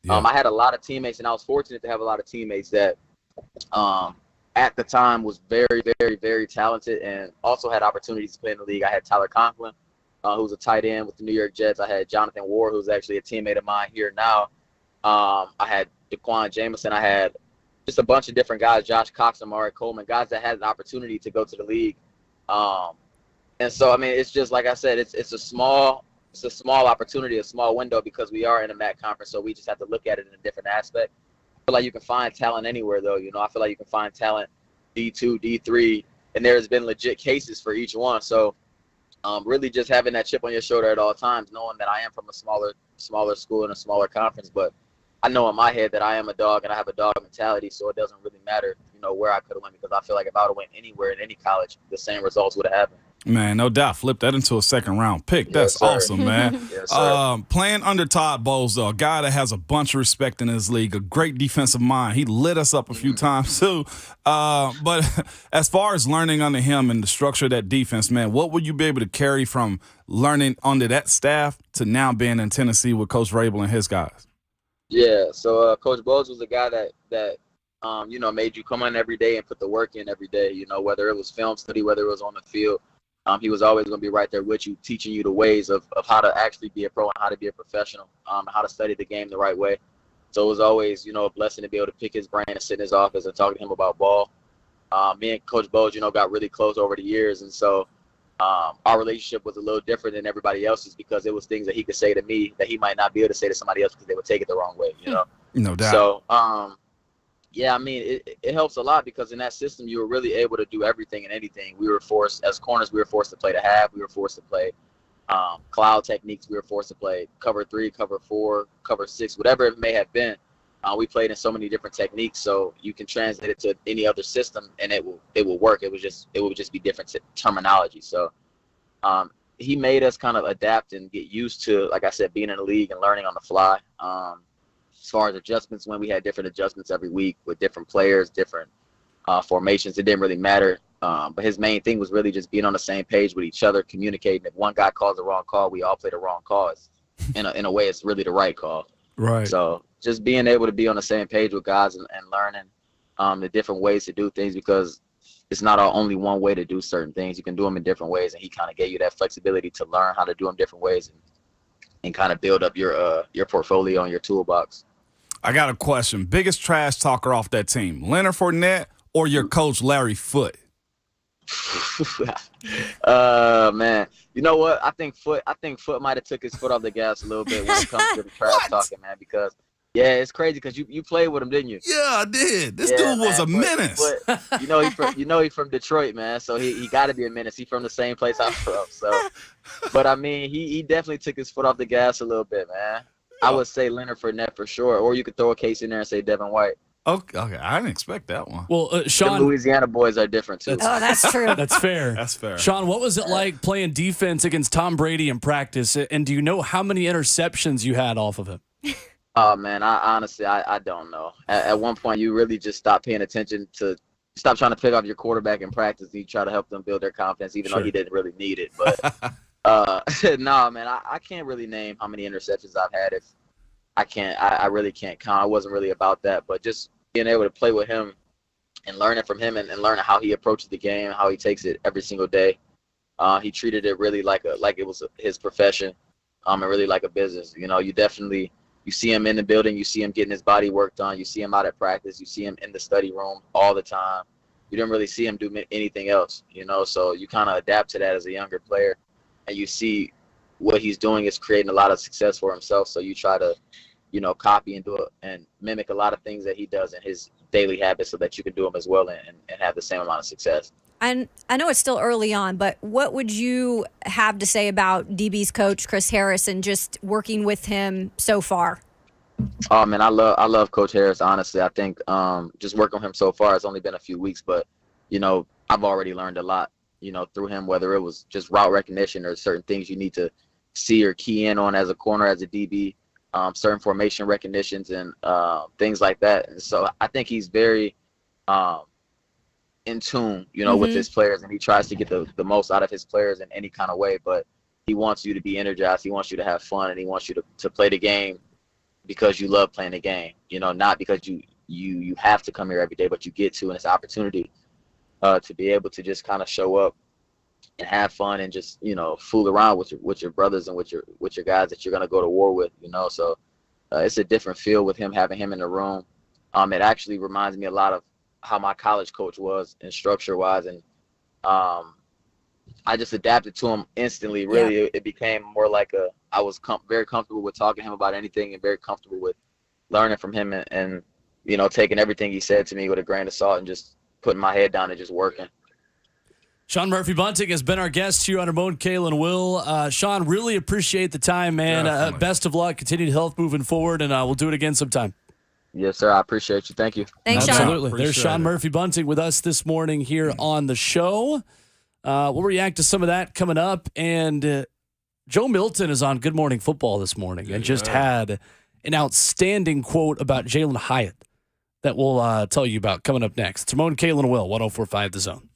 Yeah. I had a lot of teammates, and I was fortunate to have a lot of teammates that at the time was very, very, very talented and also had opportunities to play in the league. I had Tyler Conklin, who's a tight end with the New York Jets. I had Jonathan Ward, who's actually a teammate of mine here now. I had Daquan Jameson. I had just a bunch of different guys, Josh Cox and Amari Coleman, guys that had an opportunity to go to the league. And so, I mean, it's just, like I said, it's a small opportunity, a small window, because we are in a MAC conference, so we just have to look at it in a different aspect. I feel like you can find talent anywhere, though. I feel like you can find talent D2, D3, and there's been legit cases for each one. So really just having that chip on your shoulder at all times, knowing that I am from a smaller school and a smaller conference, but I know in my head that I am a dog and I have a dog mentality, so it doesn't really matter, where I could have went, because I feel like if I would have went anywhere in any college, the same results would have happened. Man, no doubt. Flip that into a second-round pick. That's awesome, man. Yes, playing under Todd Bowles, though, a guy that has a bunch of respect in his league, a great defensive mind. He lit us up a few times, too. But as far as learning under him and the structure of that defense, man, what would you be able to carry from learning under that staff to now being in Tennessee with Coach Rabel and his guys? Yeah, so Coach Bowles was a guy that made you come in every day and put the work in every day, whether it was film study, whether it was on the field. He was always going to be right there with you, teaching you the ways of how to actually be a pro and how to be a professional, how to study the game the right way. So it was always, a blessing to be able to pick his brain and sit in his office and talk to him about ball. Me and Coach Bowles, got really close over the years. And so our relationship was a little different than everybody else's because it was things that he could say to me that he might not be able to say to somebody else because they would take it the wrong way, you know? No doubt. So, yeah, I mean, it helps a lot because in that system, you were really able to do everything and anything. We were forced, as corners, we were forced to play the half. We were forced to play cloud techniques. We were forced to play cover 3, cover 4, cover 6, whatever it may have been. We played in so many different techniques, so you can translate it to any other system, and it will work. It would just be different terminology. So he made us kind of adapt and get used to, like I said, being in the league and learning on the fly. As far as adjustments, when we had different adjustments every week with different players, different formations, it didn't really matter. But his main thing was really just being on the same page with each other, communicating. If one guy calls the wrong call, we all play the wrong call. In a way, it's really the right call. Right. So just being able to be on the same page with guys and learning the different ways to do things, because it's not only one way to do certain things. You can do them in different ways, and he kind of gave you that flexibility to learn how to do them different ways and kind of build up your portfolio and your toolbox. I got a question. Biggest trash talker off that team, Leonard Fournette or your coach Larry Foote? Man, you know what? I think Foot might have took his foot off the gas a little bit when it comes to the trash talking, man. Because it's crazy because you played with him, didn't you? Yeah, I did. This dude was a menace. But he's from Detroit, man. So he got to be a menace. He's from the same place I'm from. So, but I mean, he definitely took his foot off the gas a little bit, man. I would say Leonard Fournette for sure, or you could throw a case in there and say Devin White. Okay, I didn't expect that one. Well, Sean, the Louisiana boys are different too. That's true. That's fair. That's fair. Sean, what was it like playing defense against Tom Brady in practice? And do you know how many interceptions you had off of him? Oh man, I honestly don't know. At one point, you really just stop paying attention to. Stop trying to pick off your quarterback in practice, and you try to help them build their confidence, even though he didn't really need it. But no, man, I can't really name how many interceptions I've had. If I really can't count. I wasn't really about that, but just being able to play with him and learning from him and learning how he approaches the game, how he takes it every single day. He treated it really like it was his profession, and really like a business. You know, you see him in the building, you see him getting his body worked on, you see him out at practice, you see him in the study room all the time. You don't really see him do anything else, you know, so you kind of adapt to that as a younger player, and you see what he's doing is creating a lot of success for himself, so you try to, you know, copy and do it and mimic a lot of things that he does in his daily habits so that you can do them as well and have the same amount of success. And I know it's still early on, but what would you have to say about DB's coach, Chris Harris, and just working with him so far? Oh man, I love Coach Harris. Honestly, I think just working with him so far, it's only been a few weeks, but you know, I've already learned a lot, you know, through him. Whether it was just route recognition or certain things you need to see or key in on as a corner, as a DB, certain formation recognitions and things like that. And so I think he's very in tune, you know, with his players, and he tries to get the most out of his players in any kind of way. But he wants you to be energized. He wants you to have fun, and he wants you to play the game because you love playing the game, you know, not because you have to come here every day, but you get to, and it's an opportunity to be able to just kind of show up and have fun and just, you know, fool around with your brothers and with your guys that you're going to go to war with, you know. So it's a different feel with having him in the room. It actually reminds me a lot of how my college coach was in structure wise. And I just adapted to him instantly. Really, it became more like I was very comfortable with talking to him about anything and very comfortable with learning from him and, you know, taking everything he said to me with a grain of salt and just putting my head down and just working. Sean Murphy-Bunting has been our guest here on Ramon, Kale, and Will. Sean, really appreciate the time, man. Best of luck. Continued health moving forward, and we'll do it again sometime. Yes, sir. I appreciate you. Thank you. Thanks, Sean. Absolutely. There's Sean Murphy-Bunting with us this morning here on the show. We'll react to some of that coming up. And Joe Milton is on Good Morning Football this morning and just had an outstanding quote about Jalen Hyatt that we'll tell you about coming up next. It's Ramon, Kale, and Will, 104.5 The Zone.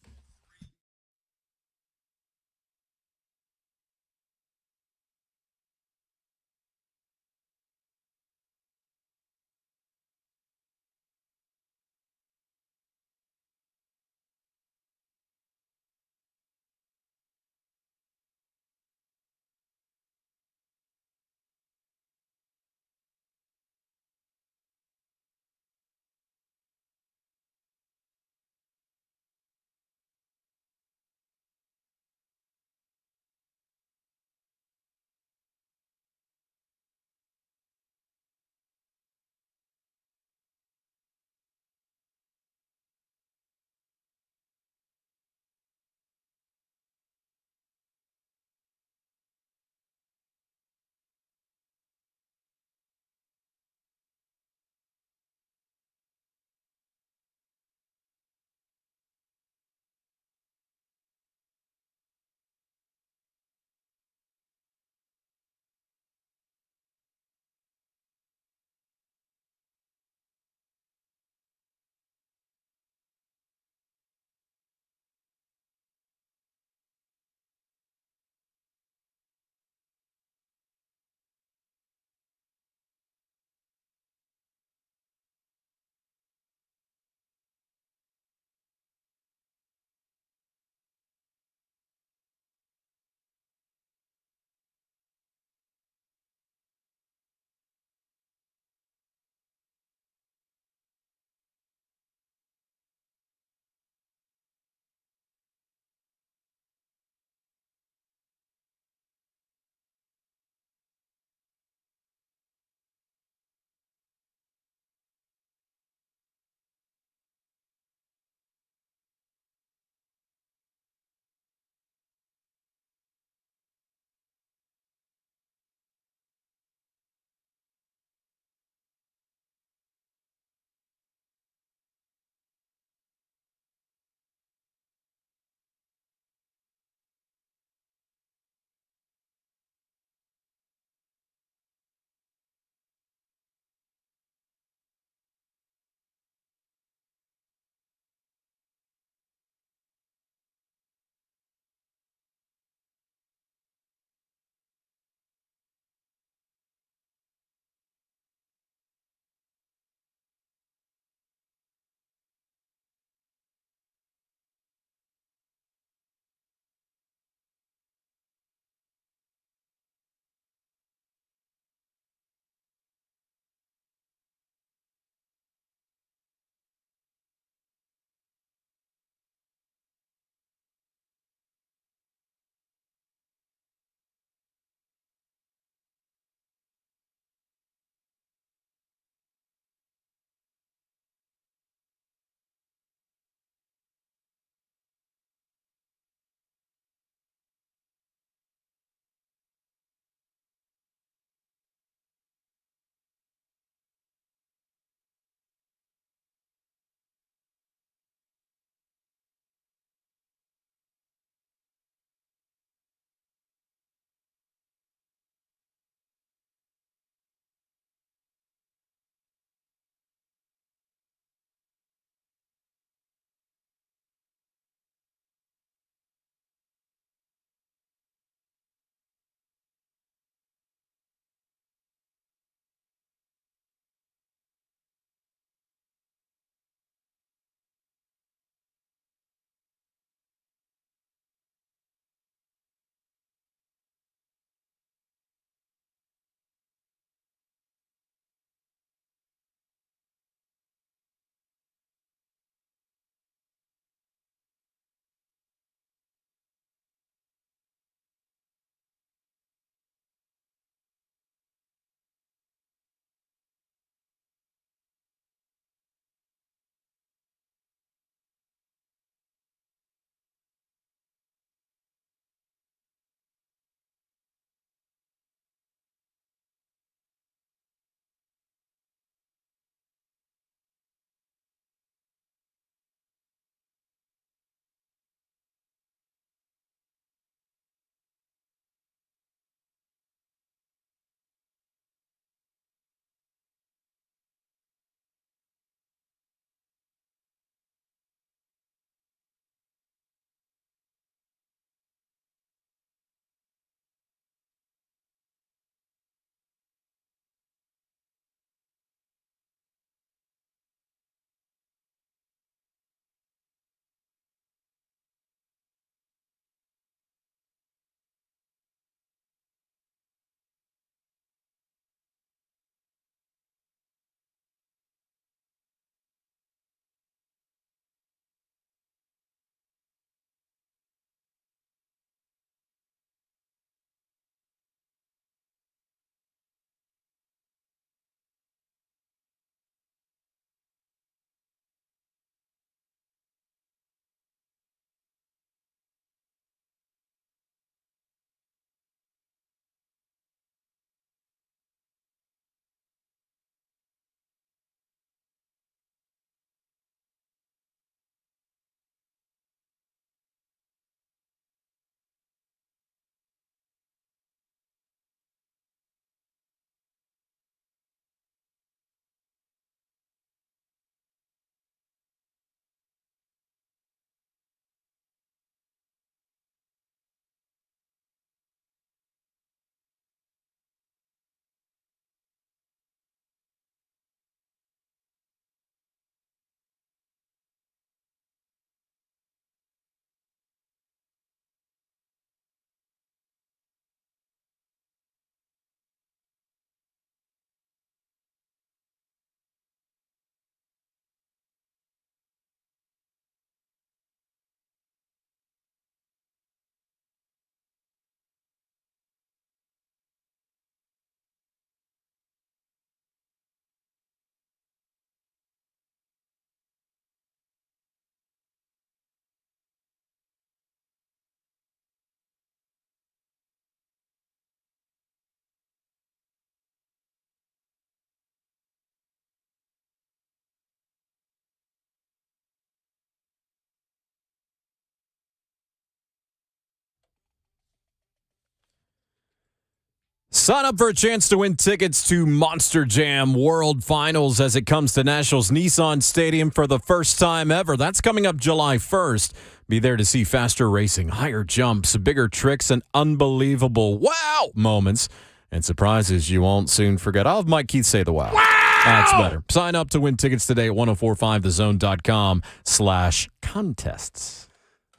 Sign up for a chance to win tickets to Monster Jam World Finals as it comes to Nationals Nissan Stadium for the first time ever. That's coming up July 1st. Be there to see faster racing, higher jumps, bigger tricks, and unbelievable wow moments and surprises you won't soon forget. I'll have Mike Keith say the wow. That's better. Sign up to win tickets today at 1045thezone.com/contests.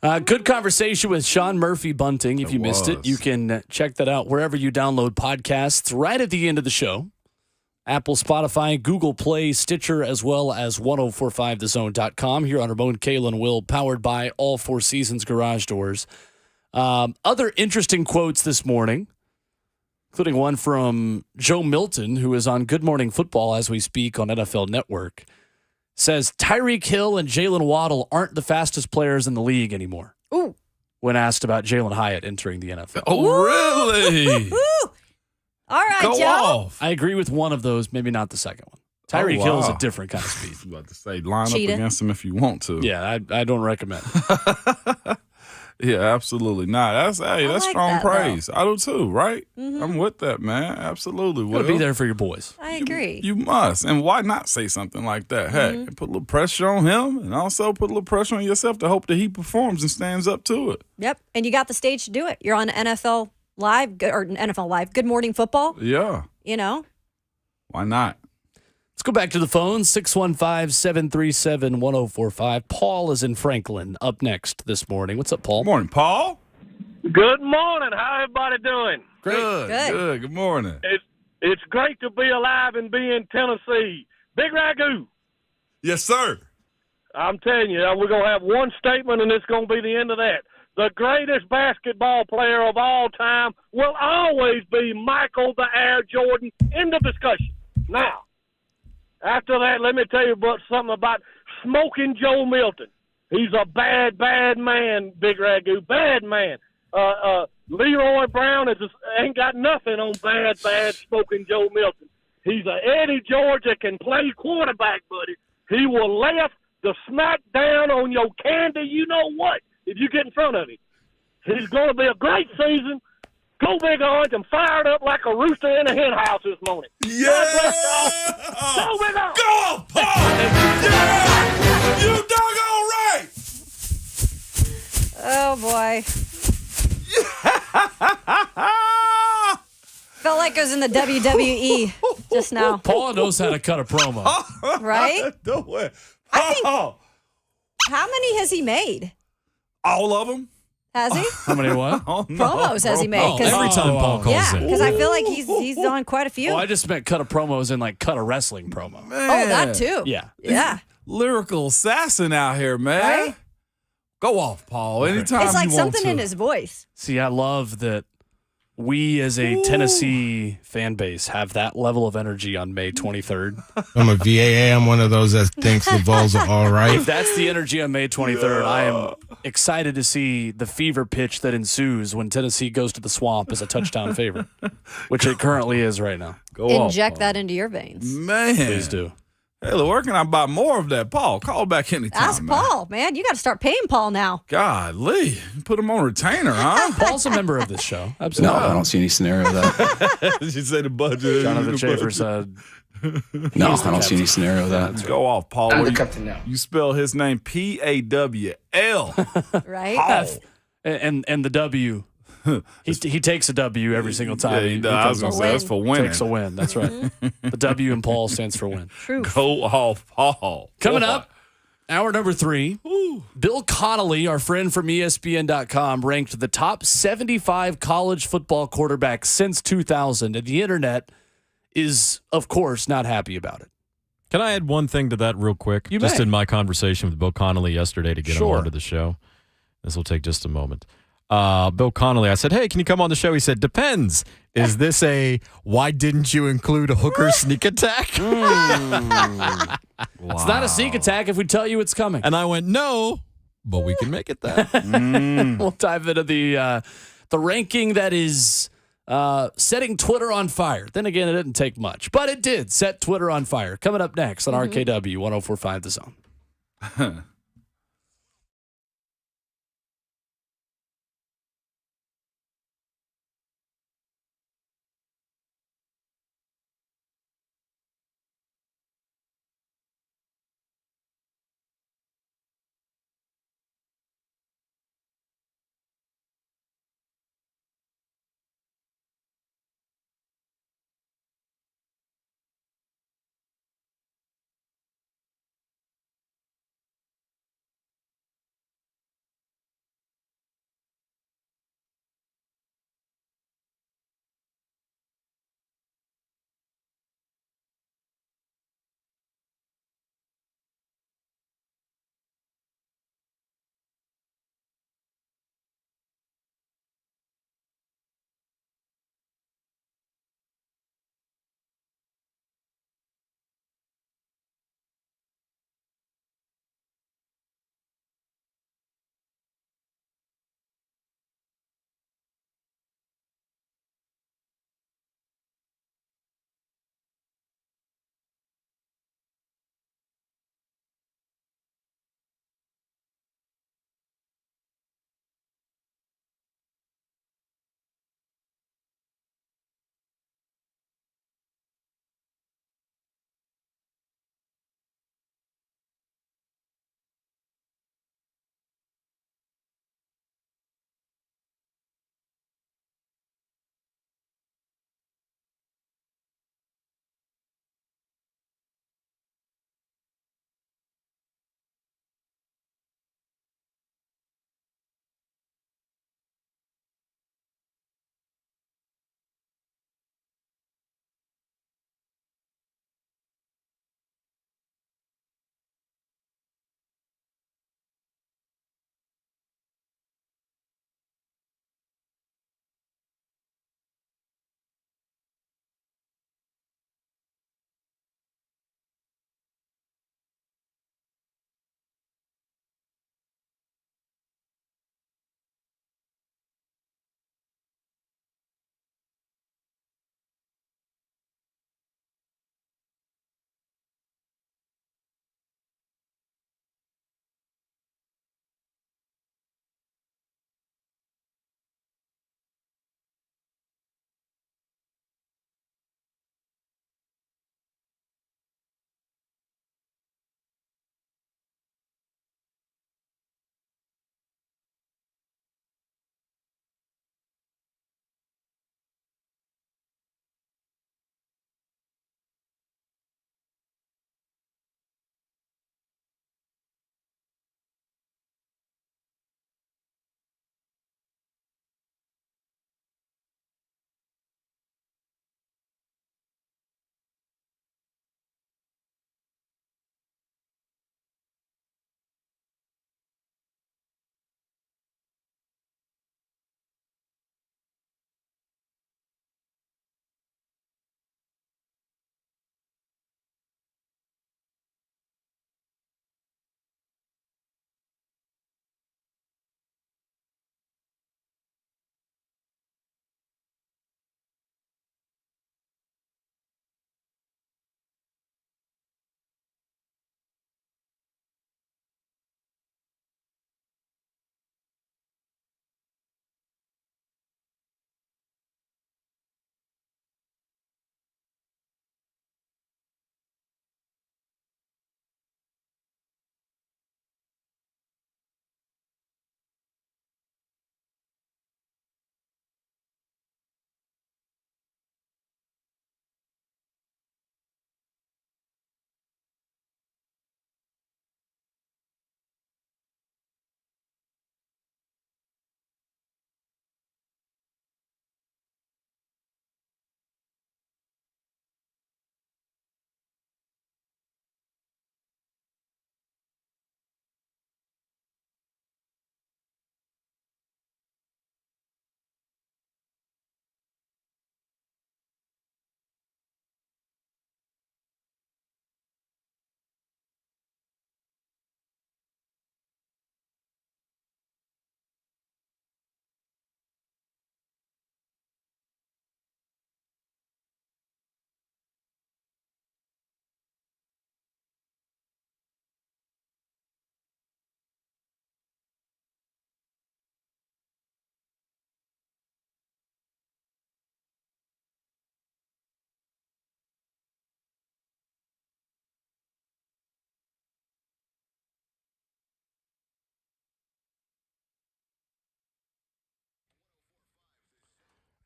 Good conversation with Sean Murphy-Bunting. If you missed it, you can check that out wherever you download podcasts right at the end of the show. Apple, Spotify, Google Play, Stitcher, as well as 1045thezone.com here on Ramon, Kayla, and Will, powered by All Four Seasons Garage Doors. Other interesting quotes this morning, including one from Joe Milton, who is on Good Morning Football as we speak on NFL Network. Says Tyreek Hill and Jalen Waddle aren't the fastest players in the league anymore. Ooh. When asked about Jalen Hyatt entering the NFL. Oh, really? All right, Go Joe. off. I agree with one of those, maybe not the second one. Tyreek Hill is a different kind of speed. I was about to say, line Cheetah. up against him if you want to. Yeah, I don't recommend it. Yeah, absolutely not. That's like strong that, praise. I do too, right? Mm-hmm. I'm with that, man. Absolutely. Gotta Will. be there for your boys. I agree. You must. And why not say something like that? Mm-hmm. Heck, put a little pressure on him and also put a little pressure on yourself to hope that he performs and stands up to it. Yep. And you got the stage to do it. You're on NFL Live or NFL Live. Good Morning Football. Yeah. You know. Why not? Let's go back to the phone, 615-737-1045. Paul is in Franklin up next this morning. What's up, Paul? Good morning, Paul. Good morning. How everybody doing? Great. Good. Good morning. It's great to be alive and be in Tennessee. Big Ragu. Yes, sir. I'm telling you, we're going to have one statement, and it's going to be the end of that. The greatest basketball player of all time will always be Michael the Air Jordan. End of discussion. Now, after that, let me tell you something about Smoking Joe Milton. He's a bad, bad man, Big Ragu. Bad man. Leroy Brown ain't got nothing on bad Smoking Joe Milton. He's a Eddie George that can play quarterback, buddy. He will left the smack down on your candy, you know what, if you get in front of him. He's going to be a great season. Go Big Orange. I'm fired up like a rooster in a hen house this morning. Yeah! Go Big Orange. Go, Paul! Yeah! You doggone right! Oh boy. Felt like I was in the WWE just now. Paul knows how to cut a promo. Right? No way. I think- Paul! How many has he made? All of them? Has he? How many what? Oh, no. Promos has he made? Oh, every time Paul calls Yeah, in. because I feel like he's on quite a few. Oh, I just meant cut a promo as in like cut a wrestling promo. Man. Oh, that too. Yeah. Yeah. Lyrical assassin out here, man. Right? Go off, Paul. Anytime It's like you want something to. in his voice. See, I love that we as a Tennessee fan base have that level of energy on May 23rd. I'm a VAA. I'm one of those that thinks the Vols are all right. If that's the energy on May 23rd, I am excited to see the fever pitch that ensues when Tennessee goes to the Swamp as a touchdown favorite, which it currently is right now. Go off, Inject Paul. that into your veins. Man. Please do. Hey, look, where can I buy more of that, Paul? Call back anytime, Ask man. Paul, man. You got to start paying Paul now. Golly. Put him on retainer, huh? Paul's a member of this show. Absolutely. No, I don't see any scenario of that. Did you say the budget? Jonathan Schaefer said, No, I don't see any scenario of that. Go off, Paul. I'm What the you- captain now. You spell his name P-A-W-L. Right? Paul. and the W. He takes a W every single time. Yeah, he does. I was comes going to on. say, that's for winning. Takes a win. That's right. The W in Paul stands for win. True. Go off, Paul. Coming Go up, hour number 3, Bill Connelly, our friend from ESPN.com, ranked the top 75 college football quarterbacks since 2000, and the internet is, of course, not happy about it. Can I add one thing to that real quick? You just may. in my conversation with Bill Connelly yesterday to get him Sure. onto the show. This will take just a moment. Bill Connelly, I said, hey, can you come on the show? He said, depends. Is this a why didn't you include a hooker sneak attack? It's not a sneak attack if we tell you it's coming. And I went, no, but we can make it that. We'll dive into the ranking that is setting Twitter on fire. Then again, it didn't take much, but it did set Twitter on fire. Coming up next on RKW 104.5 The Zone.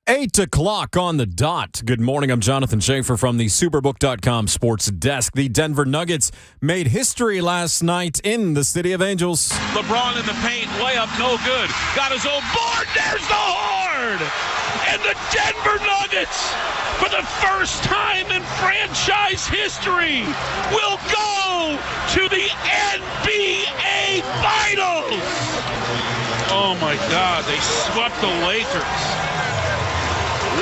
8 o'clock on the dot. Good morning. I'm Jonathan Schaefer from the Superbook.com sports desk. The Denver Nuggets made history last night in the City of Angels. LeBron in the paint, layup no good. Got his own board. There's the horn. And the Denver Nuggets, for the first time in franchise history, will go to the NBA Finals. Oh my God, they swept the Lakers.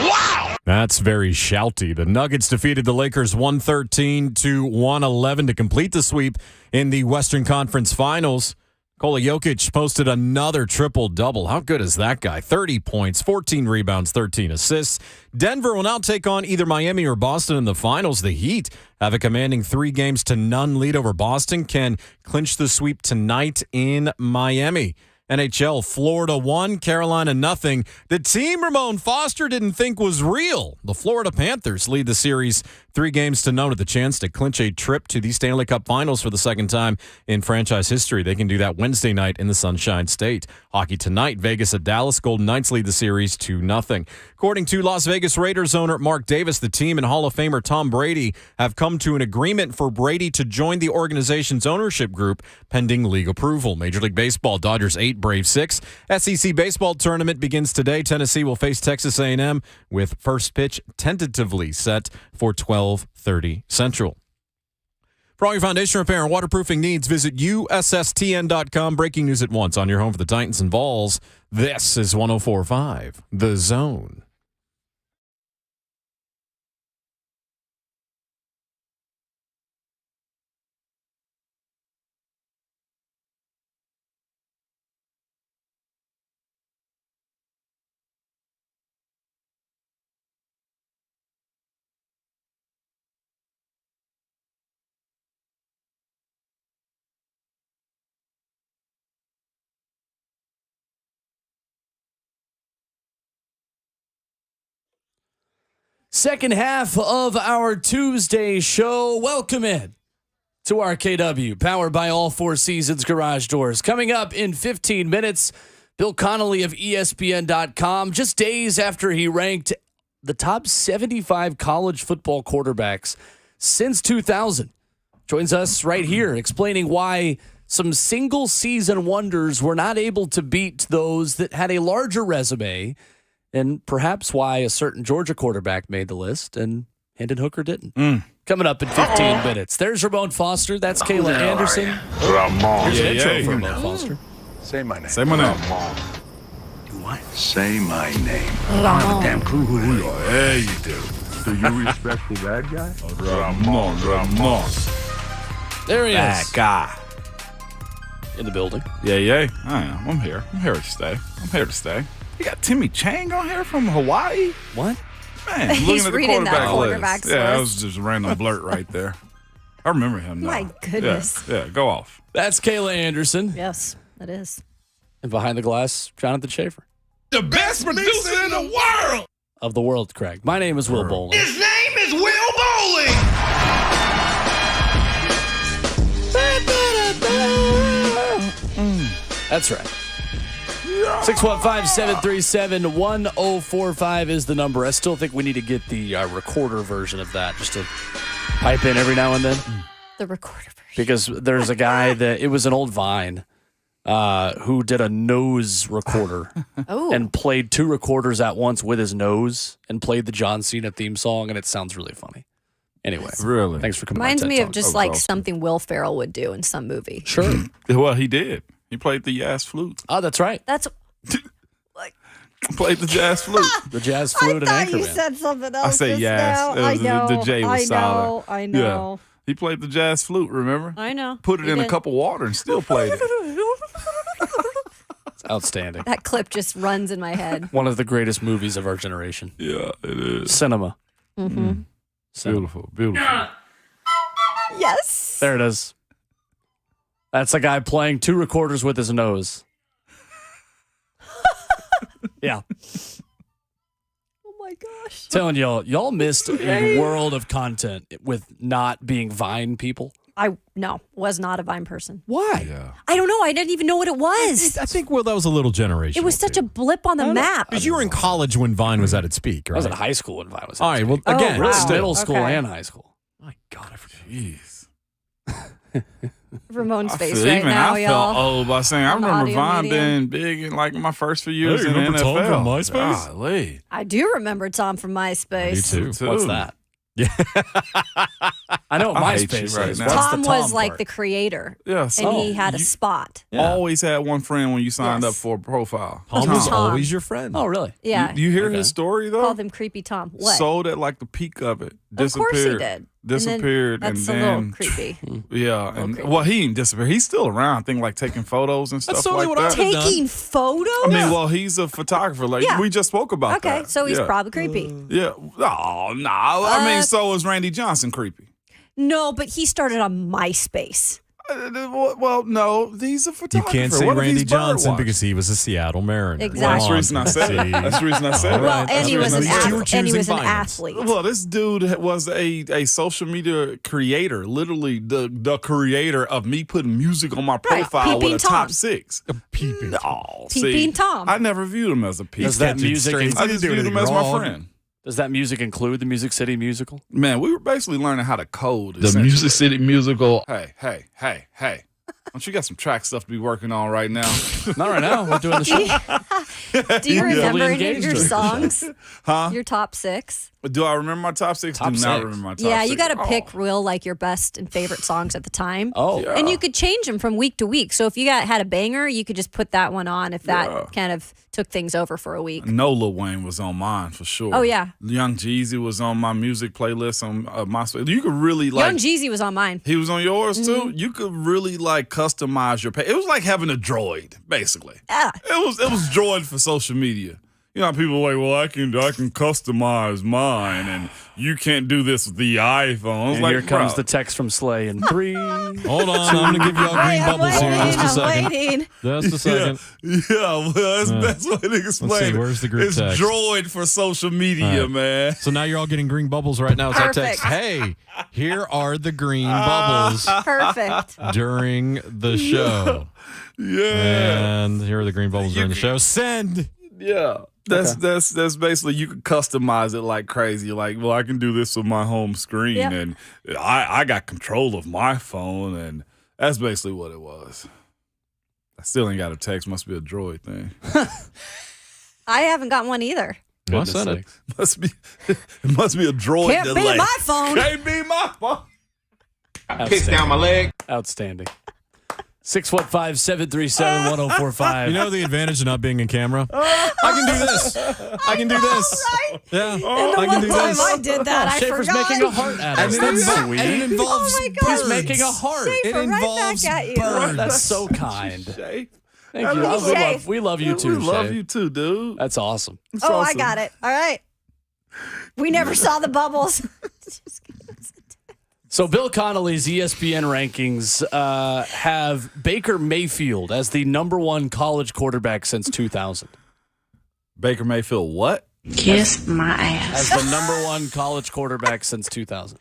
Wow! That's very shouty. The Nuggets defeated the Lakers 113 to 111 to complete the sweep in the Western Conference Finals. Nikola Jokic posted another triple-double. How good is that guy? 30 points, 14 rebounds, 13 assists. Denver will now take on either Miami or Boston in the finals. The Heat have a commanding 3-0 lead over Boston, can clinch the sweep tonight in Miami. NHL, Florida 1, Carolina 0. The team Ramon Foster didn't think was real. The Florida Panthers lead the series 3-0 with the chance to clinch a trip to the Stanley Cup Finals for the second time in franchise history. They can do that Wednesday night in the Sunshine State. Hockey tonight, Vegas at Dallas. Golden Knights lead the series 2-0. According to Las Vegas Raiders owner Mark Davis, the team and Hall of Famer Tom Brady have come to an agreement for Brady to join the organization's ownership group pending league approval. Major League Baseball, Dodgers 8, Braves 6. SEC baseball tournament begins today. Tennessee will face Texas A&M with first pitch tentatively set for 12:30 Central. For all your foundation repair and waterproofing needs, visit USSTN.com. Breaking news at once on your home for the Titans and Vols. This is 104.5 The Zone. Second half of our Tuesday show. Welcome in to RKW, powered by All Four Seasons Garage Doors. Coming up in 15 minutes, Bill Connelly of ESPN.com, just days after he ranked the top 75 college football quarterbacks since 2000, joins us right here explaining why some single-season wonders were not able to beat those that had a larger resume, and perhaps why a certain Georgia quarterback made the list and Hendon Hooker didn't. Coming up in 15 minutes. There's Ramon Foster. That's Kayla Anderson. Ramon. Here's an intro for Ramon Foster. Say my name. Say my name. Do what? Say my name. Ramon. I have a damn clue who you are. Yeah, you do. Do you respect the bad guy? Ramon. There he That is. guy. In the building. Yeah. I am. I'm here. I'm here to stay. You got Timmy Chang on here from Hawaii? What? Man, He's looking at the reading that quarterback quarterback's list. Yeah, that list. was just a random blurt right there. I remember him now. My goodness. Yeah, go off. That's Kayla Anderson. Yes, that is. And behind the glass, Jonathan Schaefer. The best producer in the world. Of the world, Craig. My name is Will Bowling. His name is Will Bowling. That's right. 615-737-1045 is the number. I still think we need to get the recorder version of that just to pipe in every now and then. The recorder version. Because there's a guy that, it was an old Vine, who did a nose recorder Oh. and played two recorders at once with his nose and played the John Cena theme song, and it sounds really funny. Anyway, Really? thanks for coming. Reminds on me TED of Talk. just was like awesome. something Will Ferrell would do in some movie. Sure. Well, he did. He played the jazz flute. Oh, that's right. That's. Played the jazz flute. The jazz flute and I thought you Anchorman. said something else. I say just yes. now. It was- I know. the J was solid. I know. Yeah. He played the jazz flute, remember? I know. Put it He in a did. cup of water and still played it. It's outstanding. That clip just runs in my head. One of the greatest movies of our generation. Yeah, it is. Cinema. Mm-hmm. Beautiful, beautiful. Yes. There it is. That's a guy playing two recorders with his nose. Yeah. Oh my gosh. Telling y'all missed a world of content with not being Vine people. was not a Vine person. Why? Yeah. I don't know. I didn't even know what it was. I think, that was a little generational. It was such a blip on the map. Because you were in college when Vine was at its peak, right? I was in high school when Vine was. All right. Well, again, wow. still. Middle school Okay. and high school. My God, I forget. Jeez. Ramon's I face feel, right even now, I y'all. felt old by saying I On remember audio Vine medium. being big in like my first few years Hey, in the remember Tom NFL. from MySpace? Golly. I do remember Tom from MySpace. Me too. What's that? Yeah. I know what I hate MySpace you right is. now. What's Tom the was Tom like part? the creator, Yes. and he had a you spot. always had one friend when you signed Yes. up for a profile. Tom was Tom. always your friend. Oh, really? Yeah, You hear Okay. his story though? called him Creepy Tom. What? Sold at like the peak of it. Of Disappeared. course he did. Disappeared And and then, that's a then little creepy. yeah, and creepy. well, he didn't disappear. He's still around. I think like taking photos and stuff That's totally like what I that. would've done. Taking photos? I mean, well, he's a photographer. Like Yeah. we just spoke about Okay, that. so he's yeah. probably creepy. Yeah. Oh no. I mean, so is Randy Johnson creepy? No, but he started on MySpace. Well, no, he's a You photographer. can't say What if Randy he's Johnson birdwatching? because he was a Seattle Mariner. Exactly. Well, that's the Come reason I on. said it. See? That's the reason I said it. All Well, right, and that's he the was reason an I said it. You were and he was an choosing violence. athlete. Well, this dude was a social media creator, literally the creator of me putting music on my profile Peeping with a Tom. top 6. Peeping. Oh, Peeping see, Tom. I never viewed him as a peep. Does that That's music? strange. I just Doing viewed it him as my wrong. friend. Does that music include the Music City Musical? Man, we were basically learning how to code. The essentially. Music City Musical. Hey. Don't you got some track stuff to be working on right now? Not right now. We're doing the show. Do you remember any of engaged your during the songs? Huh? Your top 6? Do I remember my top 6? Top Do not six. remember my top Yeah, 6. you got to Oh. pick real like your best and favorite songs at the time. Oh, Yeah. And you could change them from week to week. So if you had a banger, you could just put that one on if that Yeah. kind of took things over for a week. No, Lil Wayne was on mine for sure. Oh, yeah. Young Jeezy was on my music playlist on my. You could really like. Young Jeezy was on mine. He was on yours too. You could really like customize your page. It was like having a droid, basically. Yeah. It was droid for social media. You know how people are like, well, I can customize mine, and you can't do this with the iPhone. I was and like, here comes bro. the text from Slay in 3. Hold on. I'm going to give you all green I'm bubbles here in waiting, just a second. I'm waiting. Just a second. Yeah, well, that's the best way to explain Let's see, it. where's the group it's text? droid for social media, All right. man. So now you're all getting green bubbles right now. As I text, Perfect. hey, here are the green bubbles Perfect. during the show. Yeah. And here are the green bubbles during the show. Send. Yeah. That's basically you can customize it like crazy. You're like, well, I can do this with my home screen, Yep. and I got control of my phone, and that's basically what it was. I still ain't got a text. Must be a droid thing. I haven't got one either. Well, send it. It must be a droid Can't delay. be my phone. Can't be my phone. Kick down my leg. Outstanding. 615-737-1045. You know the advantage of not being in camera? I can do this. I can do this. Yeah. And the I can one do time this. I did that, I Schaefer's forgot. making a heart at us. And That's it sweet. and it involves Oh my God. He's making a heart. It Schaefer, right involves back at you. birds. That's so kind. Shay. Thank you. Shay. We love you too, We love Shay. you too, dude. That's awesome. It's Oh, I awesome. got it. All right. We never saw the bubbles. So Bill Connelly's ESPN rankings have Baker Mayfield as the number 1 college quarterback since 2000. Baker Mayfield, what? Kiss my ass. As the number 1 college quarterback since 2000.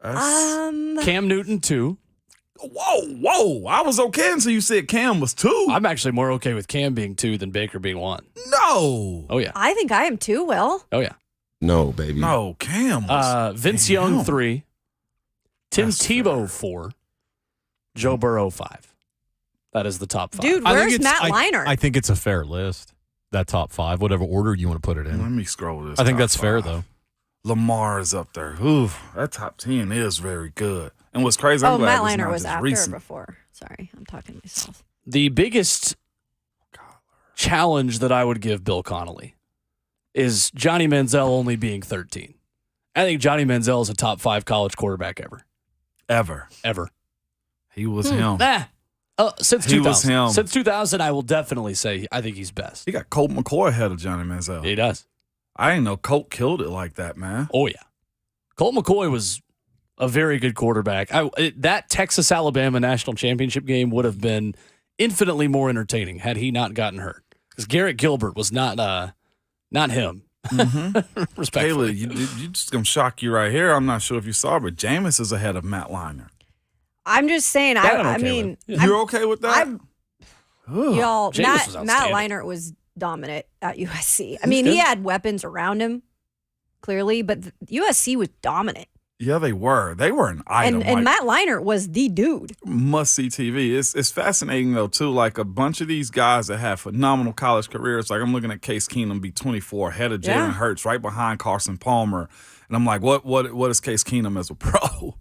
Cam Newton 2. Whoa. I was okay until you said Cam was 2. I'm actually more okay with Cam being 2 than Baker being 1. No. Oh yeah. I think I am too, Will. Oh yeah. No, baby. No, Cam was. Vince Damn. Young 3. Tim That's Tebow 4. Joe Burrow 5. That is the top 5. Dude, I think where's it's- Matt Leinart? I think it's a fair list. That top 5, whatever order you want to put it Let in. me scroll this. I think top that's fair, 5. though. Lamar is up there. Ooh, that top 10 is very good. And what's crazy, I'm Oh, glad Matt it's Leinart not was just after recent. or before. Sorry, I'm talking to myself. The biggest challenge that I would give Bill Connelly is Johnny Manziel only being 13. I think Johnny Manziel is a top 5 college quarterback ever. Ever. He was him. Since He 2000. was him. Since 2000, I will definitely say I think he's best. He got Colt McCoy ahead of Johnny Manziel. He does. I didn't know Colt killed it like that, man. Oh, yeah. Colt McCoy was a very good quarterback. That Texas-Alabama national championship game would have been infinitely more entertaining had he not gotten hurt. Because Garrett Gilbert was not him. Respectfully. Haley, you just going to shock you right here. I'm not sure if you saw, but Jameis is ahead of Matt Leinart. I'm just saying. I mean, you're okay with that? Y'all, Jameis was Matt Leinart was dominant at USC. I mean, he had weapons around him, clearly, but USC was dominant. Yeah, they were. They were an item. And Matt Leinart was the dude. Must-see TV. It's fascinating, though, too. Like, a bunch of these guys that have phenomenal college careers, like I'm looking at Case Keenum be 24, ahead of Jalen Hurts, right behind Carson Palmer. And I'm like, what is Case Keenum as a pro?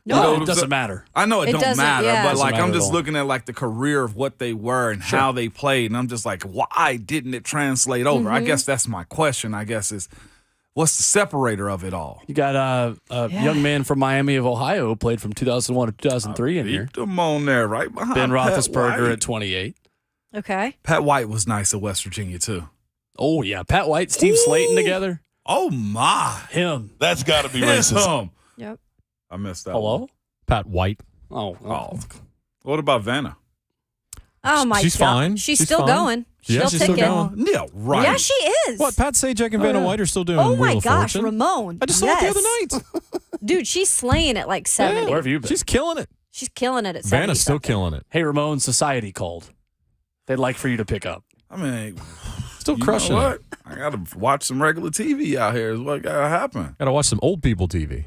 No, it doesn't matter. I know it don't matter, but like I'm just all. looking at like the career of what they were and how they played, and I'm just like, why didn't it translate over? I guess that's my question. I guess is what's the separator of it all? You got a young man from Miami of Ohio who played from 2001 to 2003 in here. Them on there, right behind Ben Pat Roethlisberger White. at 28. Okay. Pat White was nice at West Virginia too. Oh yeah, Pat White, Steve Slayton together. Oh my, him. That's got to be racist. Yep. I missed that. Hello, one. Pat White. Oh. What about Vanna? Oh my She's God. fine. She's still fine. going. Yeah, She's she's still still ticking. going. Yeah, right. Yeah, she is. What? Pat Sajak and Vanna White are still doing Oh my Wheel of gosh, Fortune. Ramon. I just saw it the other night. Dude, she's slaying at like 70. Where have you been? She's killing it. She's killing it at 70. Vanna's still killing it. Hey, Ramon, Society called. They'd like for you to pick up. I mean, Still you crushing know it. what? I gotta watch some regular TV out here. Is what gotta happen. Got to watch some old people TV.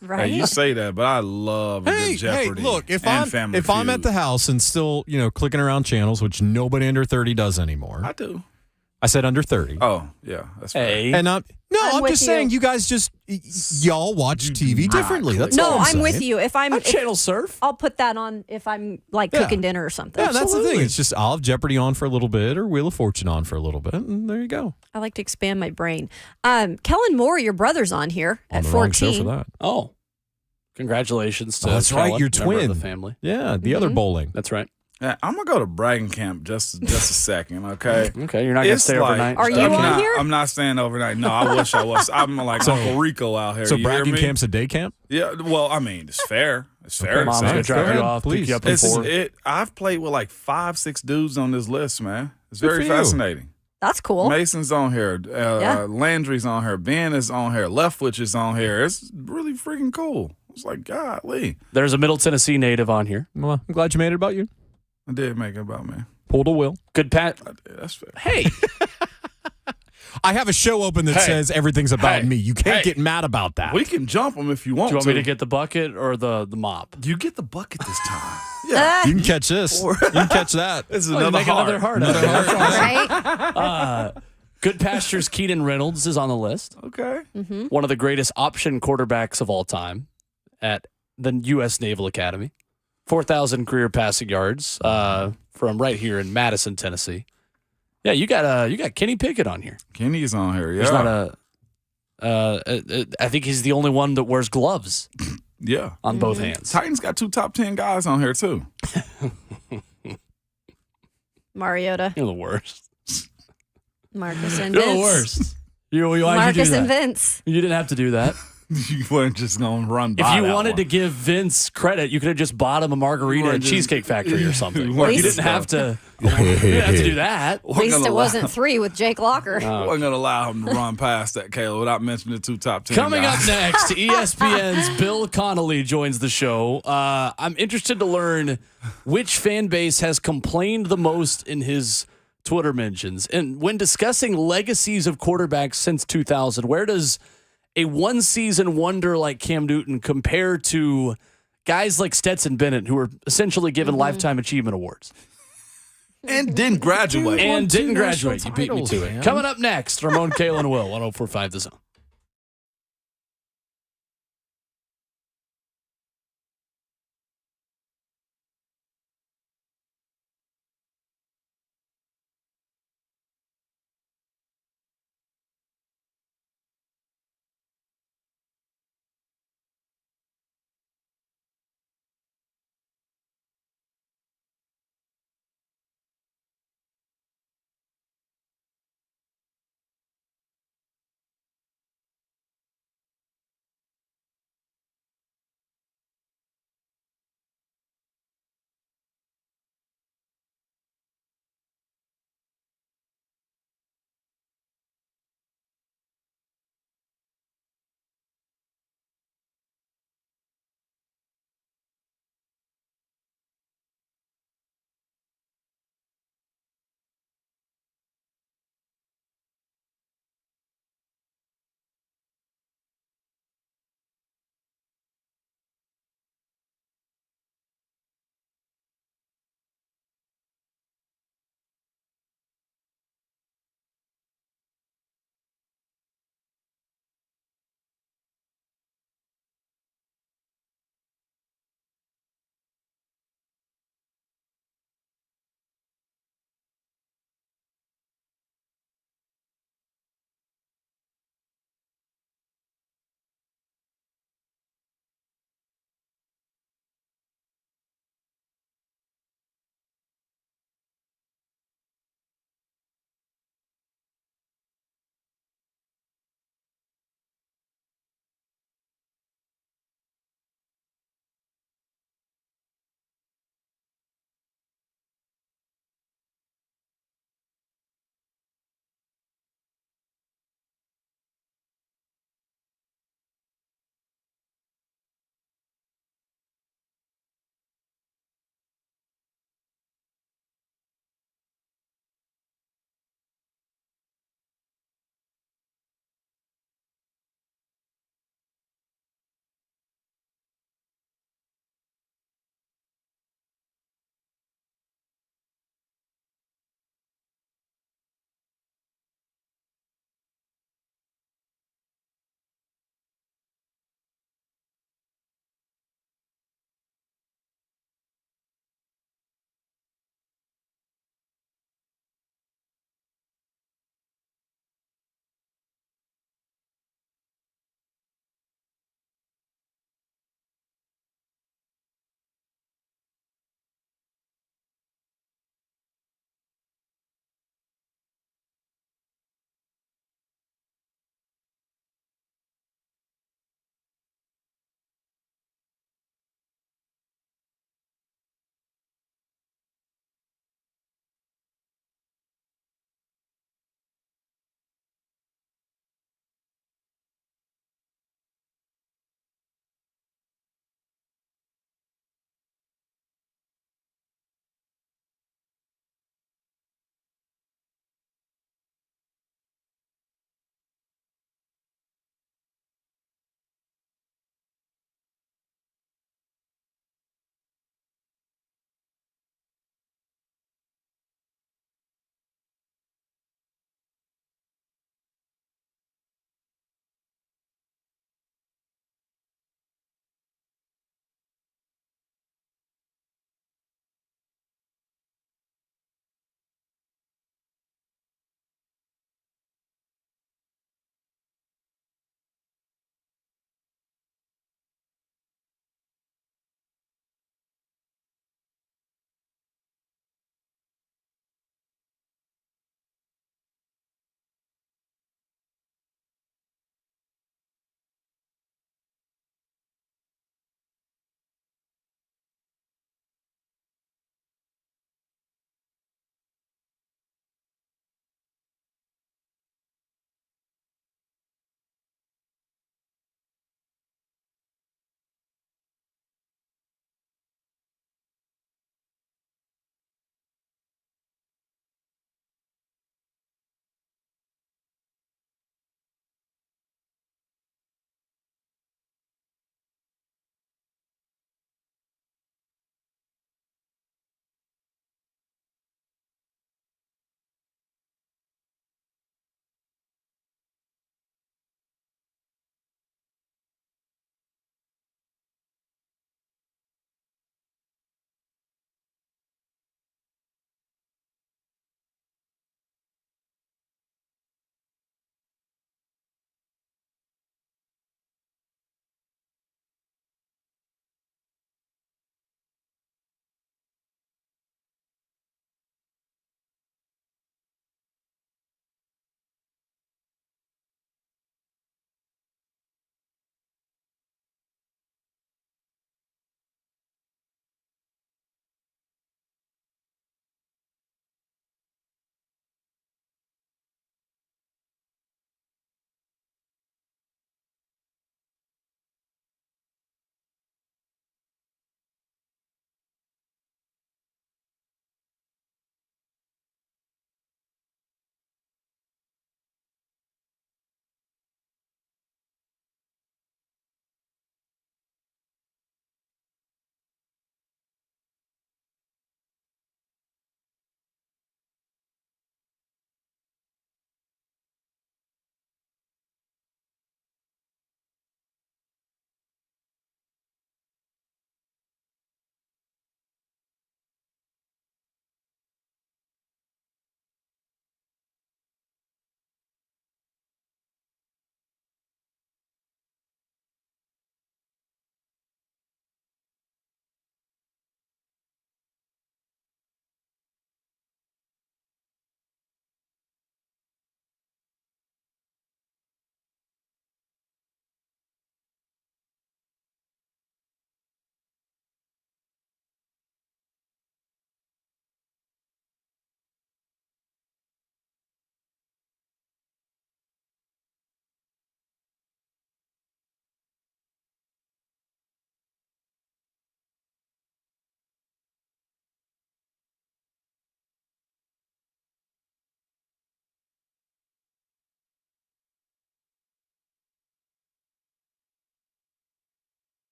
Right? Hey, you say that, but I love a good Jeopardy. look, if and Family I'm at Feud. the house and still, clicking around channels, which nobody under 30 does anymore. I do. I said under 30. Oh, yeah, that's fair. Hey. And I'm with just you. saying you guys just y'all watch TV differently. That's No, all I'm with saying. you. If I'm channel surf. I'll put that on if I'm like Yeah. cooking dinner or something. Yeah, that's the thing. It's just I'll have Jeopardy on for a little bit or Wheel of Fortune on for a little bit, and there you go. I like to expand my brain. Kellen Moore, your brother's on here On at the wrong show 14. for that. Oh, congratulations to That's right, Kellen, your member of twin. the family. Yeah, the other bowling. That's right. Yeah, I'm gonna go to bragging camp just a second, okay? Okay, you're not gonna It's stay like- overnight. Are you I'm on not, here? I'm not staying overnight. No, I wish I was. I'm like Uncle Rico out here. So you hear bragging me? camp's a day camp? Yeah, well, I mean, it's fair. It's fair. to Mom's say. gonna Go drop ahead, you off, pick please. you up at It's 4. I've played with like 5-6 dudes on this list, man. It's Good very for you. fascinating. That's cool. Mason's on here. Yeah. Landry's on here. Ben is on here. Leftwich is on here. It's really freaking cool. It's like, golly. There's a Middle Tennessee native on here. Well, I'm glad you made it about you. I did make it about me. Pulled a will. Good Pat. I did. That's fair. Hey, I have a show open that says everything's about me. You can't Hey. get mad about that. We can jump them if you want do you want me to get the bucket or the mop? You get the bucket this time. Yeah. You can catch this. You can catch that. This is Oh, you another make heart. another heart. Another heart. Right? Good Pastures Keenan Reynolds is on the list. Okay. One of the greatest option quarterbacks of all time at the U.S. Naval Academy. 4,000 career passing yards from right here in Madison, Tennessee. Yeah, you got Kenny Pickett on here. Kenny's on here. Yeah. There's not I think he's the only one that wears gloves yeah. on both hands. Titans got 2 top 10 guys on here, too. Mariota, You're the worst. Marcus and You're Vince. the worst. Why'd you do Marcus that? and Vince. You didn't have to do that. You weren't just going to run If by you that wanted one. to give Vince credit, you could have just bought him a margarita We're at just- Cheesecake Factory or something. We're You just didn't have to. You didn't have to do that. At least it wasn't 3 with Jake Locker. I wasn't going to allow him to run past that, Kayla, without mentioning the 2 top 10 Coming guys. up next, ESPN's Bill Connelly joins the show. I'm interested to learn which fan base has complained the most in his Twitter mentions. And when discussing legacies of quarterbacks since 2000, where does a one-season wonder like Cam Newton compare to guys like Stetson Bennett, who were essentially given Lifetime Achievement Awards? And didn't graduate. And didn't national graduate. You beat me titles, to it. man. Coming up next, Ramon, Kalen, and Will, 104.5 The Zone.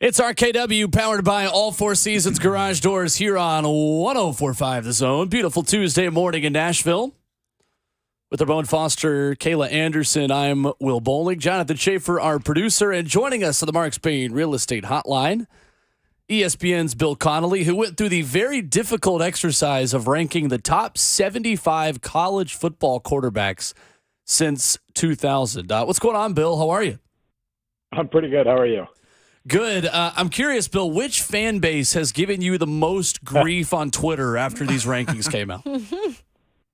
It's RKW, powered by All Four Seasons Garage Doors here on 104.5 The Zone. Beautiful Tuesday morning in Nashville. With Ramon Foster, Kayla Anderson, I'm Will Bowling. Jonathan Schaefer, our producer, and joining us on the Mark Spain Real Estate Hotline, ESPN's Bill Connelly, who went through the very difficult exercise of ranking the top 75 college football quarterbacks since 2000. What's going on, Bill? How are you? I'm pretty good. How are you? Good. I'm curious, Bill, which fan base has given you the most grief on Twitter after these rankings came out?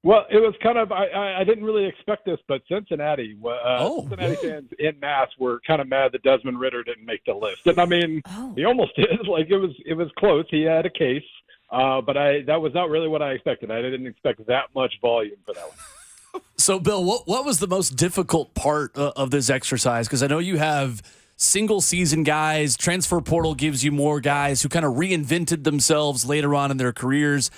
Well, it was kind of, I didn't really expect this, but Cincinnati fans en masse were kind of mad that Desmond Ridder didn't make the list. And I mean, he almost did. Like, it was close. He had a case, but that was not really what I expected. I didn't expect that much volume for that one. So, Bill, what was the most difficult part of this exercise? Because I know you have single season guys. Transfer portal gives you more guys who kind of reinvented themselves later on in their careers.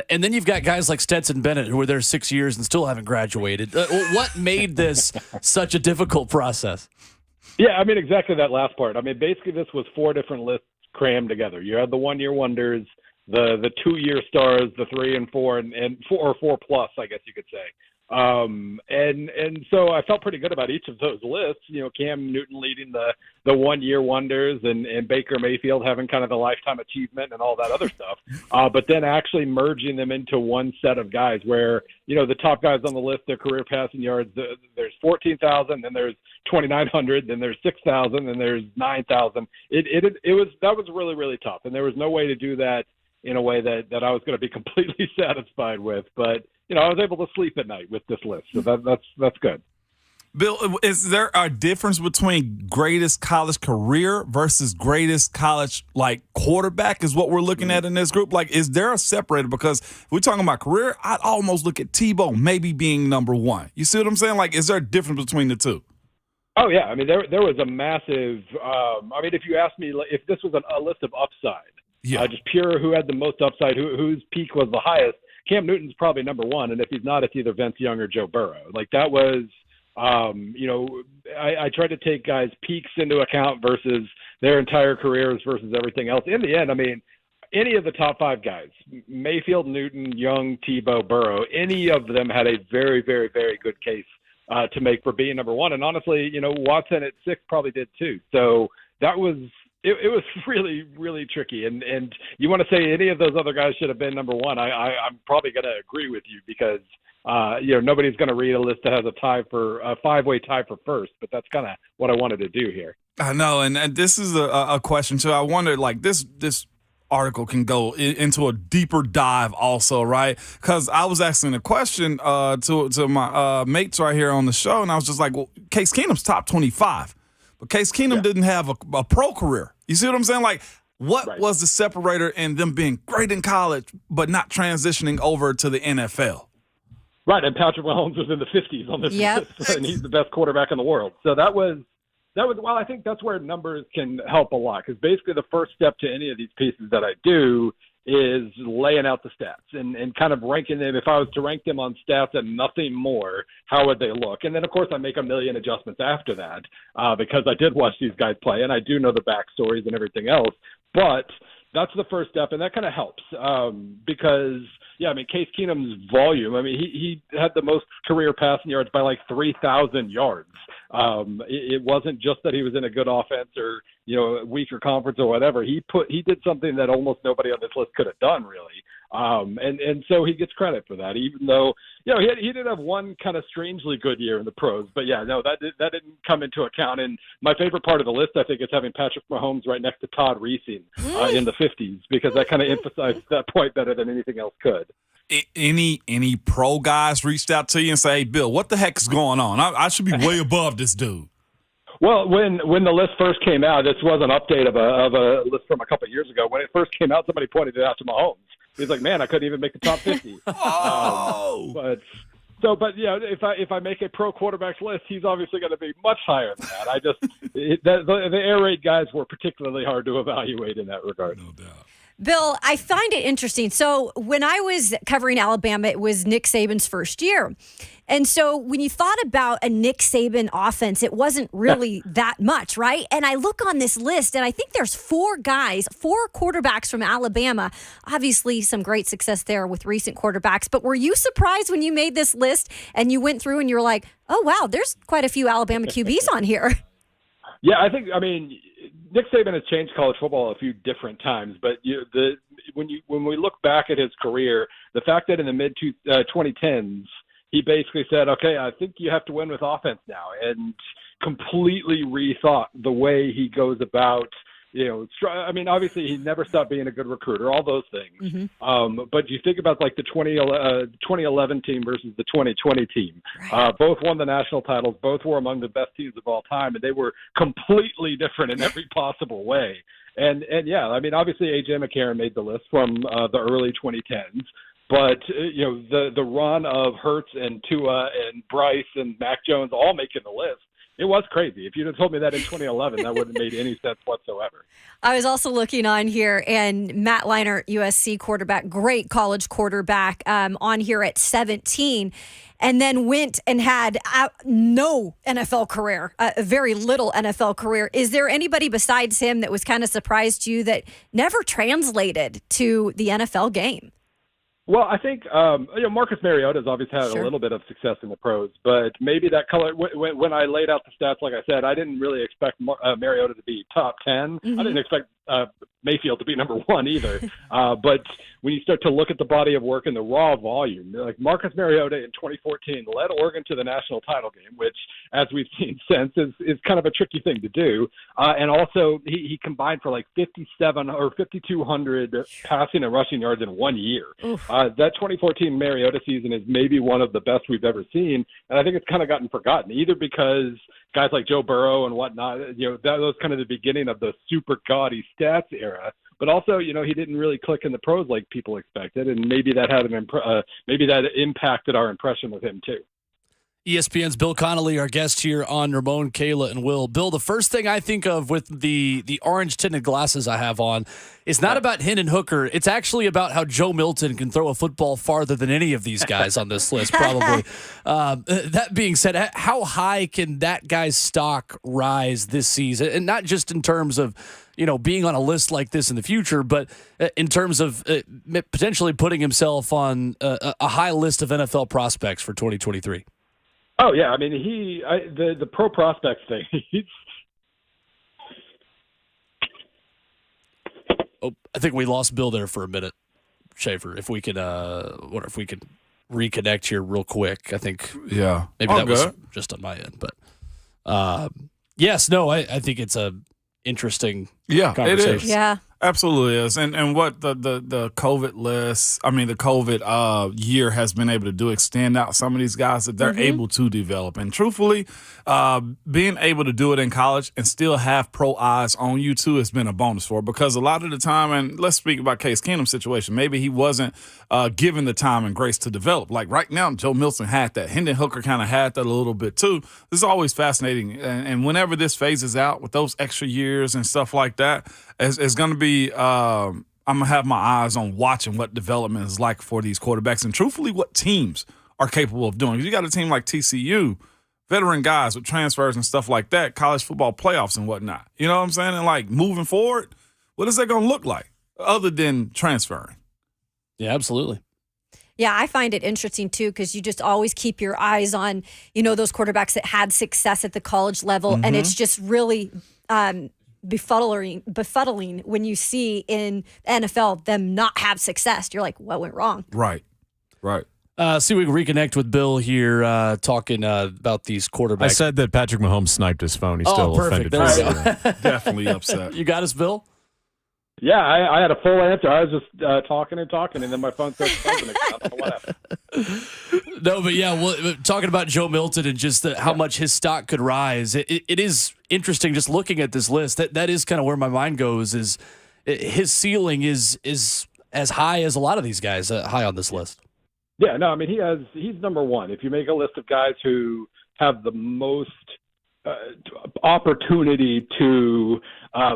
And then you've got guys like Stetson Bennett who were there 6 years and still haven't graduated. What made this such a difficult process? Yeah, I mean, exactly that last part. I mean, basically this was 4 different lists crammed together. You had the 1-year wonders, the 2-year stars, the 3 and 4, and 4 or 4 plus, I guess you could say. And so I felt pretty good about each of those lists. You know, Cam Newton leading the 1-year wonders, and Baker Mayfield having kind of the lifetime achievement and all that other stuff. But then actually merging them into one set of guys where, you know, the top guys on the list, their career passing yards, there's 14,000, then there's 2,900, then there's 6,000, then there's 9,000. That was really, really tough. And there was no way to do that in a way that I was going to be completely satisfied with. But, you know, I was able to sleep at night with this list, so that's good. Bill, is there a difference between greatest college career versus greatest college, like, quarterback is what we're looking at in this group? Like, is there a separator? Because if we're talking about career, I'd almost look at Tebow maybe being number one. You see what I'm saying? Like, is there a difference between the two? Oh, yeah. I mean, there was a massive I mean, if you asked me if this was a list of upside, just pure who had the most upside, whose peak was the highest, Cam Newton's probably number one, and if he's not, it's either Vince Young or Joe Burrow. Like, that was, you know, I tried to take guys' peaks into account versus their entire careers versus everything else. In the end, I mean, any of the top 5 guys, Mayfield, Newton, Young, Tebow, Burrow, any of them had a very, very, very good case to make for being number one. And honestly, you know, Watson at 6 probably did too. So that was – It was really, really tricky. And you want to say any of those other guys should have been number one, I'm probably going to agree with you because, you know, nobody's going to read a list that has a 5-way tie for first. But that's kind of what I wanted to do here. I know. And this is a question, too. I wonder, like, this article can go into a deeper dive also, right? Because I was asking a question to my mates right here on the show, and I was just like, well, Case Keenum's top 25. But Case Keenum didn't have a pro career. You see what I'm saying? Like, what was the separator in them being great in college but not transitioning over to the NFL? Right, and Patrick Mahomes was in the 50s on this list, and he's the best quarterback in the world. So that was well, I think that's where numbers can help a lot, because basically the first step to any of these pieces that I do is laying out the stats and kind of ranking them. If I was to rank them on stats and nothing more, how would they look? And then, of course, I make a million adjustments after that because I did watch these guys play, and I do know the backstories and everything else. But that's the first step, and that kind of helps because, yeah, I mean, Case Keenum's volume, I mean, he had the most career passing yards by like 3,000 yards. It wasn't just that he was in a good offense or, you know, a weaker conference or whatever. He did something that almost nobody on this list could have done, really. And so he gets credit for that, even though, you know, he did have one kind of strangely good year in the pros. But yeah, no, that didn't come into account. And my favorite part of the list, I think, is having Patrick Mahomes right next to Todd Reesing in the 50s, because that kind of emphasized that point better than anything else could. Any pro guys reached out to you and say, hey, Bill, what the heck is going on? I should be way above this dude. Well, when the list first came out, this was an update of a list from a couple of years ago. When it first came out, somebody pointed it out to Mahomes. He's like, man, I couldn't even make the top 50. But yeah, if I make a pro quarterbacks list, he's obviously going to be much higher than that. The air raid guys were particularly hard to evaluate in that regard. No doubt. Bill, I find it interesting. So when I was covering Alabama, it was Nick Saban's first year. And so when you thought about a Nick Saban offense, it wasn't really that much, right? And I look on this list, and I think there's 4 quarterbacks from Alabama. Obviously, some great success there with recent quarterbacks. But were you surprised when you made this list and you went through and you were like, oh, wow, there's quite a few Alabama QBs on here? Yeah, I mean, Nick Saban has changed college football a few different times, but when we look back at his career, the fact that in the mid 2010s he basically said, "Okay, I think you have to win with offense now," and completely rethought the way he goes about. I mean, obviously he never stopped being a good recruiter, all those things. Mm-hmm. But you think about like the 2011 team versus the 2020 team. Right. Both won the national titles. Both were among the best teams of all time, and they were completely different in every possible way. And yeah, I mean, obviously A.J. McCarron made the list from the early 2010s. But, the run of Hurts and Tua and Bryce and Mac Jones all making the list, it was crazy. If you'd have told me that in 2011, that wouldn't have made any sense whatsoever. I was also looking on here, and Matt Leinart, USC quarterback, great college quarterback, on here at 17, and then went and had no NFL career, very little NFL career. Is there anybody besides him that was kind of surprised you that never translated to the NFL game? Well, I think Marcus Mariota's obviously had a little bit of success in the pros, but maybe that color. When I laid out the stats, like I said, I didn't really expect Mariota to be top 10. Mm-hmm. I didn't expect Mayfield to be number 1 either. But when you start to look at the body of work and the raw volume, like Marcus Mariota in 2014 led Oregon to the national title game, which, as we've seen since, is kind of a tricky thing to do. And also, he combined for like 57 or 5,200 passing and rushing yards in 1 year. That 2014 Mariota season is maybe one of the best we've ever seen, and I think it's kind of gotten forgotten, either because guys like Joe Burrow and whatnot, that was kind of the beginning of the super gaudy stats era. But also, he didn't really click in the pros like people expected, and maybe that had maybe that impacted our impression of him too. ESPN's Bill Connelly, our guest here on Ramon, Kayla, and Will. Bill, the first thing I think of with the orange-tinted glasses I have on is not about Hendon Hooker. It's actually about how Joe Milton can throw a football farther than any of these guys on this list, probably. That being said, how high can that guy's stock rise this season? And not just in terms of being on a list like this in the future, but in terms of potentially putting himself on a high list of NFL prospects for 2023. Oh yeah, I mean the pro prospects thing. I think we lost Bill there for a minute, Schaefer. If we could, if we could reconnect here real quick. I think maybe that was just on my end, but yes, no, I think it's a interesting conversation. It is. Yeah. Absolutely is. And what the COVID list, the COVID year has been able to do, extend out some of these guys that they're able to develop. And truthfully, being able to do it in college and still have pro eyes on you too has been a bonus for it, because a lot of the time, and let's speak about Case Keenum's situation, maybe he wasn't given the time and grace to develop. Like right now, Joe Milton had that. Hendon Hooker kind of had that a little bit too. This is always fascinating. And whenever this phases out with those extra years and stuff like that, it's going to be I'm going to have my eyes on watching what development is like for these quarterbacks and truthfully what teams are capable of doing. You got a team like TCU, veteran guys with transfers and stuff like that, college football playoffs and whatnot. You know what I'm saying? And like moving forward, what is that going to look like other than transferring? Yeah, absolutely. Yeah, I find it interesting, too, because you just always keep your eyes on, those quarterbacks that had success at the college level. And it's just really befuddling when you see in NFL them not have success. You're like, what went wrong? Right. See if we can reconnect with Bill here, talking about these quarterbacks. I said that Patrick Mahomes sniped his phone. He's still perfect. offended. There we go. Definitely upset. You got us, Bill? Yeah, I had a full answer. I was just talking, and then my phone starts buzzing again. I don't know what happened. No, but yeah, well, talking about Joe Milton and just how much his stock could rise, it is interesting just looking at this list. That is kind of where my mind goes, is his ceiling is as high as a lot of these guys high on this list. Yeah, no, I mean, he's number 1. If you make a list of guys who have the most opportunity to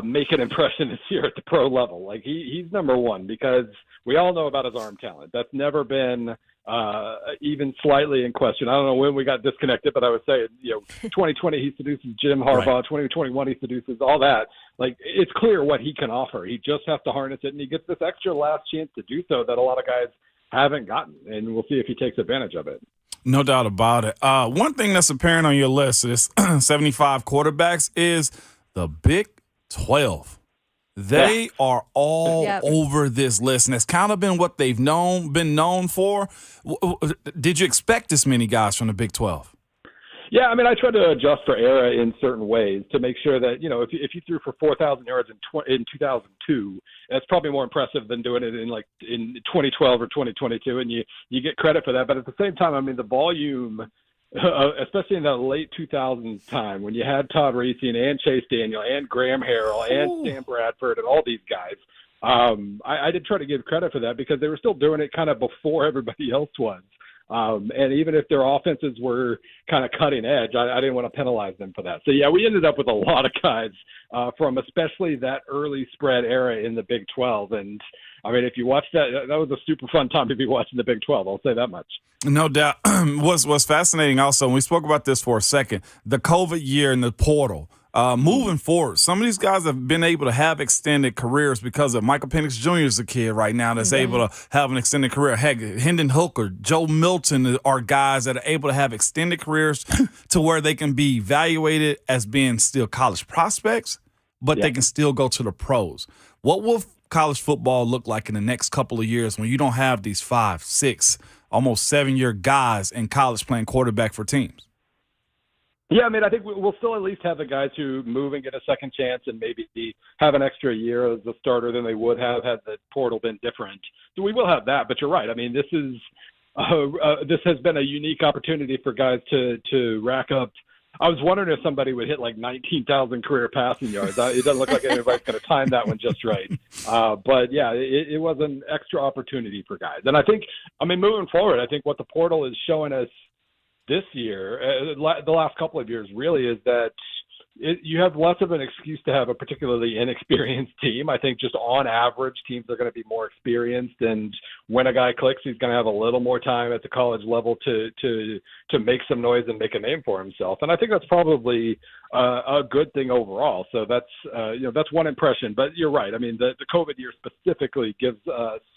make an impression this year at the pro level. Like he's number one because we all know about his arm talent. That's never been even slightly in question. I don't know when we got disconnected, but I would say, 2020 he seduces Jim Harbaugh, right. 2021 he seduces all that. Like it's clear what he can offer. He just has to harness it, and he gets this extra last chance to do so that a lot of guys haven't gotten, and we'll see if he takes advantage of it. No doubt about it. One thing that's apparent on your list is 75 quarterbacks is the Big 12. They are all over this list, and it's kind of been what they've been known for. Did you expect this many guys from the Big 12? Yeah, I mean, I try to adjust for era in certain ways to make sure that, if you threw for 4,000 yards in 2002, that's probably more impressive than doing it in 2012 or 2022, and you get credit for that. But at the same time, I mean, the volume, especially in the late 2000s time when you had Todd Reesing and Chase Daniel and Graham Harrell and Sam Bradford and all these guys, I did try to give credit for that because they were still doing it kind of before everybody else was. And even if their offenses were kind of cutting edge, I didn't want to penalize them for that. So, yeah, we ended up with a lot of guys from especially that early spread era in the Big 12. And, I mean, if you watch that was a super fun time to be watching the Big 12. I'll say that much. No doubt. What's fascinating also, and we spoke about this for a second, the COVID year and the portal. Moving forward, some of these guys have been able to have extended careers because of Michael Penix Jr. is a kid right now that's able to have an extended career. Heck, Hendon Hooker, Joe Milton are guys that are able to have extended careers to where they can be evaluated as being still college prospects, but they can still go to the pros. What will college football look like in the next couple of years when you don't have these 5, 6, almost 7-year guys in college playing quarterback for teams? Yeah, I mean, I think we'll still at least have the guys who move and get a second chance and maybe have an extra year as a starter than they would have had the portal been different. So we will have that, but you're right. I mean, this has been a unique opportunity for guys to rack up. I was wondering if somebody would hit 19,000 career passing yards. It doesn't look like anybody's going to time that one just right. But, yeah, it was an extra opportunity for guys. And I think, moving forward, I think what the portal is showing us this year, the last couple of years really, is that you have less of an excuse to have a particularly inexperienced team. I think just on average, teams are going to be more experienced, and when a guy clicks, he's going to have a little more time at the college level to make some noise and make a name for himself. And I think that's probably a good thing overall. So that's one impression. But you're right. I mean, the COVID year specifically gives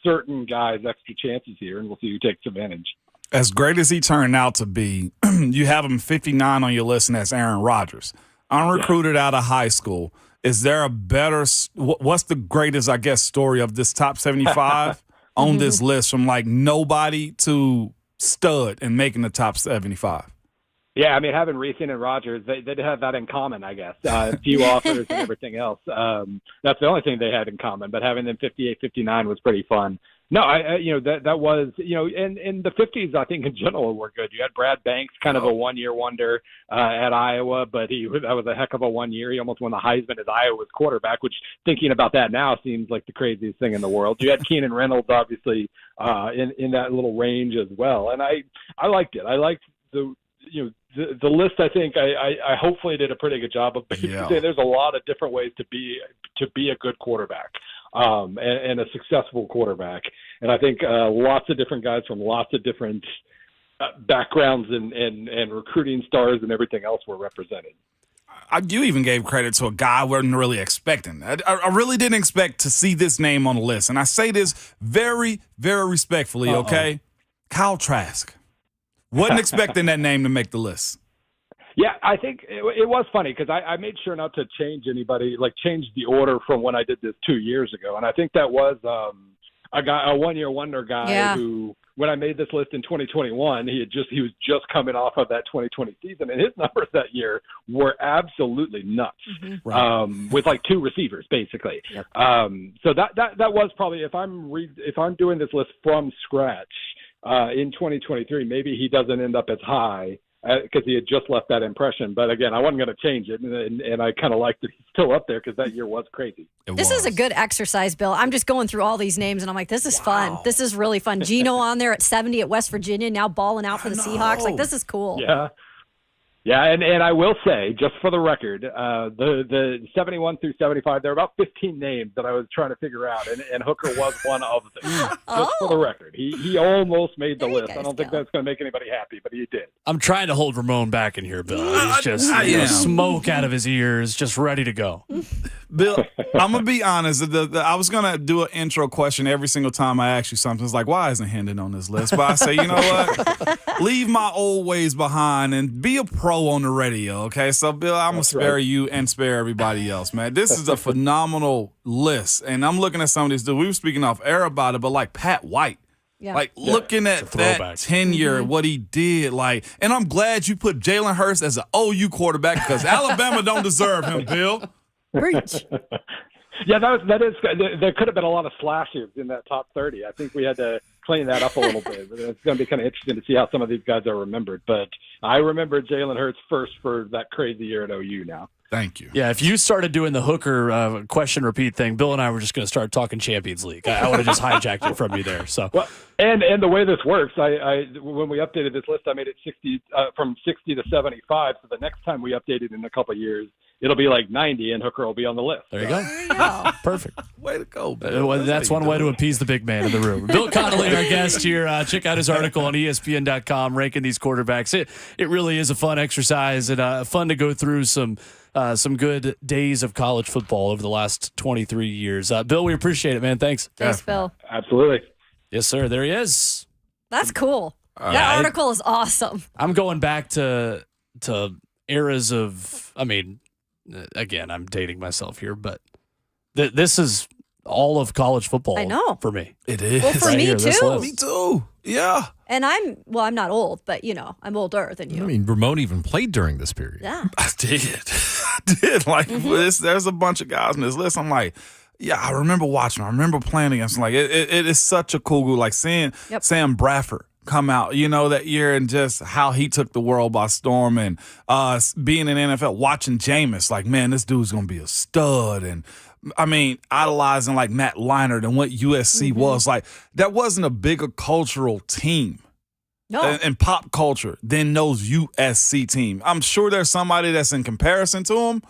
certain guys extra chances here, and we'll see who takes advantage. As great as he turned out to be, you have him 59 on your list, and that's Aaron Rodgers. Unrecruited out of high school. Is there a better – what's the greatest, I guess, story of this top 75 on this list from nobody to stud and making the top 75? Yeah, I mean, having Reesing and Rodgers, they have that in common, I guess. Few offers and everything else. That's the only thing they had in common. But having them 58, 59 was pretty fun. No, that was, and the 50s, I think in general were good. You had Brad Banks, kind of a one-year wonder at Iowa, but that was a heck of a 1 year. He almost won the Heisman as Iowa's quarterback, which thinking about that now seems like the craziest thing in the world. You had Keenan Reynolds, obviously, in that little range as well. And I liked it. I liked the list. I think I hopefully did a pretty good job of saying there's a lot of different ways to be a good quarterback. And a successful quarterback. And I think lots of different guys from lots of different backgrounds and recruiting stars and everything else were represented. You even gave credit to a guy I wasn't really expecting. I really didn't expect to see this name on the list. And I say this very, very respectfully, okay? Kyle Trask. Wasn't expecting that name to make the list. Yeah, I think it was funny because I made sure not to change change the order from when I did this 2 years ago. And I think that was a one-year wonder guy who, when I made this list in 2021, he was just coming off of that 2020 season. And his numbers that year were absolutely nuts with 2 receivers, basically. Yep. So that was probably, if I'm doing this list from scratch in 2023, maybe he doesn't end up as high because he had just left that impression. But again, I wasn't going to change it, and I kind of liked that he's still up there because that year was crazy. This is a good exercise, Bill. I'm just going through all these names, and I'm like, this is fun. This is really fun. Geno on there at 70 at West Virginia, now balling out for the Seahawks. This is cool. Yeah. Yeah, and I will say, just for the record, the 71 through 75, there are about 15 names that I was trying to figure out, and Hooker was one of them. Just for the record, he almost made the list. I don't think that's going to make anybody happy, but he did. I'm trying to hold Ramon back in here, Bill. He's just smoke out of his ears, just ready to go. Bill, I'm going to be honest. I was going to do an intro question every single time I ask you something. It's like, why isn't Hendon on this list? But I say, you know what? Leave my old ways behind and be a pro on the radio, okay? So, Bill, I'm going to spare you and spare everybody else, man. This is a phenomenal list. And I'm looking at some of these dudes. We were speaking off air about it, but like Pat White. Yeah. Like, looking at that tenure, what he did, like, and I'm glad you put Jalen Hurts as an OU quarterback because Alabama don't deserve him, Bill. Preach. Yeah, that is. There could have been a lot of slashes in that top 30. I think we had to clean that up a little bit. It's going to be kind of interesting to see how some of these guys are remembered. But I remember Jalen Hurts first for that crazy year at OU now. Thank you. Yeah, if you started doing the Hooker question repeat thing, Bill and I were just going to start talking Champions League. I would have just hijacked it from you there. So, well, and the way this works, I when we updated this list, I made it 60 from 60 to 75. So the next time we update it in a couple of years, it'll be like 90, and Hooker will be on the list. There you go. Perfect. Way to go, Bill. That's one way to appease the big man in the room. Bill Connelly, our guest here. Check out his article on ESPN.com ranking these quarterbacks. It really is a fun exercise and fun to go through some good days of college football over the last 23 years. Bill, we appreciate it, man. Thanks. Thanks, Bill. Absolutely. Yes, sir. There he is. That's cool. That article is awesome. I'm going back to eras of, I mean, again, I'm dating myself here, but this is all of college football. I know. For me. It is. Well, for me, too. Me too. Yeah. And I'm not old, but, I'm older than you. I mean, Ramon even played during this period. Yeah. I did. Like, there's a bunch of guys on this list. I'm like, yeah, I remember watching. I remember playing against them. Like, it is such a cool group. Like, seeing Sam Bradford come out, that year and just how he took the world by storm and being in the NFL, watching Jameis, like, man, this dude's going to be a stud. And, I mean, idolizing, like, Matt Leinart and what USC was. Like, that wasn't a bigger cultural team. No. And pop culture than those USC team. I'm sure there's somebody that's in comparison to them.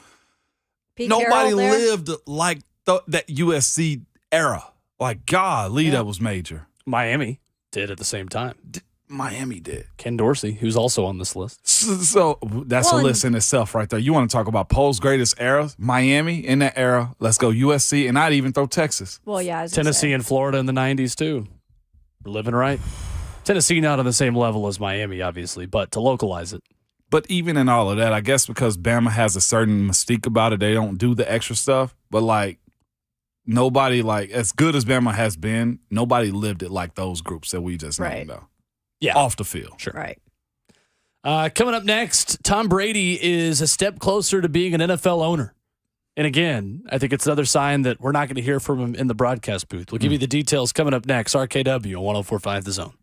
Nobody lived like that USC era. Like, golly, that was major. Miami did at the same time. Miami did. Ken Dorsey, who's also on this list. So that's a list in itself right there. You want to talk about Poe's greatest eras? Miami in that era. Let's go USC, and I'd even throw Texas. Well, yeah. Tennessee and Florida in the 90s, too. We're living right. Tennessee not on the same level as Miami, obviously, but to localize it. But even in all of that, I guess because Bama has a certain mystique about it, they don't do the extra stuff. But, like, nobody, like, as good as Bama has been, nobody lived it like those groups that we just named, though. Yeah. Off the field. Sure. Right. Coming up next, Tom Brady is a step closer to being an NFL owner. And again, I think it's another sign that we're not going to hear from him in the broadcast booth. We'll give you the details coming up next. RKW on 104.5 The Zone.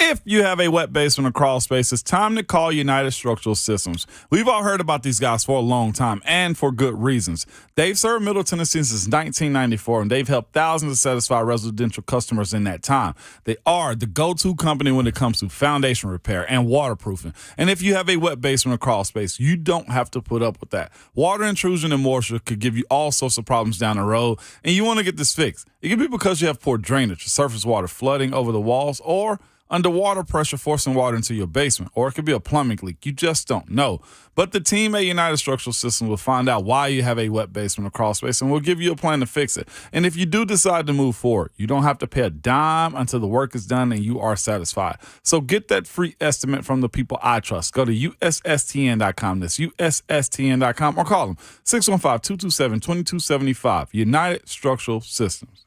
If you have a wet basement or crawl space, it's time to call United Structural Systems. We've all heard about these guys for a long time, and for good reasons. They've served Middle Tennessee since 1994, and they've helped thousands of satisfied residential customers in that time. They are the go-to company when it comes to foundation repair and waterproofing. And if you have a wet basement or crawl space, you don't have to put up with that. Water intrusion and moisture could give you all sorts of problems down the road, and you want to get this fixed. It could be because you have poor drainage, surface water flooding over the walls, or underwater pressure forcing water into your basement, or it could be a plumbing leak. You just don't know. But the team at United Structural Systems will find out why you have a wet basement or crawl space, and we'll give you a plan to fix it. And if you do decide to move forward, you don't have to pay a dime until the work is done and you are satisfied. So get that free estimate from the people I trust. Go to USSTN.com. That's USSTN.com, or call them 615-227-2275. United Structural Systems.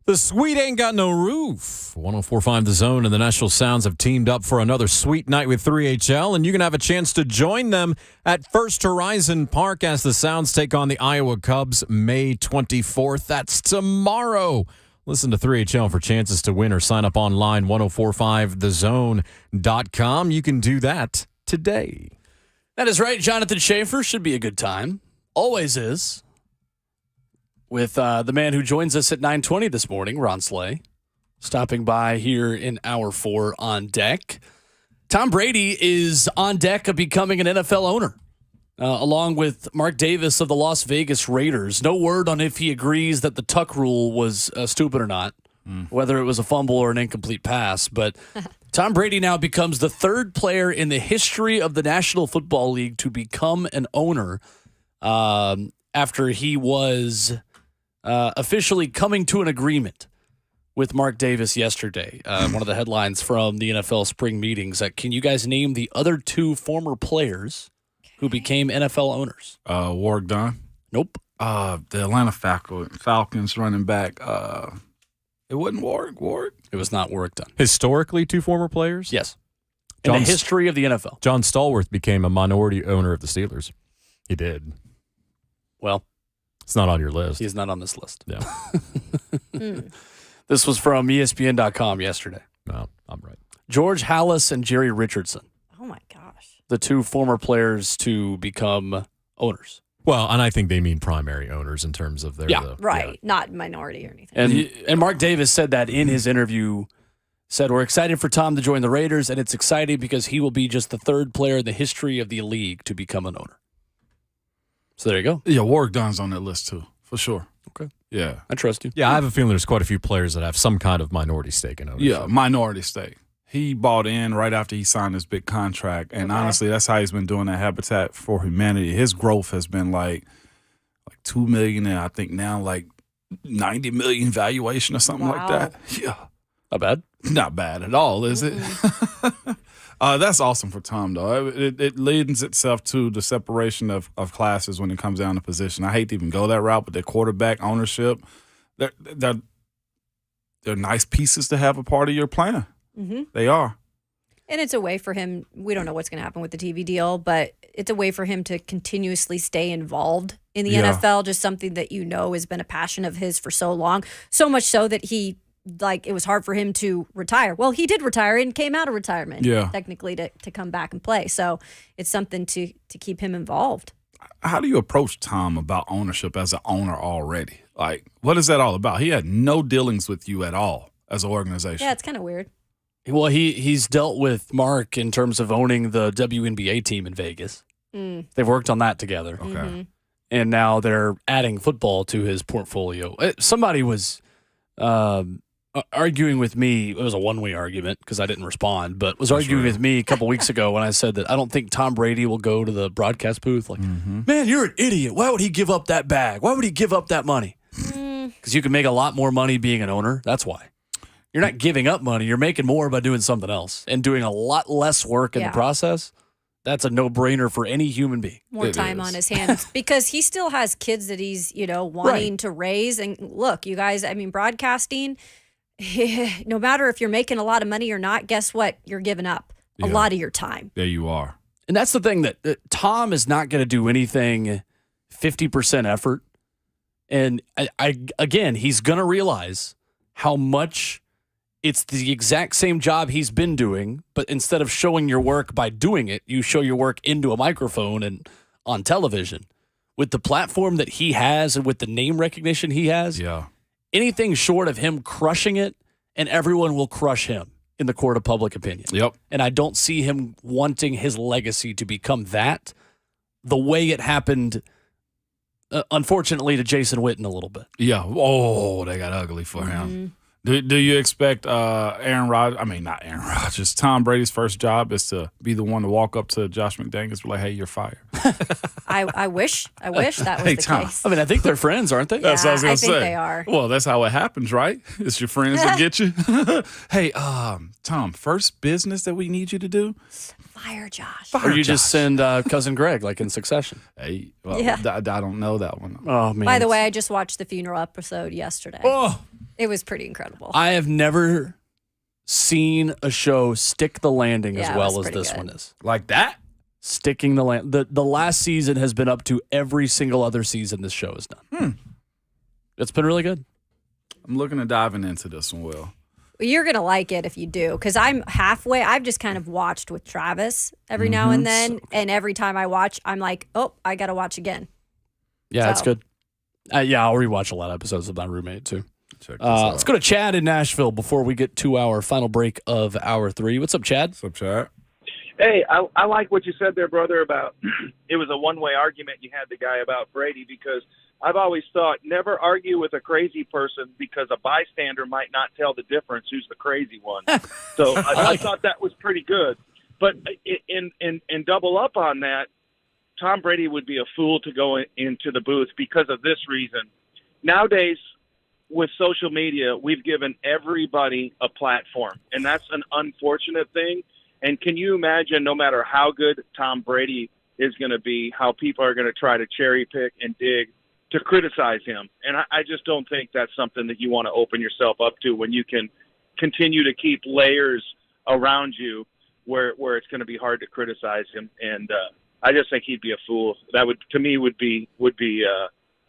The Sweet Ain't Got No Roof. 104.5 The Zone and the Nashville Sounds have teamed up for another sweet night with 3HL, and you can have a chance to join them at First Horizon Park as the Sounds take on the Iowa Cubs May 24th. That's tomorrow. Listen to 3HL for chances to win or sign up online, 1045thezone.com. You can do that today. That is right. Jonathan Schaefer should be a good time. Always is. With the man who joins us at 9:20 this morning, Ron Slay, stopping by here in Hour 4 on deck. Tom Brady is on deck of becoming an NFL owner, along with Mark Davis of the Las Vegas Raiders. No word on if he agrees that the tuck rule was stupid or not, whether it was a fumble or an incomplete pass. But Tom Brady now becomes the third player in the history of the National Football League to become an owner after he was officially coming to an agreement with Mark Davis yesterday. One of the headlines from the NFL spring meetings. Can you guys name the other two former players who became NFL owners? Warwick Dunn. Nope. The Atlanta Falcons running back. It wasn't Warwick. It was not Warwick Dunn. Historically, two former players? Yes. In the history of the NFL. John Stallworth became a minority owner of the Steelers. He did. Well, it's not on your list. He's not on this list. Yeah. This was from ESPN.com yesterday. No, I'm right. George Halas and Jerry Richardson. Oh, my gosh. The two former players to become owners. Well, and I think they mean primary owners in terms of their... Right. Not minority or anything. And Mark Davis said that in his interview, said, we're excited for Tom to join the Raiders, and it's exciting because he will be just the third player in the history of the league to become an owner. So there you go. Yeah, Warwick Dunn's on that list too, for sure. Okay. Yeah. I trust you. Yeah, I have a feeling there's quite a few players that have some kind of minority stake in ownership. Yeah, minority stake. He bought in right after he signed his big contract, and honestly, that's how he's been doing that Habitat for Humanity. His growth has been like $2 million, and I think now like $90 million valuation or something like that. Yeah, not bad. Not bad at all, is it? That's awesome for Tom, though. It lends itself to the separation of classes when it comes down to position. I hate to even go that route, but their quarterback ownership, they're nice pieces to have a part of your plan. Mm-hmm. They are. And it's a way for him, we don't know what's going to happen with the TV deal, but it's a way for him to continuously stay involved in the NFL, just something that has been a passion of his for so long. So much so that it was hard for him to retire. Well, he did retire and came out of retirement, technically, to come back and play. So it's something to keep him involved. How do you approach Tom about ownership as an owner already? Like, what is that all about? He had no dealings with you at all as an organization. Yeah, it's kind of weird. Well, he's dealt with Mark in terms of owning the WNBA team in Vegas. They've worked on that together. Okay. Mm-hmm. And now they're adding football to his portfolio. Somebody was arguing with me. It was a one-way argument because I didn't respond, but was arguing with me a couple weeks ago when I said that I don't think Tom Brady will go to the broadcast booth. Like, man, you're an idiot. Why would he give up that bag? Why would he give up that money? Because you can make a lot more money being an owner. That's why. You're not giving up money. You're making more by doing something else and doing a lot less work in the process. That's a no-brainer for any human being. More time on his hands because he still has kids that he's, wanting to raise. And look, you guys, broadcasting, no matter if you're making a lot of money or not, guess what? You're giving up a lot of your time. There you are. And that's the thing that Tom is not going to do anything 50% effort. And again, he's going to realize how much it's the exact same job he's been doing, but instead of showing your work by doing it, you show your work into a microphone and on television. With the platform that he has and with the name recognition he has, anything short of him crushing it, and everyone will crush him in the court of public opinion. Yep. And I don't see him wanting his legacy to become that the way it happened, unfortunately, to Jason Witten a little bit. Yeah. Oh, they got ugly for him. Do you expect Tom Brady's first job is to be the one to walk up to Josh McDaniels and be like, hey, you're fired? I wish that was the case. I think they're friends, aren't they? That's what I was going to say. I think they are. Well, that's how it happens, right? It's your friends that get you. Hey, Tom, first business that we need you to do? Fire Josh. Or you just send Cousin Greg, like in Succession. Hey, I don't know that one. Oh, man. By the way, I just watched the funeral episode yesterday. Oh, It was pretty incredible. I have never seen a show stick the landing as Yeah, it well was as this pretty one good. is. Like that? Sticking the land. The last season has been up to every single other season this show has done. It's been really good. I'm looking at diving into this one, Will. You're going to like it if you do, because I'm halfway. I've just kind of watched with Travis every now and then, and every time I watch, I'm like, oh, I got to watch again. Yeah, So. it's good. Yeah, I'll rewatch a lot of episodes with my roommate, too. Check this out. Let's go to Chad in Nashville before we get to our final break of hour 3. What's up, Chad? What's up, Chad? Hey, I like what you said there, brother, about it was a one-way argument you had the guy about Brady, because I've always thought never argue with a crazy person because a bystander might not tell the difference who's the crazy one. So I thought that was pretty good. But in double up on that, Tom Brady would be a fool to go into the booth because of this reason. Nowadays, with social media, we've given everybody a platform, and that's an unfortunate thing. And can you imagine, no matter how good Tom Brady is going to be, how people are going to try to cherry pick and dig to criticize him? And I just don't think that's something that you want to open yourself up to when you can continue to keep layers around you where it's going to be hard to criticize him. And I just think he'd be a fool. That would be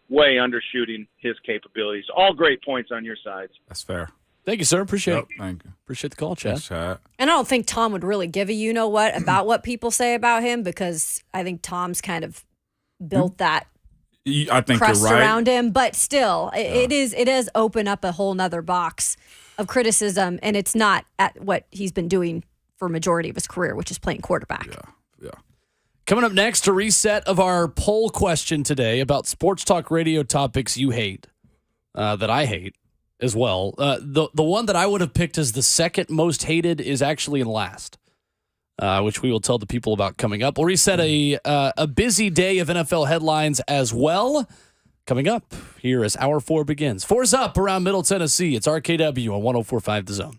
way undershooting his capabilities. All great points on your sides. That's fair. Thank you, sir. Appreciate it. Thank you. Appreciate the call, Chad. Thanks, Chad. And I don't think Tom would really give a you-know-what about what people say about him, because I think Tom's kind of built that I think crust you're right. around him. But still, it does open up a whole nother box of criticism, and it's not at what he's been doing for a majority of his career, which is playing quarterback. Yeah. Coming up next, a reset of our poll question today about sports talk radio topics you hate, that I hate as well. The one that I would have picked as the second most hated is actually in last, which we will tell the people about coming up. We'll reset a busy day of NFL headlines as well. Coming up here as Hour 4 begins. 4's up around Middle Tennessee. It's RKW on 104.5 The Zone.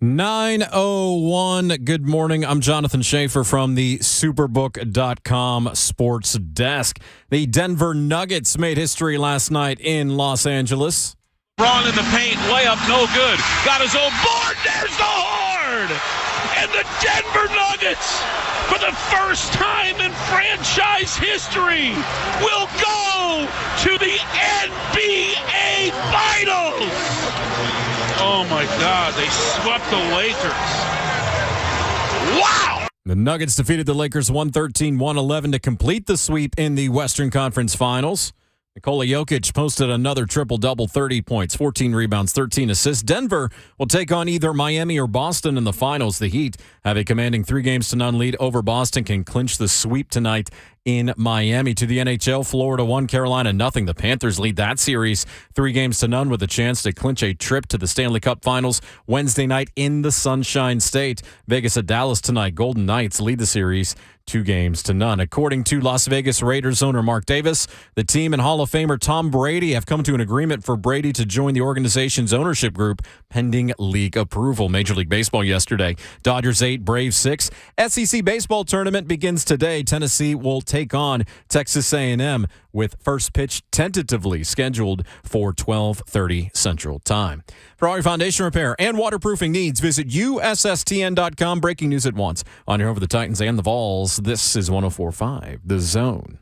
9:01. Good morning. I'm Jonathan Schaefer from the Superbook.com sports desk. The Denver Nuggets made history last night in Los Angeles. Braun in the paint, layup, no good. Got his own board, there's the horn! And the Denver Nuggets, for the first time in franchise history, will go to the NBA Finals! Oh my God, they swept the Lakers. Wow! The Nuggets defeated the Lakers 113-111 to complete the sweep in the Western Conference Finals. Nikola Jokic posted another triple-double, 30 points, 14 rebounds, 13 assists. Denver will take on either Miami or Boston in the finals. The Heat have a commanding 3-0 lead over Boston, can clinch the sweep tonight in Miami. To the NHL, Florida 1, Carolina 0. The Panthers lead that series 3-0 with a chance to clinch a trip to the Stanley Cup Finals Wednesday night in the Sunshine State. Vegas at Dallas tonight. Golden Knights lead the series 2-0. According to Las Vegas Raiders owner Mark Davis, the team and Hall of Famer Tom Brady have come to an agreement for Brady to join the organization's ownership group pending league approval. Major League Baseball yesterday. Dodgers 8, Braves 6. SEC baseball tournament begins today. Tennessee will take on Texas A&M with first pitch tentatively scheduled for 12:30 Central Time. For all your foundation repair and waterproofing needs, visit USSTN.com. Breaking news at once on your home for the Titans and the Vols. This is 104.5 The Zone.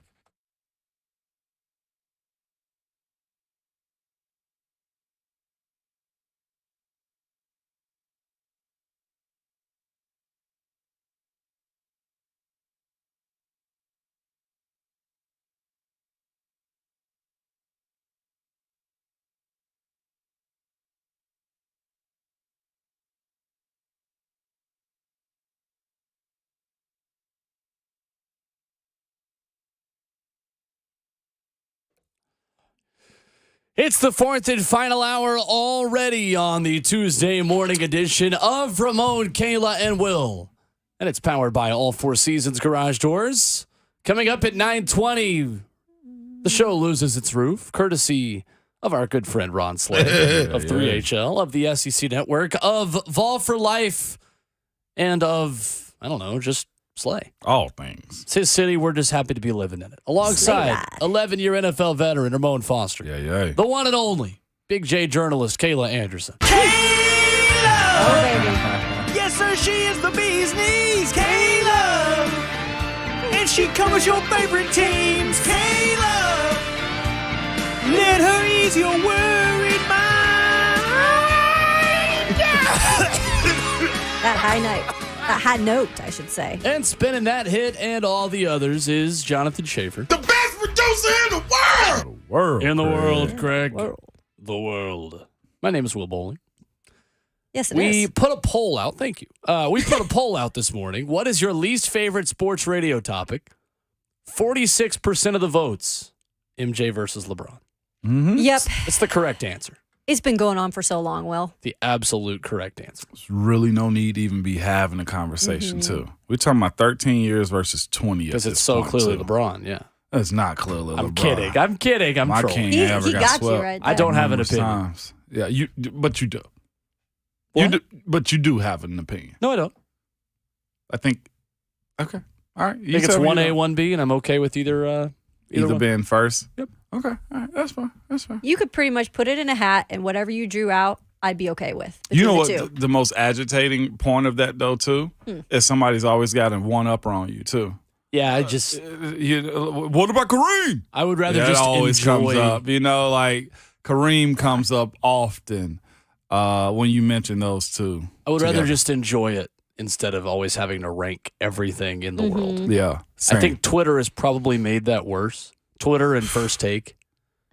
It's the fourth and final hour already on the Tuesday morning edition of Ramon, Kayla, and Will. And it's powered by All Four Seasons Garage Doors. Coming up at 9:20, the show loses its roof, courtesy of our good friend Ron Slay of 3HL, of the SEC Network, of Vol for Life, and of, I don't know, just Slay. All things. It's his city. We're just happy to be living in it. Alongside 11-year NFL veteran Ramon Foster. Yeah. The one and only Big J journalist Kayla Anderson. Kayla! Oh, baby. Yes, sir, she is the bee's knees, Kayla! And she covers your favorite teams, Kayla! Let her ease your worried mind. That high note, I should say. And spinning that hit and all the others is Jonathan Schaefer. The best producer in the world! In the world, Craig. The world. My name is Will Bowling. Yes, it is. We put a poll out. Thank you. We put a poll out this morning. What is your least favorite sports radio topic? 46% of the votes, MJ versus LeBron. Mm-hmm. Yep. It's the correct answer. It's been going on for so long, Will. The absolute correct answer. There's really no need to even be having a conversation, too. We're talking about 13 years versus 20 because it's so clearly too. LeBron, yeah. It's not clearly I'm LeBron. I'm kidding. I'm My trolling. king ever He got got swept. you right there. I don't have an numerous opinion. times. Yeah, but you do. What? You do. But you do have an opinion. No, I don't. I think. Okay. All right. I think it's 1A, 1B, and I'm okay with either one. being first. Yep. Okay. All right. That's fine. You could pretty much put it in a hat, and whatever you drew out, I'd be okay with. You know between what? The most agitating point of that, though, too, is somebody's always got a one-upper on you, too. Yeah, I just. What about Kareem? I would rather That just always enjoy. comes up. You know, like Kareem comes up often when you mention those two. I would rather together. just enjoy it instead of always having to rank everything in the world. Yeah. I think Twitter has probably made that worse. Twitter and First Take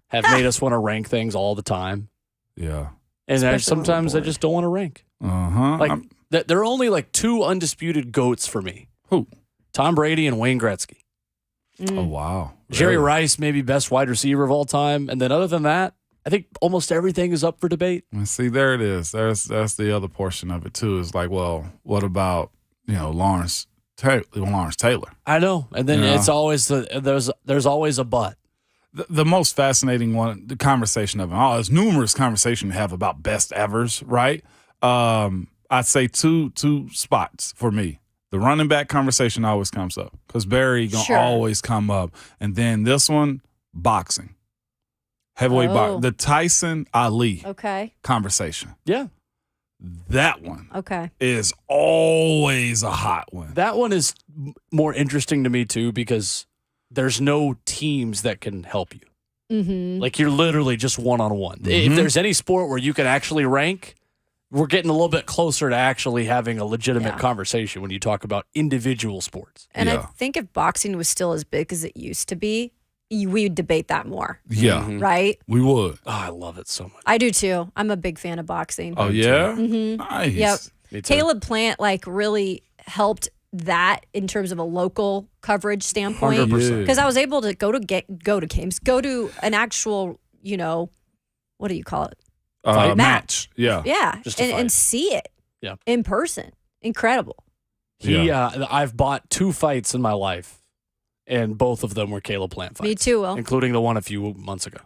have made us want to rank things all the time. Yeah. And sometimes I just don't want to rank. Uh-huh. Like, there are only like two undisputed GOATs for me. Who? Tom Brady and Wayne Gretzky. Oh, wow. Jerry Really? Rice, maybe best wide receiver of all time. And then other than that, I think almost everything is up for debate. And see, there it is. That's the other portion of it, too, is like, well, what about, Lawrence Taylor? I know. And then Yeah. it's always there's always a but. The most fascinating one, the conversation of it. Oh, there's numerous conversations to have about best evers, right? I'd say two spots for me. The running back conversation always comes up because Barry going to always come up. And then this one, boxing. Heavyweight boxing. The Tyson Ali conversation. Yeah. That one is always a hot one. That one is more interesting to me, too, because there's no teams that can help you. Mm-hmm. Like, you're literally just one-on-one. If there's any sport where you can actually rank, we're getting a little bit closer to actually having a legitimate conversation when you talk about individual sports. And I think if boxing was still as big as it used to be, we would debate that more. Yeah. Right? We would. Oh, I love it so much. I do too. I'm a big fan of boxing. Oh, yeah? Mm-hmm. Nice. Yep. Me too. Caleb Plant really helped that in terms of a local coverage standpoint. 100%. Because I was able to go to games, go to an actual, what do you call it? Match. Yeah. Yeah. Just a fight. And see it in person. Incredible. I've bought 2 fights in my life, and both of them were Caleb Plant fights. Me too, Will. Including the one a few months ago.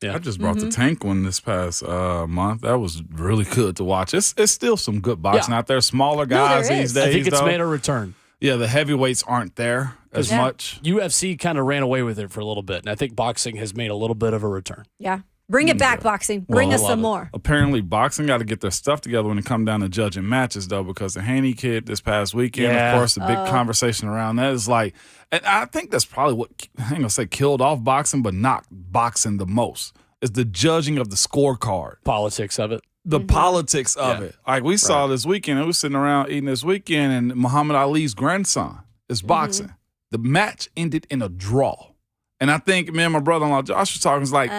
Yeah. I just brought the Tank one this past month. That was really good to watch. It's still some good boxing out there. Smaller guys these days. I think it's made a return. Yeah, the heavyweights aren't there as much. UFC kind of ran away with it for a little bit, and I think boxing has made a little bit of a return. Yeah. Bring it back, boxing. Bring us some more. Apparently, boxing got to get their stuff together when it comes down to judging matches, though, because the Haney kid this past weekend, of course, the big conversation around that is like, and I think that's probably what, I ain't going to say killed off boxing, but knocked boxing the most, is the judging of the scorecard. Politics of it. The politics of it. Like we saw this weekend, we were sitting around eating this weekend, and Muhammad Ali's grandson is boxing. The match ended in a draw. And I think me and my brother-in-law Josh was talking, it's like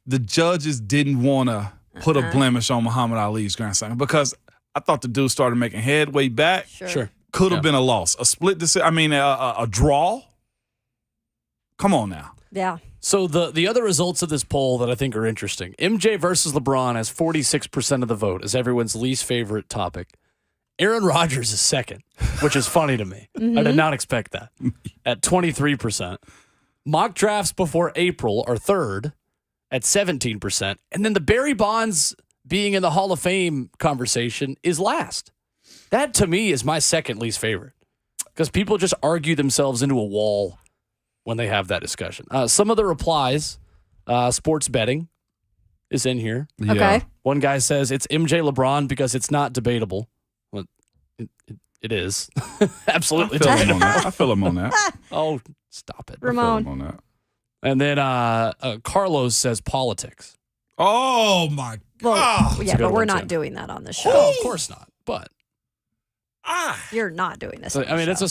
the judges didn't want to put a blemish on Muhammad Ali's grandson because I thought the dude started making headway back. Sure. Could have been a loss. A split decision. I mean, a draw. Come on now. Yeah. So the other results of this poll that I think are interesting. MJ versus LeBron has 46% of the vote as everyone's least favorite topic. Aaron Rodgers is second, which is funny to me. I did not expect that. At 23%. Mock drafts before April are third at 17%. And then the Barry Bonds being in the Hall of Fame conversation is last. That, to me, is my second least favorite. Because people just argue themselves into a wall when they have that discussion. Some of the replies, sports betting is in here. Yeah. Okay. One guy says it's MJ LeBron because it's not debatable. Well, it is. Absolutely debatable. I feel him on that. Oh, stop it. Ramon. I feel him on that. And then Carlos says politics. Oh, my Well, God. yeah, good but we're one, not too. doing that on the show. Oh, of course not. But You're not doing this. I on the mean, it's show. a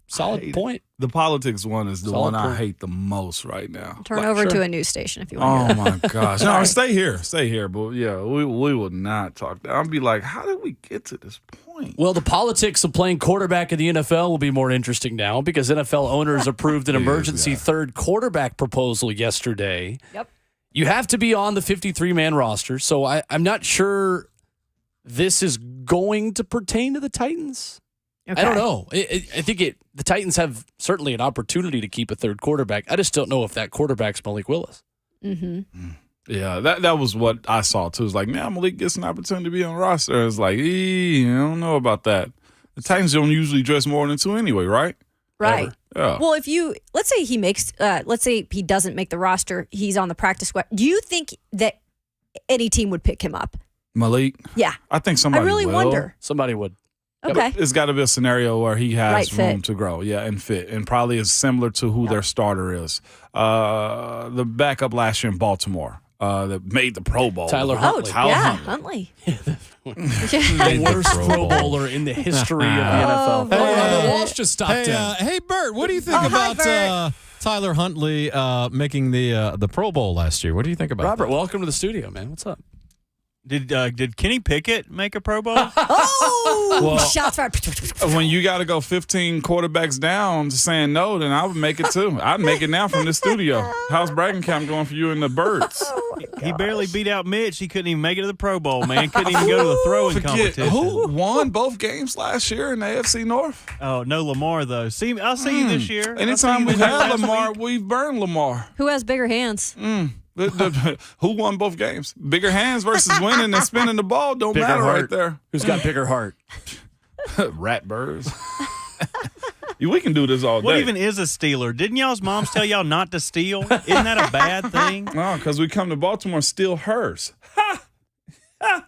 solid point. The politics one is the Solid one I point. hate the most right now. Turn over to a news station if you want. Oh my gosh! No, stay here. But yeah, we will not talk. I'll be like, how did we get to this point? Well, the politics of playing quarterback in the NFL will be more interesting now because NFL owners approved an emergency third quarterback proposal yesterday. Yep. You have to be on the 53-man roster, so I'm not sure this is going to pertain to the Titans. Okay. I don't know. I think the Titans have certainly an opportunity to keep a third quarterback. I just don't know if that quarterback's Malik Willis. Mm-hmm. Yeah, that was what I saw too. It's like, man, Malik gets an opportunity to be on the roster. It's like, I don't know about that. The Titans don't usually dress more than 2 anyway, right? Right. Yeah. Well, let's say let's say he doesn't make the roster, he's on the practice squad. Do you think that any team would pick him up? Malik? Yeah. I think somebody I really will. wonder. Somebody would. Okay. It's got to be a scenario where he has Right room fit. to grow, and fit, and probably is similar to who their starter is. The backup last year in Baltimore that made the Pro Bowl. Tyler Huntley. Huntley. The worst Pro Bowler in the history of the NFL. Robert Walsh just stopped in. Hey, Bert, what do you think about Tyler Huntley making the Pro Bowl last year? What do you think about Robert, that? welcome to the studio, man. What's up? Did Kenny Pickett make a Pro Bowl? Shots fired. When you got to go 15 quarterbacks down to saying no, then I would make it too. I'd make it now from the studio. How's bragging camp going for you and the Birds? He barely beat out Mitch. He couldn't even make it to the Pro Bowl, man. Couldn't even go to the throwing competition. Who won both games last year in the AFC North? Oh, no Lamar, though. I'll see you this year. Anytime we've had Lamar, we've burned Lamar. Who has bigger hands? Who won both games? Bigger hands versus winning and spinning the ball don't Bigger matter heart. right there. Who's got bigger heart? Rat birds. We can do this all day. What even is a stealer? Didn't y'all's moms tell y'all not to steal? Isn't that a bad thing? No, because we come to Baltimore and steal hers.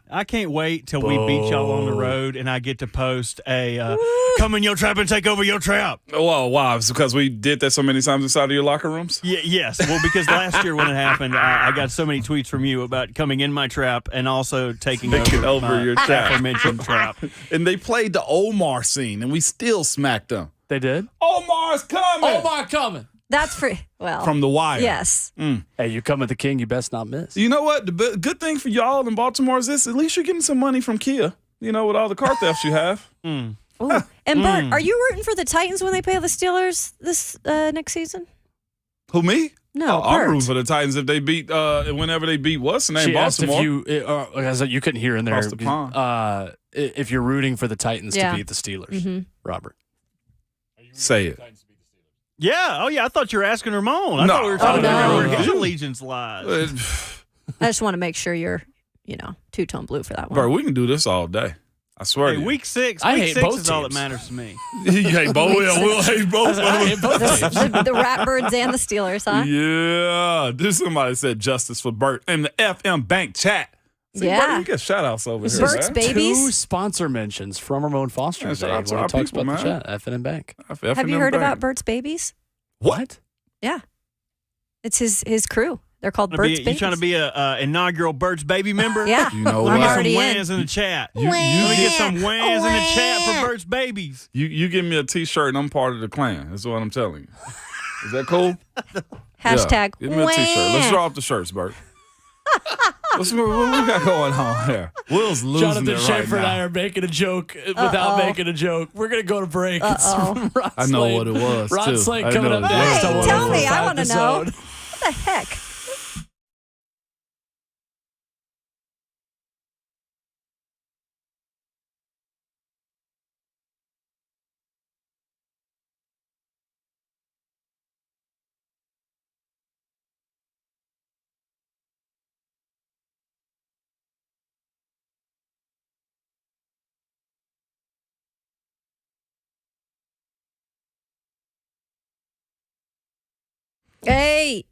I can't wait till we beat y'all on the road and I get to post a come in your trap and take over your trap. Well, why? It's because we did that so many times inside of your locker rooms? Yes. Well, because last year when it happened, I got so many tweets from you about coming in my trap and also taking over your trap. aforementioned trap. And they played the Omar scene, and we still smacked them. They did? Omar's coming! Omar coming! That's well. From The Wire. Yes. Hey, you come at the king, you best not miss. You know what? The good thing for y'all in Baltimore is this. At least you're getting some money from Kia, with all the car thefts you have. Ooh. And Bert, are you rooting for the Titans when they play the Steelers this next season? Who, me? No, I'm Bert. rooting for the Titans if they beat, whenever they beat what's the name, She asked Baltimore. if you couldn't hear in there. Across the pond. If you're rooting for the Titans Yeah. to beat the Steelers, Robert. Say it. Yeah. Oh, yeah. I thought you were asking Ramon. I No. thought we were talking about no. where his allegiance lies. I just want to make sure you're, two-tone blue for that one. Bro, we can do this all day. I swear Hey, to you. week 6. I Week hate 6 both is all that teams. matters to me. You hate both. We'll hate both. I hate both teams. the Ratbirds and the Steelers, huh? Yeah. There's somebody said justice for Bert in the FM Bank chat. See, Yeah. Bert, you get shout-outs over here, Bert's man. babies. 2 sponsor mentions from Ramon Foster Yeah, today shout out to when he our talks people, about the man. chat, F&M Bank. Have you heard about Bert's Babies? What? Yeah. It's his crew. They're called You Bert's Babies. trying to be a inaugural Birds Baby member? Yeah. You know Let me what? get some already in. wins in the chat. You Let me get some get- wins in the chat for Birds Babies. You give me a T-shirt and I'm part of the clan. That's what I'm telling you. Is that cool? Hashtag Yeah. Give me a T-shirt. Let's wah. draw off the shirts, Bert. What we got going on here? Will's losing Jonathan it right Schaefer and I now. are making a joke without making a joke. We're going to go to break. It's from Rod I know Slade. what it was, Rod too. Slade I coming know up it next. was. on Hey, tell me. I 104.5 want to The know. Zone. What the heck? Hey.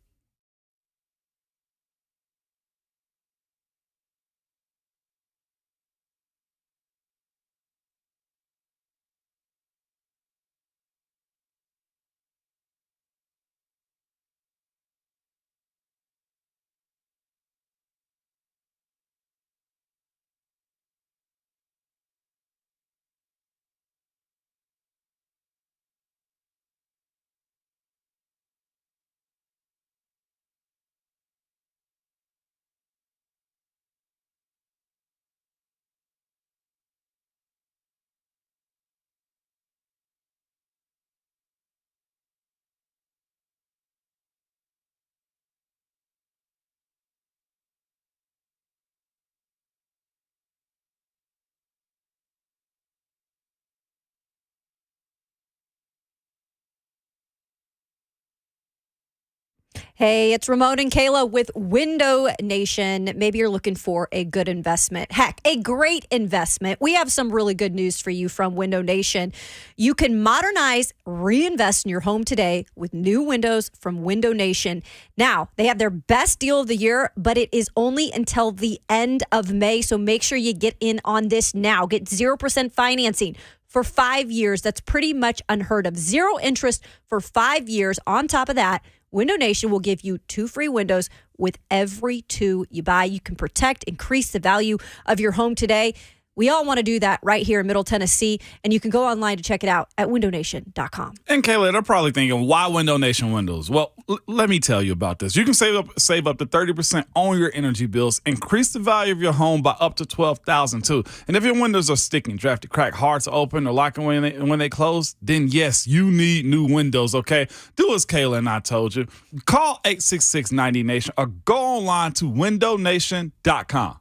Hey, it's Ramon and Kayla with Window Nation. Maybe you're looking for a good investment. Heck, a great investment. We have some really good news for you from Window Nation. You can modernize, reinvest in your home today with new windows from Window Nation. Now, they have their best deal of the year, but it is only until the end of May. So make sure you get in on this now. Get 0% financing for 5 years. That's pretty much unheard of. 0 interest for 5 years. On top of that, Window Nation will give you 2 free windows with every 2 you buy. You can protect, increase the value of your home today. We all want to do that right here in Middle Tennessee, and you can go online to check it out at windownation.com. And Kayla, they're probably thinking, why Window Nation windows? Well, let me tell you about this. You can save up to 30% on your energy bills, increase the value of your home by up to $12,000 too. And if your windows are sticking, drafty, crack, hard to open, or locking when they close, then yes, you need new windows, okay? Do as Kayla and I told you. Call 866-90-NATION or go online to windownation.com.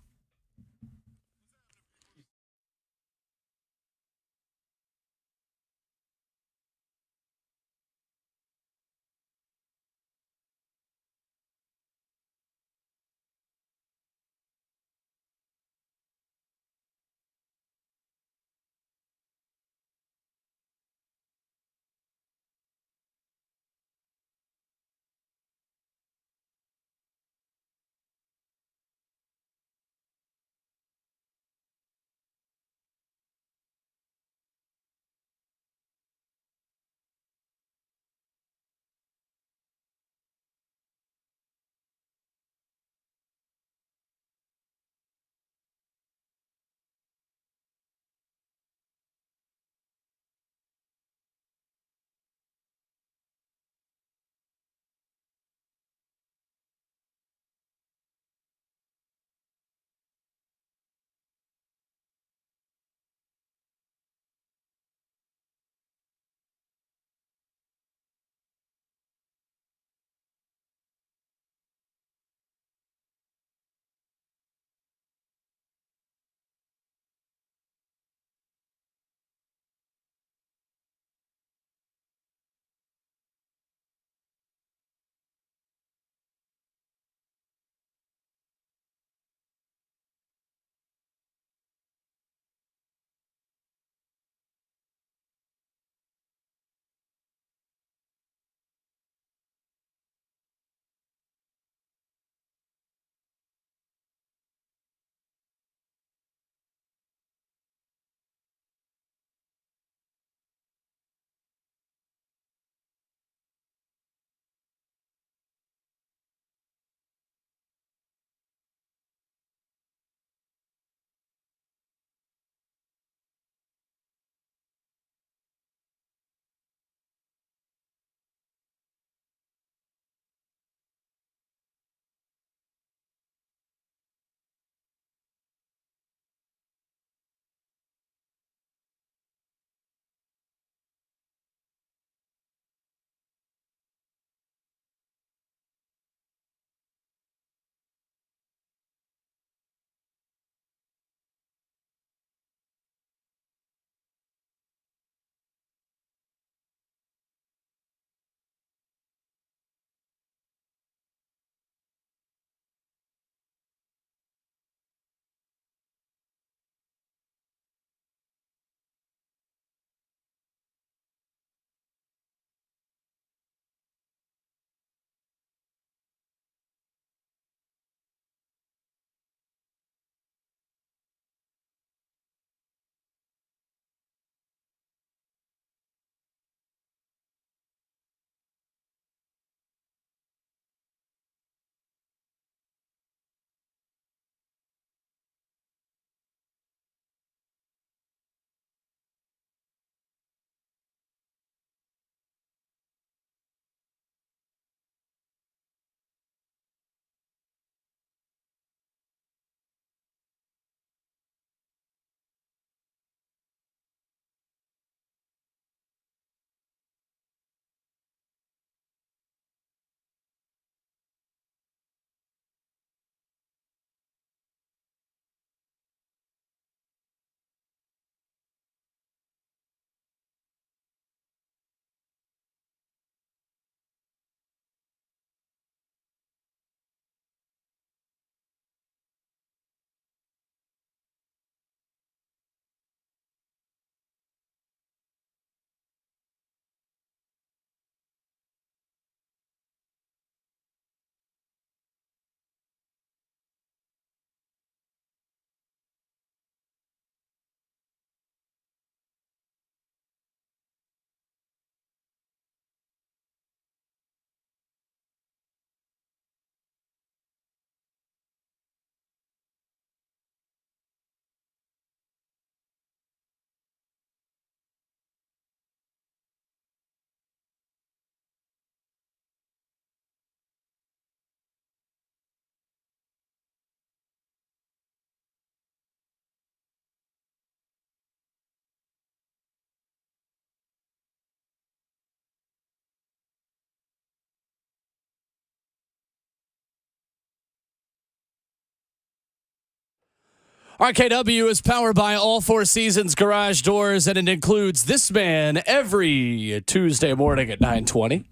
RKW is powered by All Four Seasons Garage Doors, and it includes this man every Tuesday morning at 9:20.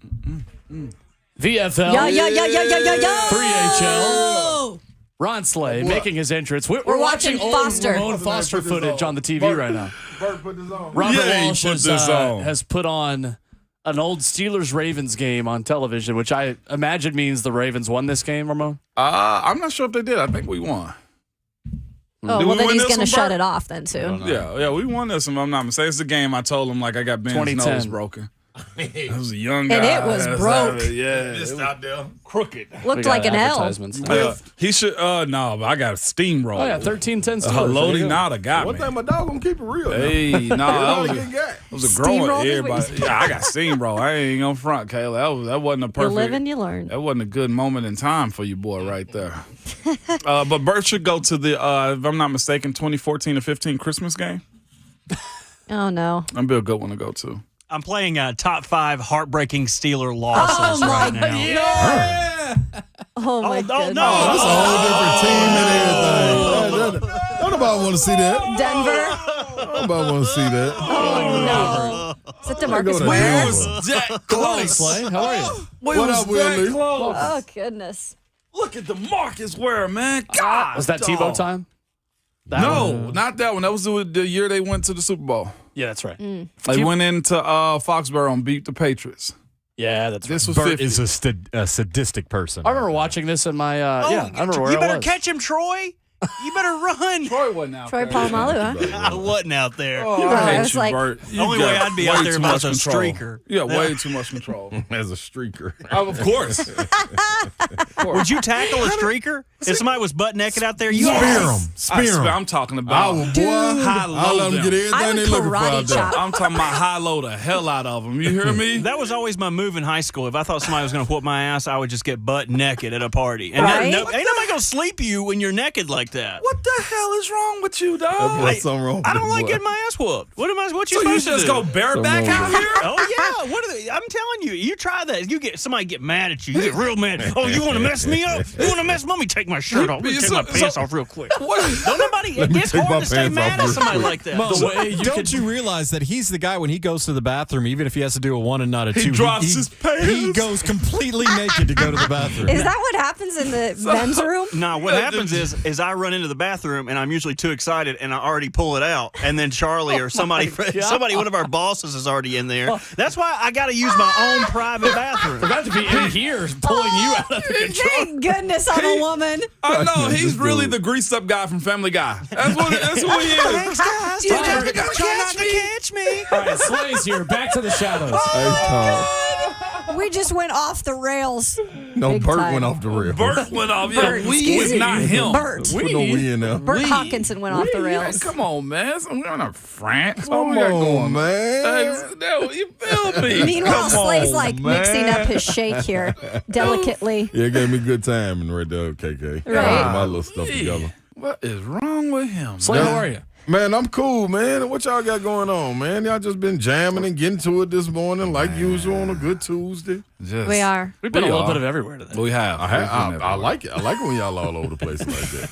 VFL. Yeah. 3HL. Ron Slay making his entrance. We're watching old Foster. Ramon Foster footage on the TV right now. Bert put this on. Robert Yeah, he Walsh put this on. has put on an old Steelers-Ravens game on television, which I imagine means the Ravens won this game, Ramon? I'm not sure if they did. I think we won. Oh, Did well, we then win he's this going to one, shut Bert? it off then, too. Yeah, we won this one. I'm not mistaken. It's the game I told him, like, I got Ben's 2010. nose broken. I was a young guy. And it was broke. Yeah. Just out there, crooked. Looked like an L. advertisements. He should, no, but I got a steamroll. Oh, yeah, 13-10 Steelers. Haloti Nada got One me. thing, my dog gonna keep it real. Hey, no, that was a growing. Steamrolled is what Everybody, yeah, I got steamroll. I ain't gonna front, Kayla. That wasn't a You perfect. live and you learn. That wasn't a good moment in time for you, boy, right there. But Bert should go to the, if I'm not mistaken, 2014 or 15 Christmas game. Oh, no. That'd be a good one to go to. I'm playing top 5 heartbreaking Steeler losses right now. Oh, my no. goodness. That's a whole different team and everything. Don't nobody want to see that. Denver. Nobody want to see that. Oh, no. Is that DeMarcus to Ware? Denver. that Good morning, Slay. How are you? What up, Willie? Oh, goodness. Look at the Marcus Ware, man. God. Was that Tebow time? That No, one? not that one. That was the year they went to the Super Bowl. Yeah, that's right. They went into Foxborough and beat the Patriots. Yeah, that's right. This was Bert 50. is a sadistic person. I remember watching this in my, I remember where You I better was. catch him, Troy. You better run. Troy wasn't out Troy there. Polamalu, huh? I wasn't out there. Oh, I I hate was you, like- Bert. The only way I'd be out there if I was a streaker. Yeah, way too much control. As a streaker. Of course. Would you tackle a streaker? If somebody was butt naked out there, you Spear him. I'm talking I about will, boy. I'll let them get I everything would they looking for karate out there. chop. I'm talking about high low the hell out of them. You hear me? That was always my move in high school. If I thought somebody was going to whoop my ass, I would just get butt naked at a party. And Right? ain't nobody going to sleep you when you're naked like that. What the hell is wrong with you, That dog? boy, something wrong I don't with like the getting boy. my ass whooped. What you So you supposed to just do? go bareback out here? Oh yeah, what are they? I'm telling you, you try that. You get somebody get mad at you. You get real mad. Oh, you want to mess me up? You want to mess? Let me take my shirt off. Let me take my pants off real quick. Don't nobody. Let me It's take my hard to stay pants mad off at real somebody quick. like that. Mo, The way you don't could- you realize that he's the guy when he goes to the bathroom, even if he has to do a 1 and not a 2, drops his pants. He goes completely naked to go to the bathroom. Is that what happens in the men's room? No, what happens is I run into the bathroom and I'm usually too excited and I already pull it out, and then Charlie or somebody, one of our bosses is already in there. That's why I got to use my own private bathroom. Forgot to be in here pulling you out of the control. Thank goodness I'm a woman. I know. He's really the greased up guy from Family Guy. That's who he is. Thanks, guys. You Try never not to catch me. All right, Slay's here. Back to the shadows. Hey, Tom. We just went off the rails. No, Big Bert time. went off the rail. Bert went off. Bert, Yeah, we excuse was not me. him. Bert. Put no we in there. Bert Hawkinson went off the rails. Come on, man. We're in France. Come on, man. No, you feel me? Meanwhile, Come Slay's on, like man. mixing up his shake here delicately. Yeah, it gave me good timing right there, KK. Right. Putting my little stuff together. What is wrong with him? Slay, how are you? Man, I'm cool, man. What y'all got going on, man? Y'all just been jamming and getting to it this morning like usual on a good Tuesday. We are. We've been a little bit of everywhere today. We have. I like it. I like it when y'all all over the place like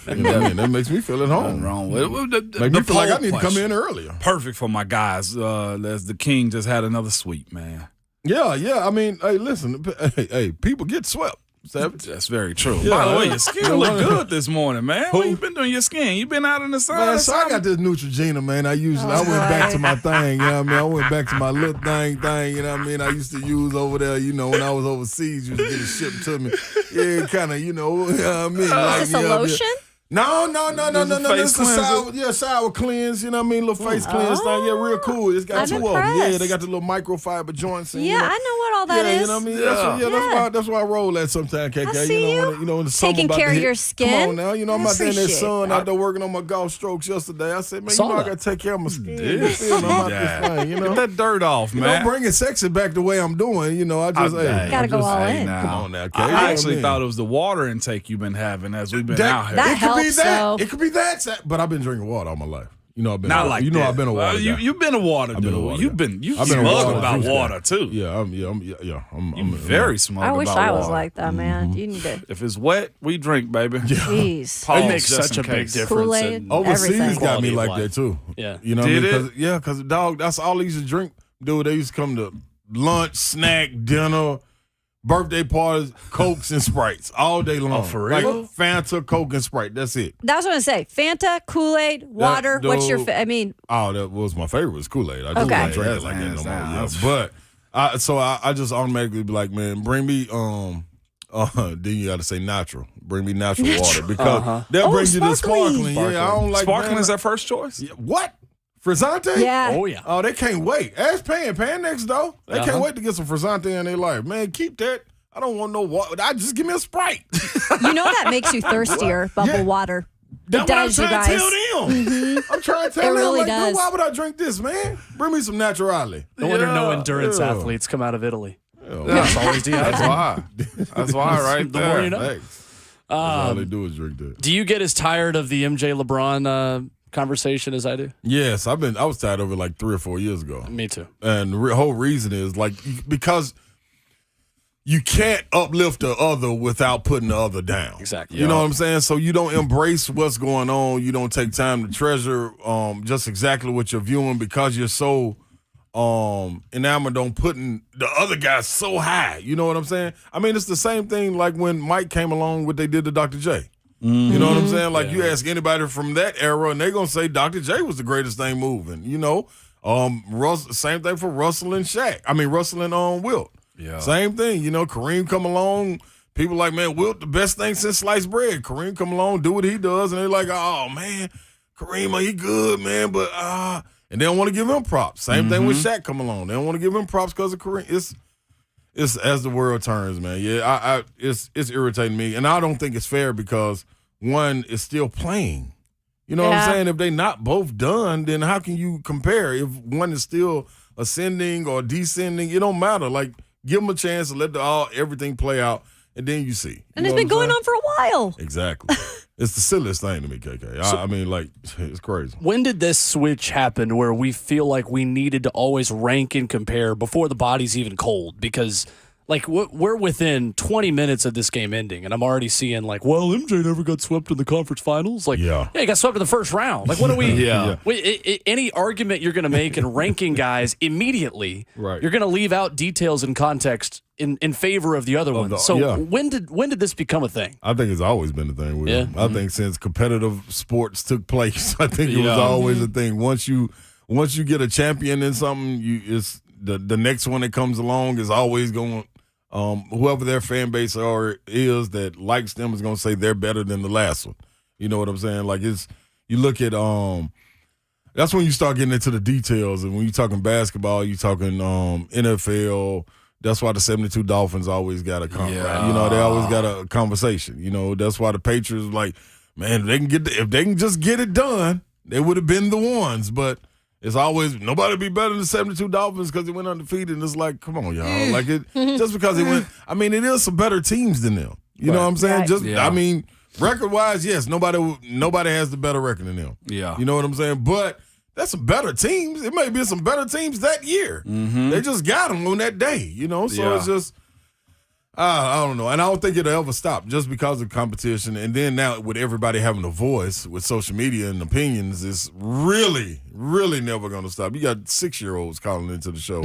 that. You know what I mean? That makes me feel at home. Nothing wrong with it. Make me feel like I need to come question. in earlier. Perfect for my guys. As the King just had another sweep, man. Yeah. I mean, hey, listen. Hey, people get swept. Savage. That's very true. Yeah, By the way, hey. your skin look good this morning, man. What you been doing your skin? You been out in the sun? Man, or so I something? got this Neutrogena, man. I went back to my thing, you know what I mean? I went back to my little thing, you know what I mean? I used to use over there, you know, when I was overseas, you used to get it shipped to me. Yeah, kind of, you know what I mean? Like, Is this a you know, lotion? No. face This is cleanser? sour cleanse, you know what I mean? Little face cleanse thing. Yeah, real cool. It's got I'm two of them. Yeah, impressed. they got the little microfiber joints. And, Yeah, you know, I know what all that is. You know what I mean? Yeah. That's why I roll that sometimes, KK. I see you know, you. when the summer Taking about care to of hit. your Come skin. on now. You know, I'm I out there in that appreciate sun, out there working on my golf strokes yesterday. I said, man, you Saw know, I that. got to take care of my skin. You feel me? I'm out this thing, you know? Get that dirt off, You man. know, bringing sexy back the way I'm doing. You know, I just, hey. Gotta go all Hey, in. now. Come on now, Kay. You know I what actually I mean? thought it was the water intake you've been having as we've been out here. That It could be helps, that. though. It could be that. But I've been drinking water all my life. You know, I've been Not like you know that. I've been a water guy. You've been a water I've been a dude. water You've guy. been I've been a smug about juice water guy. too. Yeah, I'm very smug I about wish water. I was like that, man. You need to. If it's wet, we drink, baby. Jeez. It makes such a big difference. Kool-Aid, Overseas everything. got me Quality of like life. that too. Yeah. You know Did what I it? mean? Yeah, because dog, that's all they used to drink. Dude, they used to come to lunch, snack, dinner, birthday parties, Cokes and Sprites all day long. Oh, for real? Like Fanta, Coke, and Sprite. That's it. That's what I say. Fanta, Kool-Aid, water. What's your? I mean, Oh, that was my favorite was Kool-Aid. I just Okay. don't drink it That's like that no hands more. down. Yeah. That's- But I just automatically be like, man, bring me then you got to say natural. Bring me natural water because that brings you to sparkling. Yeah, I don't like Sparkling man, is their first choice. Yeah, what? Frizzante? yeah. Oh, yeah. Oh, they can't wait. Ask Pan next though. They can't wait to get some Frizzante in their life. Man, keep that. I don't want no water. Just give me a Sprite. You know that makes you thirstier. Bubble water. It does, you guys. Tell them. I'm trying to tell them. really Like, does. dude, why would I drink this, man? Bring me some Naturale. No wonder no endurance Yeah. athletes come out of Italy. Yeah. It's always That's dehydrated. why. That's why, right The there. more you know. Thanks. All they do is drink that. Do you get as tired of the MJ LeBron conversation as I do? Yes, I was tired of it like 3 or 4 years ago. Me too. And the whole reason is like because you can't uplift the other without putting the other down. Exactly. You know what I'm saying? So you don't embrace what's going on. You don't take time to treasure just exactly what you're viewing because you're so enamored on putting the other guy so high. You know what I'm saying? I mean, it's the same thing like when Mike came along, what they did to Dr. J. You know what I'm saying? Like you ask anybody from that era, and they're gonna say Dr. J was the greatest thing moving. You know, same thing for Russell and Shaq. I mean Russell and Wilt. Yeah. Same thing. You know, Kareem come along. People like, man, Wilt the best thing since sliced bread. Kareem come along, do what he does, and they're like, oh man, Kareem, he good, man, but and they don't want to give him props. Same thing with Shaq come along. They don't want to give him props because of Kareem. It's as the world turns, man. Yeah, it's irritating me, and I don't think it's fair because one is still playing. You know what I'm saying? If they not both done, then how can you compare? If one is still ascending or descending, it don't matter. Like give them a chance to let everything play out, and then you see. And it's been going on for a while. Exactly. It's the silliest thing to me, KK. I mean, like, it's crazy. When did this switch happen where we feel like we needed to always rank and compare before the body's even cold? Because, like, we're within 20 minutes of this game ending, and I'm already seeing, like, well, MJ never got swept in the conference finals. Like, yeah he got swept in the first round. Like, what are we? Any argument you're going to make in ranking guys immediately, right. You're going to leave out details and context in favor of the other one. So when did this become a thing? I think it's always been a thing. Will. I think since competitive sports took place, I think it was always a thing. Once you get a champion in something, it's the next one that comes along is always going. Whoever their fan base is that likes them is going to say they're better than the last one. You know what I'm saying? Like you look at that's when you start getting into the details, and when you're talking basketball, you're talking NFL. That's why the 72 Dolphins always got a conversation. You know, they always got a conversation. You know, that's why the Patriots like, man, if they can just get it done, they would have been the ones. But it's always nobody be better than the 72 Dolphins because they went undefeated. And it's like, come on, y'all, like it just because they went. I mean, it is some better teams than them. You know what I'm saying? Right. I mean, record wise, yes, nobody has the better record than them. Yeah, you know what I'm saying, but. That's some better teams. It may be some better teams that year. They just got them on that day, you know? So it's just, I don't know. And I don't think it'll ever stop just because of competition. And then now with everybody having a voice with social media and opinions, it's really, really never going to stop. You got 6-year-olds calling into the show.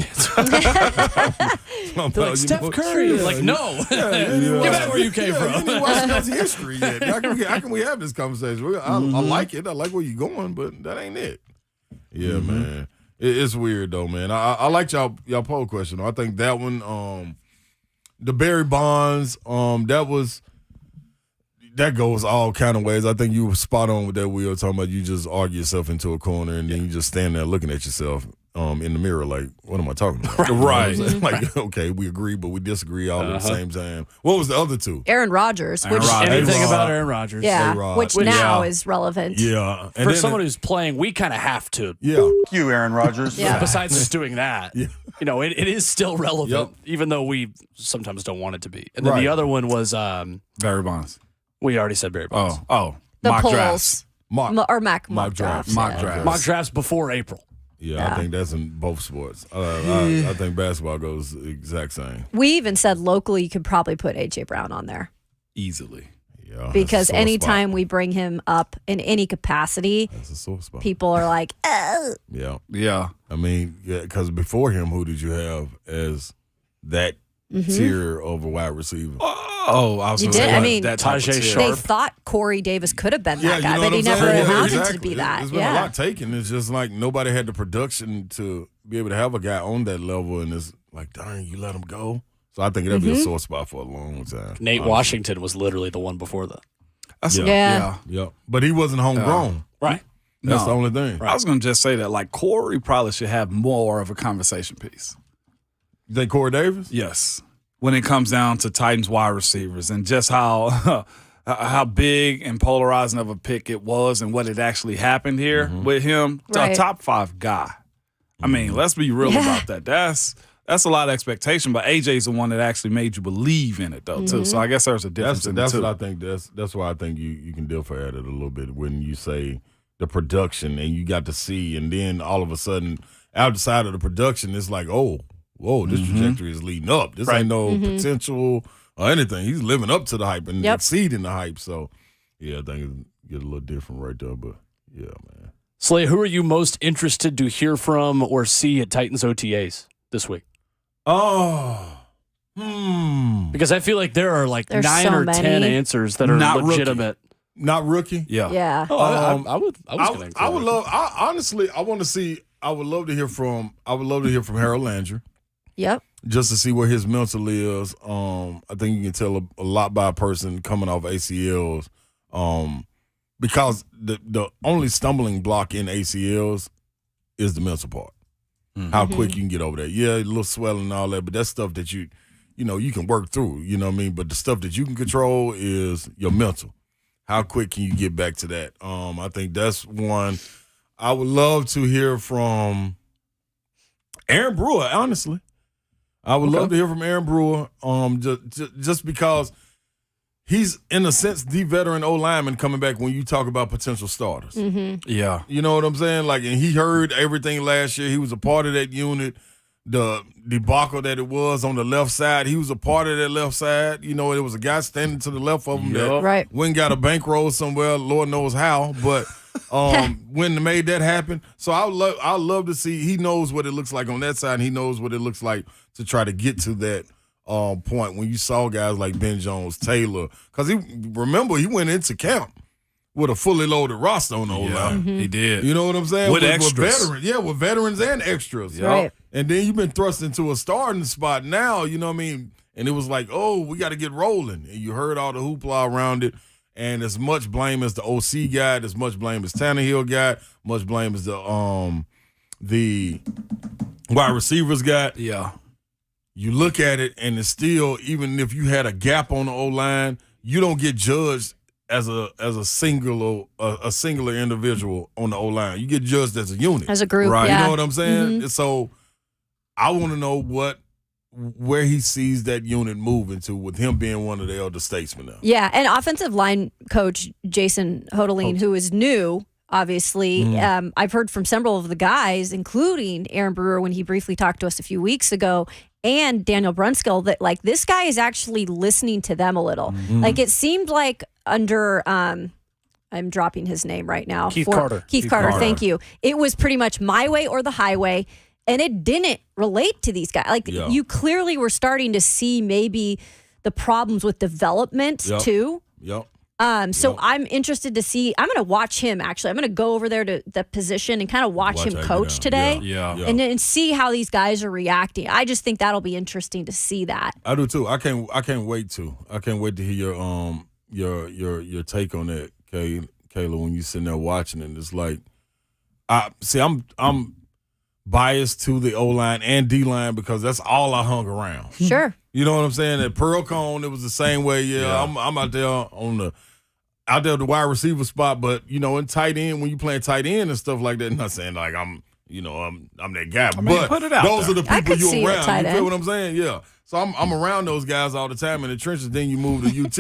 Like Steph Curry. Like, no. Get back where you came from. You didn't watch Nazi history yet. How can we have this conversation? I like it. I like where you're going, but that ain't it. Yeah, man. It's weird though, man. I like y'all poll question though. I think that one, the Barry Bonds, that goes all kind of ways. I think you were spot on with that. We were talking about you just argue yourself into a corner and then you just stand there looking at yourself in the mirror like, what am I talking about? Right. Like, okay, we agree, but we disagree all at the same time. What was the other two? Aaron Rodgers. Anything about Aaron Rodgers. Yeah, A-Rod. which now is relevant. Yeah. For someone who's playing, we kind of have to. Yeah. You, Aaron Rodgers. Yeah. Besides just doing that, you know, it is still relevant, Yep. even though we sometimes don't want it to be. And then the other one was Barry Bonds. we already said Barry Bonds. Oh, The mock polls. drafts. Mock drafts. Mock drafts before April. Yeah, I think that's in both sports. I think basketball goes the exact same. We even said locally you could probably put A.J. Brown on there. Easily. Yeah, because anytime we bring him up in any capacity, that's a sore spot. People are like, oh. Yeah. I mean, because before him, who did you have as that tier of a wide receiver? Oh, I was going to say that Tajay Sharp. They thought Corey Davis could have been that guy, but he never amounted to be that. There's been a lot taken. It's just like nobody had the production to be able to have a guy on that level, and it's like, darn, you let him go. So I think that'd be a sore spot for a long time. Nate Washington was literally the one before that. Yeah. But he wasn't homegrown. Right. That's the only thing. I was going to just say that, like, Corey probably should have more of a conversation piece. You think Corey Davis? Yes. When it comes down to Titans wide receivers and just how big and polarizing of a pick it was and what had actually happened here with him, a top 5 guy. I mean, let's be real about that. That's a lot of expectation, but AJ's the one that actually made you believe in it, though, too. So I guess there's a difference in the two. What I think. That's why I think you can differ at it a little bit when you say the production and you got to see, and then all of a sudden, outside of the production, it's like, whoa, this trajectory is leading up. This ain't no potential or anything. He's living up to the hype and exceeding the hype. So, yeah, I think it get a little different right there, but yeah, man. Slay, who are you most interested to hear from or see at Titans OTAs this week? Because I feel like there are like There's 9 so or many. 10 answers that are Not legitimate. Not rookie? Yeah. Oh, I was going to. I would love. Honestly, I want to see. I would love to hear from Harold Landry. Yep. Just to see where his mental is. I think you can tell a lot by a person coming off ACLs. Because the only stumbling block in ACLs is the mental part. How quick you can get over that. Yeah, a little swelling and all that, but that's stuff that you can work through, you know what I mean? But the stuff that you can control is your mental. How quick can you get back to that? I think that's one. I would love to hear from Aaron Brewer, honestly. I would love to hear from Aaron Brewer, just because he's, in a sense, the veteran O-lineman coming back when you talk about potential starters. Yeah. You know what I'm saying? Like, and he heard everything last year. He was a part of that unit. The debacle that it was on the left side, he was a part of that left side. You know, it was a guy standing to the left of him that went and got a bankroll somewhere, Lord knows how, but when they made that happen. So I love to see, he knows what it looks like on that side, and he knows what it looks like to try to get to that point when you saw guys like Ben Jones, Taylor, because he went into camp with a fully loaded roster on the O-line. He did. You know what I'm saying? With extras. With veterans and extras. Right. And then you've been thrust into a starting spot now, you know what I mean? And it was like, we got to get rolling. And you heard all the hoopla around it. And as much blame as the OC got, as much blame as Tanier got, much blame as the wide receivers got. Yeah. You look at it, and it's still, even if you had a gap on the O-line, you don't get judged as a singular individual on the O-line. You get judged as a unit. As a group, right? Yeah. You know what I'm saying? So I want to know where he sees that unit moving to with him being one of the elder statesmen now. Yeah, and offensive line coach Jason Hodeline, who is new, obviously. I've heard from several of the guys, including Aaron Brewer when he briefly talked to us a few weeks ago, and Daniel Brunskill, that like this guy is actually listening to them a little. Like it seemed like under I'm dropping his name right now. Keith Carter, thank you. It was pretty much my way or the highway, and it didn't relate to these guys. Like you clearly were starting to see maybe the problems with development too. Yep. So I'm interested to see. I'm going to watch him, actually. I'm going to go over there to the position and kind of watch him coach today and see how these guys are reacting. I just think that'll be interesting to see that. I do too. I can't wait to. I can't wait to hear your take on that, Kayla, when you sitting there watching it. It's like, I'm biased to the O-line and D-line because that's all I hung around. Sure. You know what I'm saying? At Pearl Cone, it was the same way. I'm out there at the wide receiver spot, but in tight end, when you playing tight end and stuff like that, I'm not saying like I'm that guy, but put it out those there. are the people you around. You feel what I'm saying? Yeah. So I'm around those guys all the time in the trenches. Then you move to UT,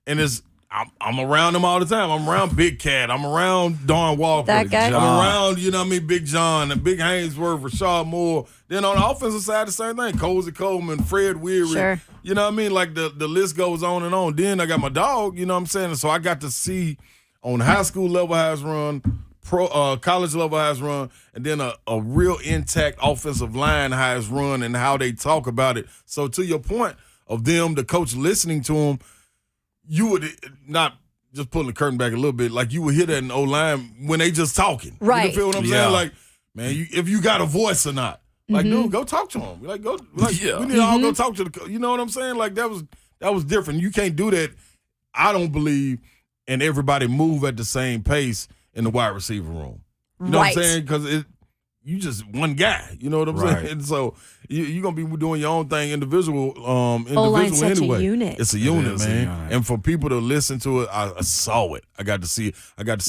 and it's I'm around them all the time. I'm around Big Cat. I'm around Don Walker. That guy? I'm around, you know what I mean, Big John, and Big Hainsworth, Rashad Moore. Then on the offensive side, the same thing. Cozy Coleman, Fred Weary. Sure. You know what I mean? Like the list goes on and on. Then I got my dog, you know what I'm saying? So I got to see on high school level how it's run, college level how it's run, and then a real intact offensive line how it's run and how they talk about it. So to your point of them, the coach listening to them, you would not just pulling the curtain back a little bit, like you would hear that in O-line when they just talking. Right. You feel what I'm saying? Like, man, if you got a voice or not. Like, dude, go talk to him. Like, we need to all go talk to the. You know what I'm saying? Like that was different. You can't do that. I don't believe, and everybody move at the same pace in the wide receiver room. You know what I'm saying? Because you just one guy. You know what I'm saying? So you're gonna be doing your own thing individual such anyway. a unit. It's a unit, man. And for people to listen to it, I saw it. I got to see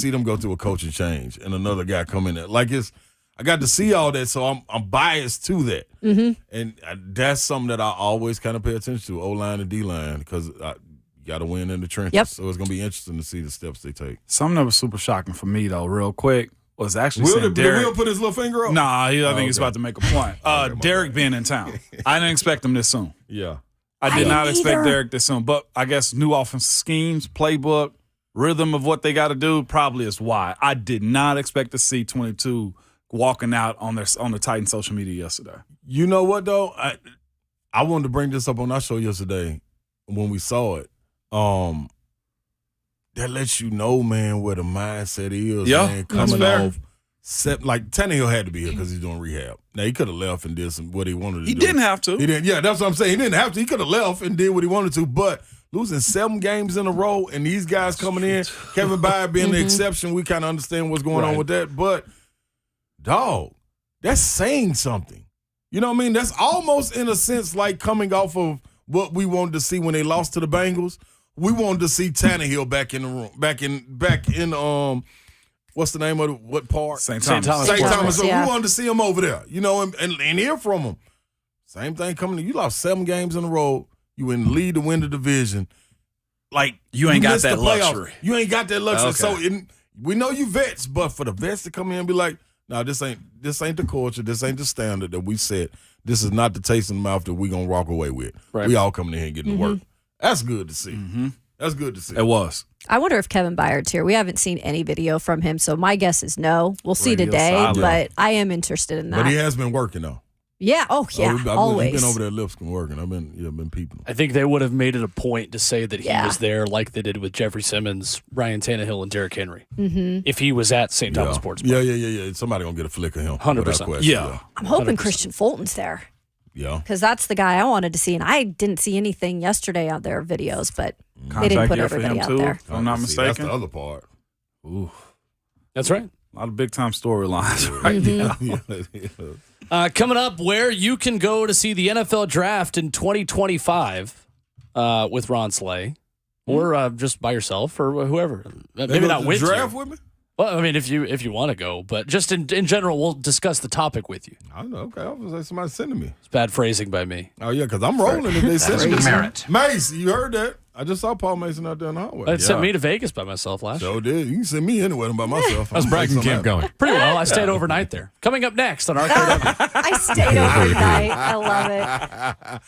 them go through a coaching change and another guy come in there. Like I got to see all that, so I'm biased to that. Mm-hmm. And that's something that I always kind of pay attention to, O-line and D-line, because you got to win in the trenches. Yep. So it's going to be interesting to see the steps they take. Something that was super shocking for me, though, real quick, was actually Did Derek. Will put his little finger up? Nah, I think he's about to make a point. Derek being in town. I didn't expect him this soon. Yeah. I did not expect Derek this soon. But I guess new offensive schemes, playbook, rhythm of what they got to do probably is why. I did not expect to see 22 walking out on the Titans social media yesterday. You know what, though? I wanted to bring this up on our show yesterday when we saw it. That lets you know, man, where the mindset is, man, coming off. Like, Tanier had to be here because he's doing rehab. Now, he could have left and did what he wanted to do. He didn't have to. He didn't. Yeah, that's what I'm saying. He didn't have to. He could have left and did what he wanted to, but losing 7 games in a row and these guys coming in, Kevin Byard being the exception, we kind of understand what's going on with that, but dog, that's saying something. You know what I mean? That's almost in a sense like coming off of what we wanted to see when they lost to the Bengals. We wanted to see Tannehill back in the room, back in what's the name of what part? St. Thomas. St. Thomas. So we wanted to see him over there, you know, and hear from him. Same thing coming. You lost 7 games in a row. You in the lead to win the division. Like you ain't got that luxury. You ain't got that luxury. Okay. So we know you vets, but for the vets to come in and be like, no, this ain't the culture. This ain't the standard that we set. This is not the taste in the mouth that we gonna walk away with. Right. We all coming in here and getting to work. That's good to see. That's good to see. It was. I wonder if Kevin Byard's here. We haven't seen any video from him, so my guess is no. We'll see today, but I am interested in that. But he has been working though. Yeah. Oh, yeah. Always. He's been over there, Lipscomb working. I've been peeping. I think they would have made it a point to say that he was there, like they did with Jeffrey Simmons, Ryan Tannehill, and Derrick Henry. Mm-hmm. If he was at St. Thomas Sports Park. Yeah. Somebody gonna get a flick of him. 100%. Yeah. I'm hoping 100%. Christian Fulton's there. Yeah. Because that's the guy I wanted to see, and I didn't see anything yesterday on their videos, but they didn't put everybody out there. If I'm not mistaken. That's the other part. Ooh. That's right. A lot of big-time storylines right now. Coming up, where you can go to see the NFL Draft in 2025 with Ron Slay, or just by yourself, or whoever. Maybe not with draft you. with me? Well, I mean, if you want to go, but just in general, we'll discuss the topic with you. I know. Okay, I was like somebody sending me. It's bad phrasing by me. Oh yeah, because I'm rolling if they send me. Mace, you heard that? I just saw Paul Mason out there in the hallway. It sent me to Vegas by myself last year. So did. You can send me anywhere by myself. How's Bragging Camp going? Pretty well. I stayed overnight there. Coming up next on RKW. I stayed overnight. I love it.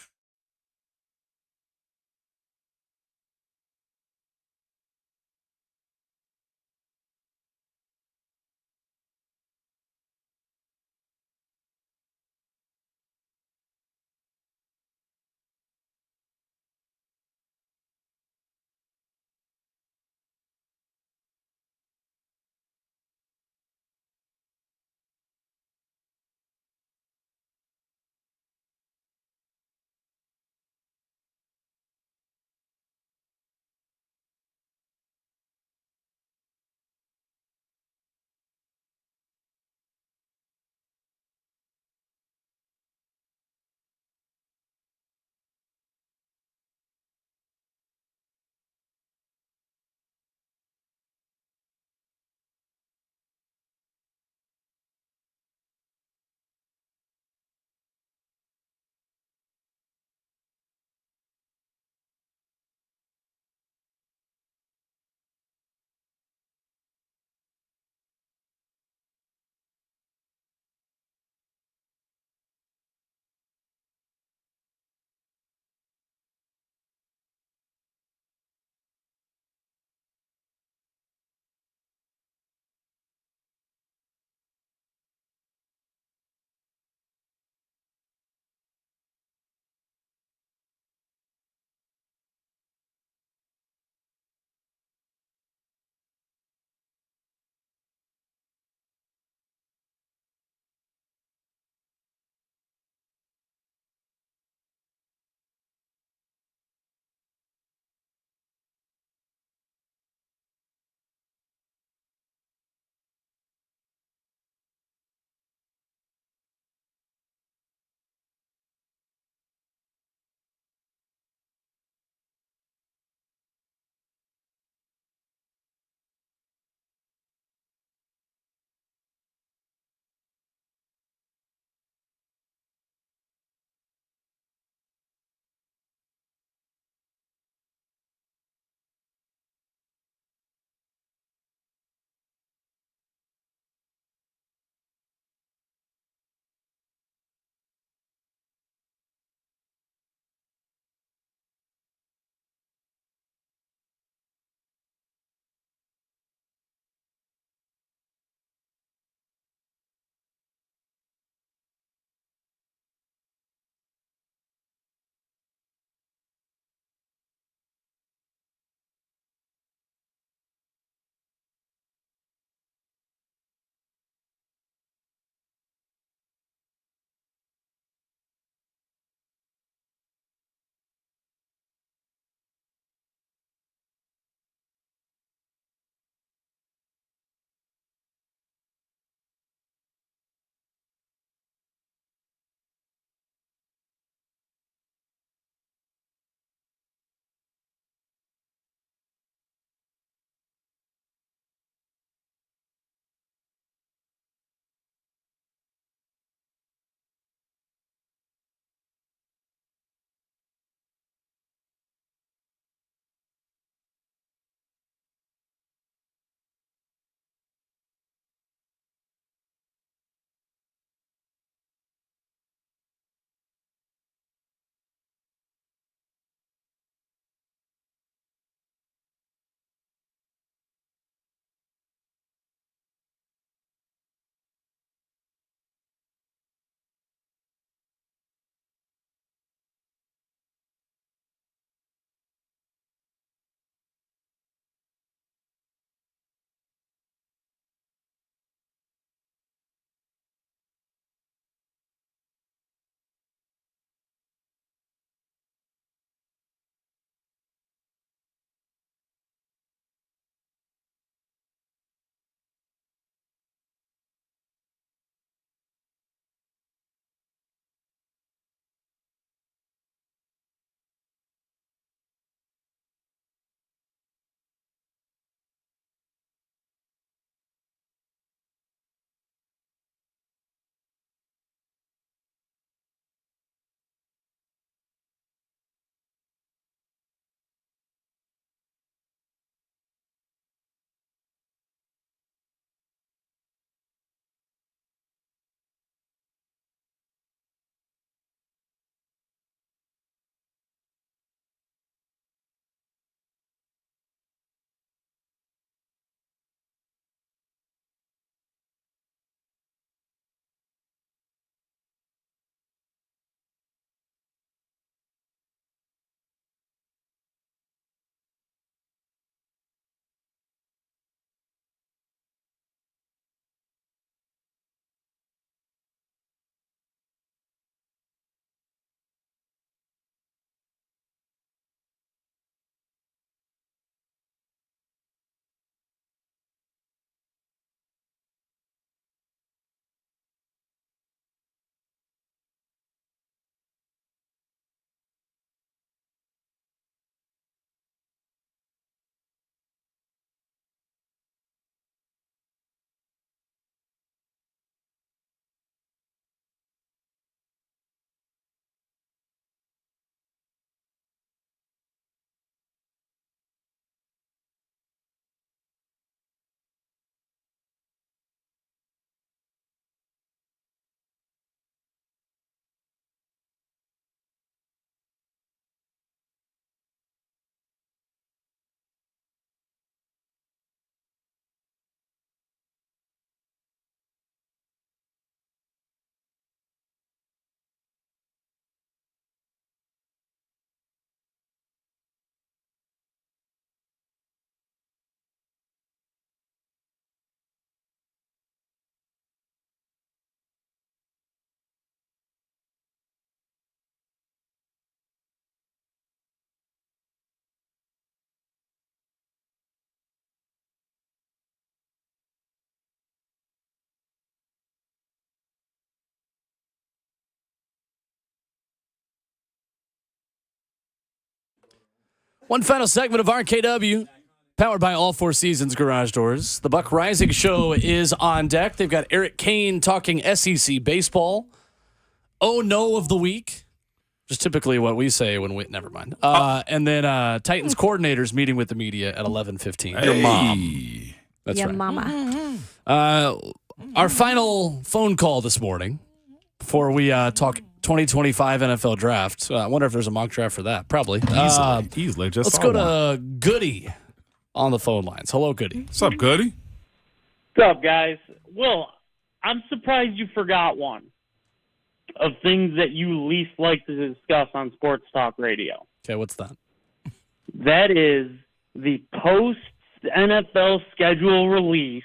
One final segment of RKW, powered by All Four Seasons Garage Doors. The Buck Rising Show is on deck. They've got Eric Kane talking SEC baseball. Oh no of the week. Just typically what we say when we never mind. And then Titans coordinators meeting with the media at 11:15. Hey. Your mom. That's yeah, right. mama. Our final phone call this morning before we talk 2025 NFL draft. I wonder if there's a mock draft for that. Probably. Easily. Just Let's go to Goody on the phone lines. Hello, Goody. What's up, Goody? What's up, guys? Will, I'm surprised you forgot one of things that you least like to discuss on sports talk radio. Okay, what's that? That is the post-NFL schedule release,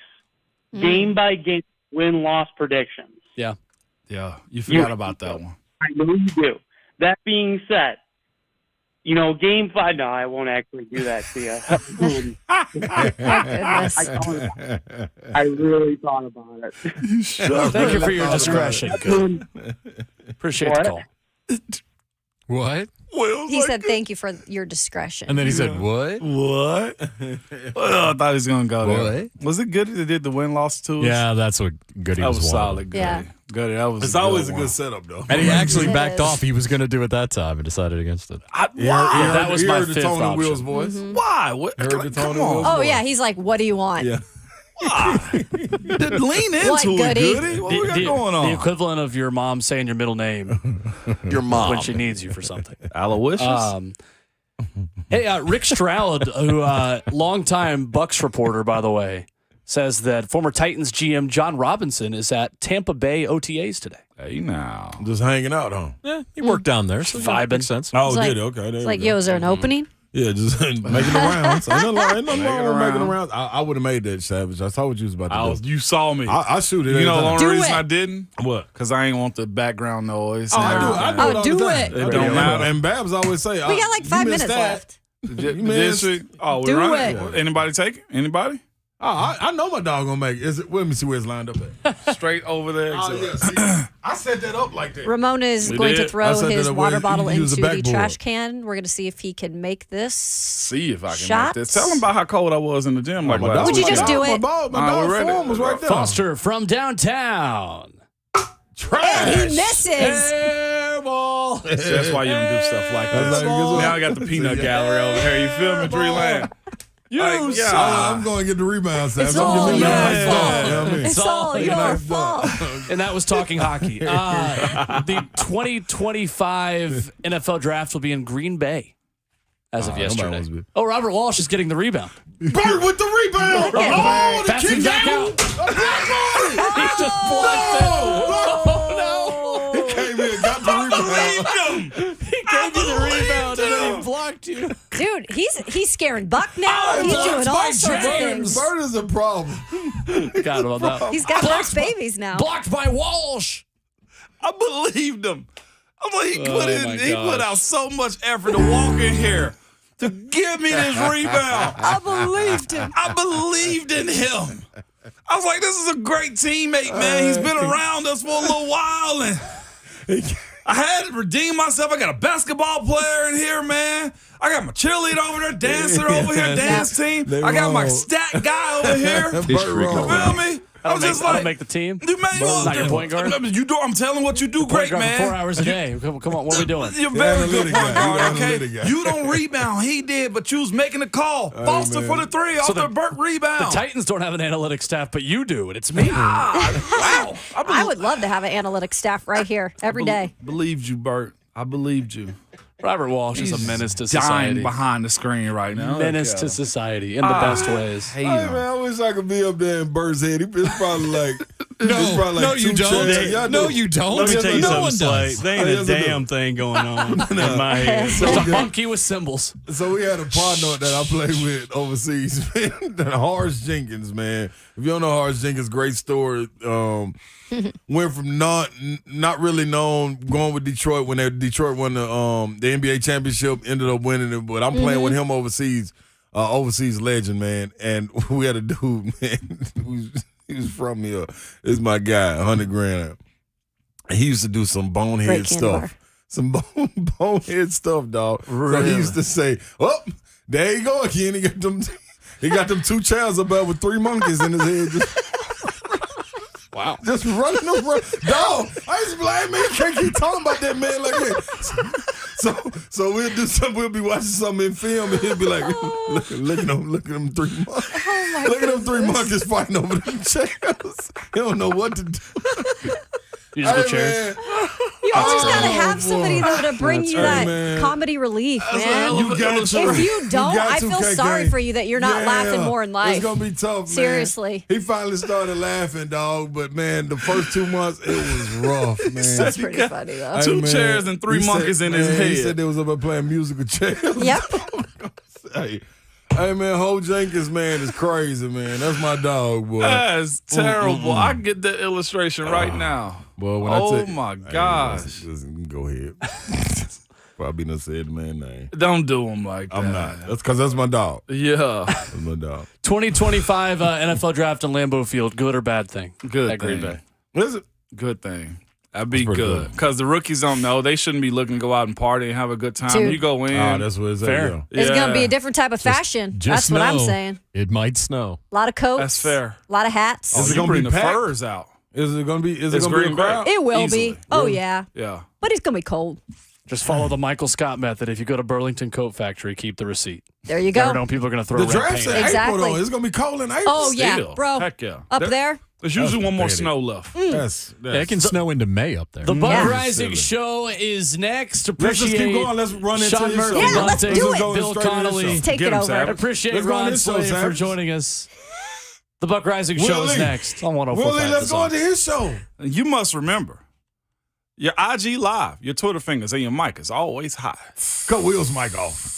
game-by-game win-loss predictions. Yeah. Yeah, you forgot about that one. I know you do. That being said, Game 5. No, I won't actually do that to you. I really thought about it. Thank you for your discretion. Good. Appreciate the call. What? He said, thank you for your discretion. And then he said, what? What? Well, I thought he was going to go there. What? Was it Goody that did the win-loss to us? Yeah, that's what Goody that was was wanting. solid, Goody. Yeah. Goody, that was It's a always a one. good setup, though. And he actually It backed is. off. He was going to do it that time and decided against it. Why? That was you my heard the fifth tone in option. Will's voice. Why? What? Heard the tone in Will's Oh, voice. yeah. He's like, what do you want? Yeah. Why? Lean into What, it, Goody? Goody. What we got going on? The equivalent of your mom saying your middle name Your mom. when she needs you for something. Aloysius? Hey, Rick Stroud, who longtime Bucks reporter, by the way, says that former Titans GM John Robinson is at Tampa Bay OTAs today. Hey, now. Just hanging out, huh? Yeah, he worked down there, so Vibing. makes sense. Oh, It's like- did it? Okay. There It's you like, go. yo, is there an opening? Yeah, just making the rounds. Ain't nothing wrong with making the around. rounds. I would have made that, Savage. I saw what you was about to do. You saw me. I shoot it. You every know the time. only Do reason it. I didn't? What? Because I ain't want the background noise. Oh, and I do everything. it all do the time. it. It don't matter. And Babs always say, We got like 5 minutes left. Did missed. she? Oh, we Do running? it. Anybody take it? Anybody? Oh, I know my dog gonna make it. Let me see where it's lined up at. Straight over there. Oh, yeah, see, I set that up like that. Ramona is We going to did. I throw said his that water way bottle you use into the the backboard. trash can. We're going to see if he can make this. See if I can Shots? make this. Tell them about how cold I was in the gym. Like my last dog- Would you week. just do it? My All right, dog we're ready. form was right there. Foster from downtown. Trash. And he misses. Air ball. See, that's why you don't do stuff like That's that. like- Now I got the peanut gallery over here. You feel me, Tree Land? I'm going to get the rebound, Savage. It's all I'm giving you a your nice fault. dunk, you know what I mean? It's all your Nice fault. dunk. And that was talking hockey. The 2025 NFL draft will be in Green Bay as of nobody yesterday. wants to be- Oh, Robert Walsh is getting the rebound. Bert with the rebound. Okay. Oh, the Passing kick back out. He just blocked it. Oh, no. He came in, got the rebound. He gave you the rebound and then he blocked you. Dude, he's scaring Buck now. He's doing all sorts of things. Bert is a problem. Got him on that. He's got Buck's babies now. Blocked by Walsh. I believed him. I'm like, he my put gosh. out so much effort to walk in here to give me this rebound. I believed him. I believed in him. I was like, this is a great teammate, man. He's been around us for a little while, and I had to redeem myself. I got a basketball player in here, man. I got my cheerleader over there, dancer over here, dance team. They I got my wrong. stat guy over here. Bert You wrong. feel me? I was just I don't like, make the team. you man, Not your point guard? You do. I'm telling what you do, Point great guard for 4 man. hours a day. Come on, what are we doing? You're very good Analytic point guy. guard, You okay? analytic guy. You don't rebound. He did, but you was making the call. Foster man. for the three off the Burt The rebound. Titans don't have an analytics staff, but you do, and it's me. Wow. I would love to have an analytics staff right here every day. Believed you, Bert. I believed you. Robert Walsh is a menace to Dying society. behind the screen right now. Menace Look to at him. society in the best ways. Hey, man, I wish I could be up there in Bert's head. It's probably like, No, you don't. Y'all No, do. you don't. Let me tell you no something, one Slay. does. There ain't Yes, a I do. damn thing going on in my head. There's a monkey with cymbals. So we had a partner that I played with overseas, man. Horace Jenkins, man. If you don't know Horace Jenkins, great story. Went from not really known, going with Detroit when Detroit won the NBA championship, ended up winning it. But I'm playing with him overseas legend, man. And we had a dude, man. He was from here. This is my guy, 100 grand. And he used to do some bonehead Great candy stuff. bar. Some bonehead stuff, dog. So Really? he used to say, "Oh, There you go again. He got them 2 chairs above with 3 monkeys in his head. Wow. Just running around. Dog, I used to be like, man, you can't keep talking about that man like that. So we'll do something. We'll be watching something in film, and he'll be like, look at them 3 monkeys. Oh Look at them 3 monkeys fighting over them chairs. He don't know what to do. Musical Hey, chairs. man. You always gotta have somebody though to bring That's you right, that man. comedy relief, man. You got to. If you don't, I feel sorry for you that you're not laughing more in life. It's gonna be tough, man. Seriously. He finally started laughing, dog. But man, the first 2 months it was rough, man. That's pretty funny though. 2 chairs and 3 monkeys in his head. He said they was up there playing musical chairs. Yep. Hey man, Ho Jenkins, man, is crazy, man. That's my dog, boy. That's terrible. I get the illustration right now. Boy, when Oh I tell my gosh. Go ahead. Probably not said the man name. Don't do him like that. I'm not. That's because that's my dog. Yeah. That's my dog. 2025 NFL draft in Lambeau Field, good or bad thing? Good at Green thing. Bay. What is it? Good thing. That'd be That's pretty good. Because the rookies don't know. They shouldn't be looking to go out and party and have a good time. Dude. You go in. Oh, that's what it's Fair. at. It's gonna be a different type of fashion. That's what I'm know saying. It might snow. A lot of coats. That's fair. A lot of hats. Is it You gonna bring be the packed? furs out. Is it gonna be? Is it It's gonna be a Green Bay. crowd? It will Easily. be. Oh yeah. Yeah. But it's gonna be cold. Just follow the Michael Scott method. If you go to Burlington Coat Factory, keep the receipt. There you Never go. know people are going to throw The red draft's paint. in Exactly. April though. It's gonna be cold in April. Oh yeah, Still. bro. Heck yeah. Up there. There's usually one more pathetic. snow left. That's It can snow into May up there. The Buck Yeah. Rising Show is next. Let's Appreciate just keep going. Let's run into Sean your show. Murphy, Yeah, let's Bunting, do it. Bill Connelly. Let's take Get it him, over. Savage. Appreciate Let's go on Ron this show, Slade for Savage. joining us. The Buck Rising Show is Willie. next on 104.5. Willie, let's The go Zone. into his show. You must remember, your IG live, your Twitter fingers, and your mic is always high. Cut Will's mic off.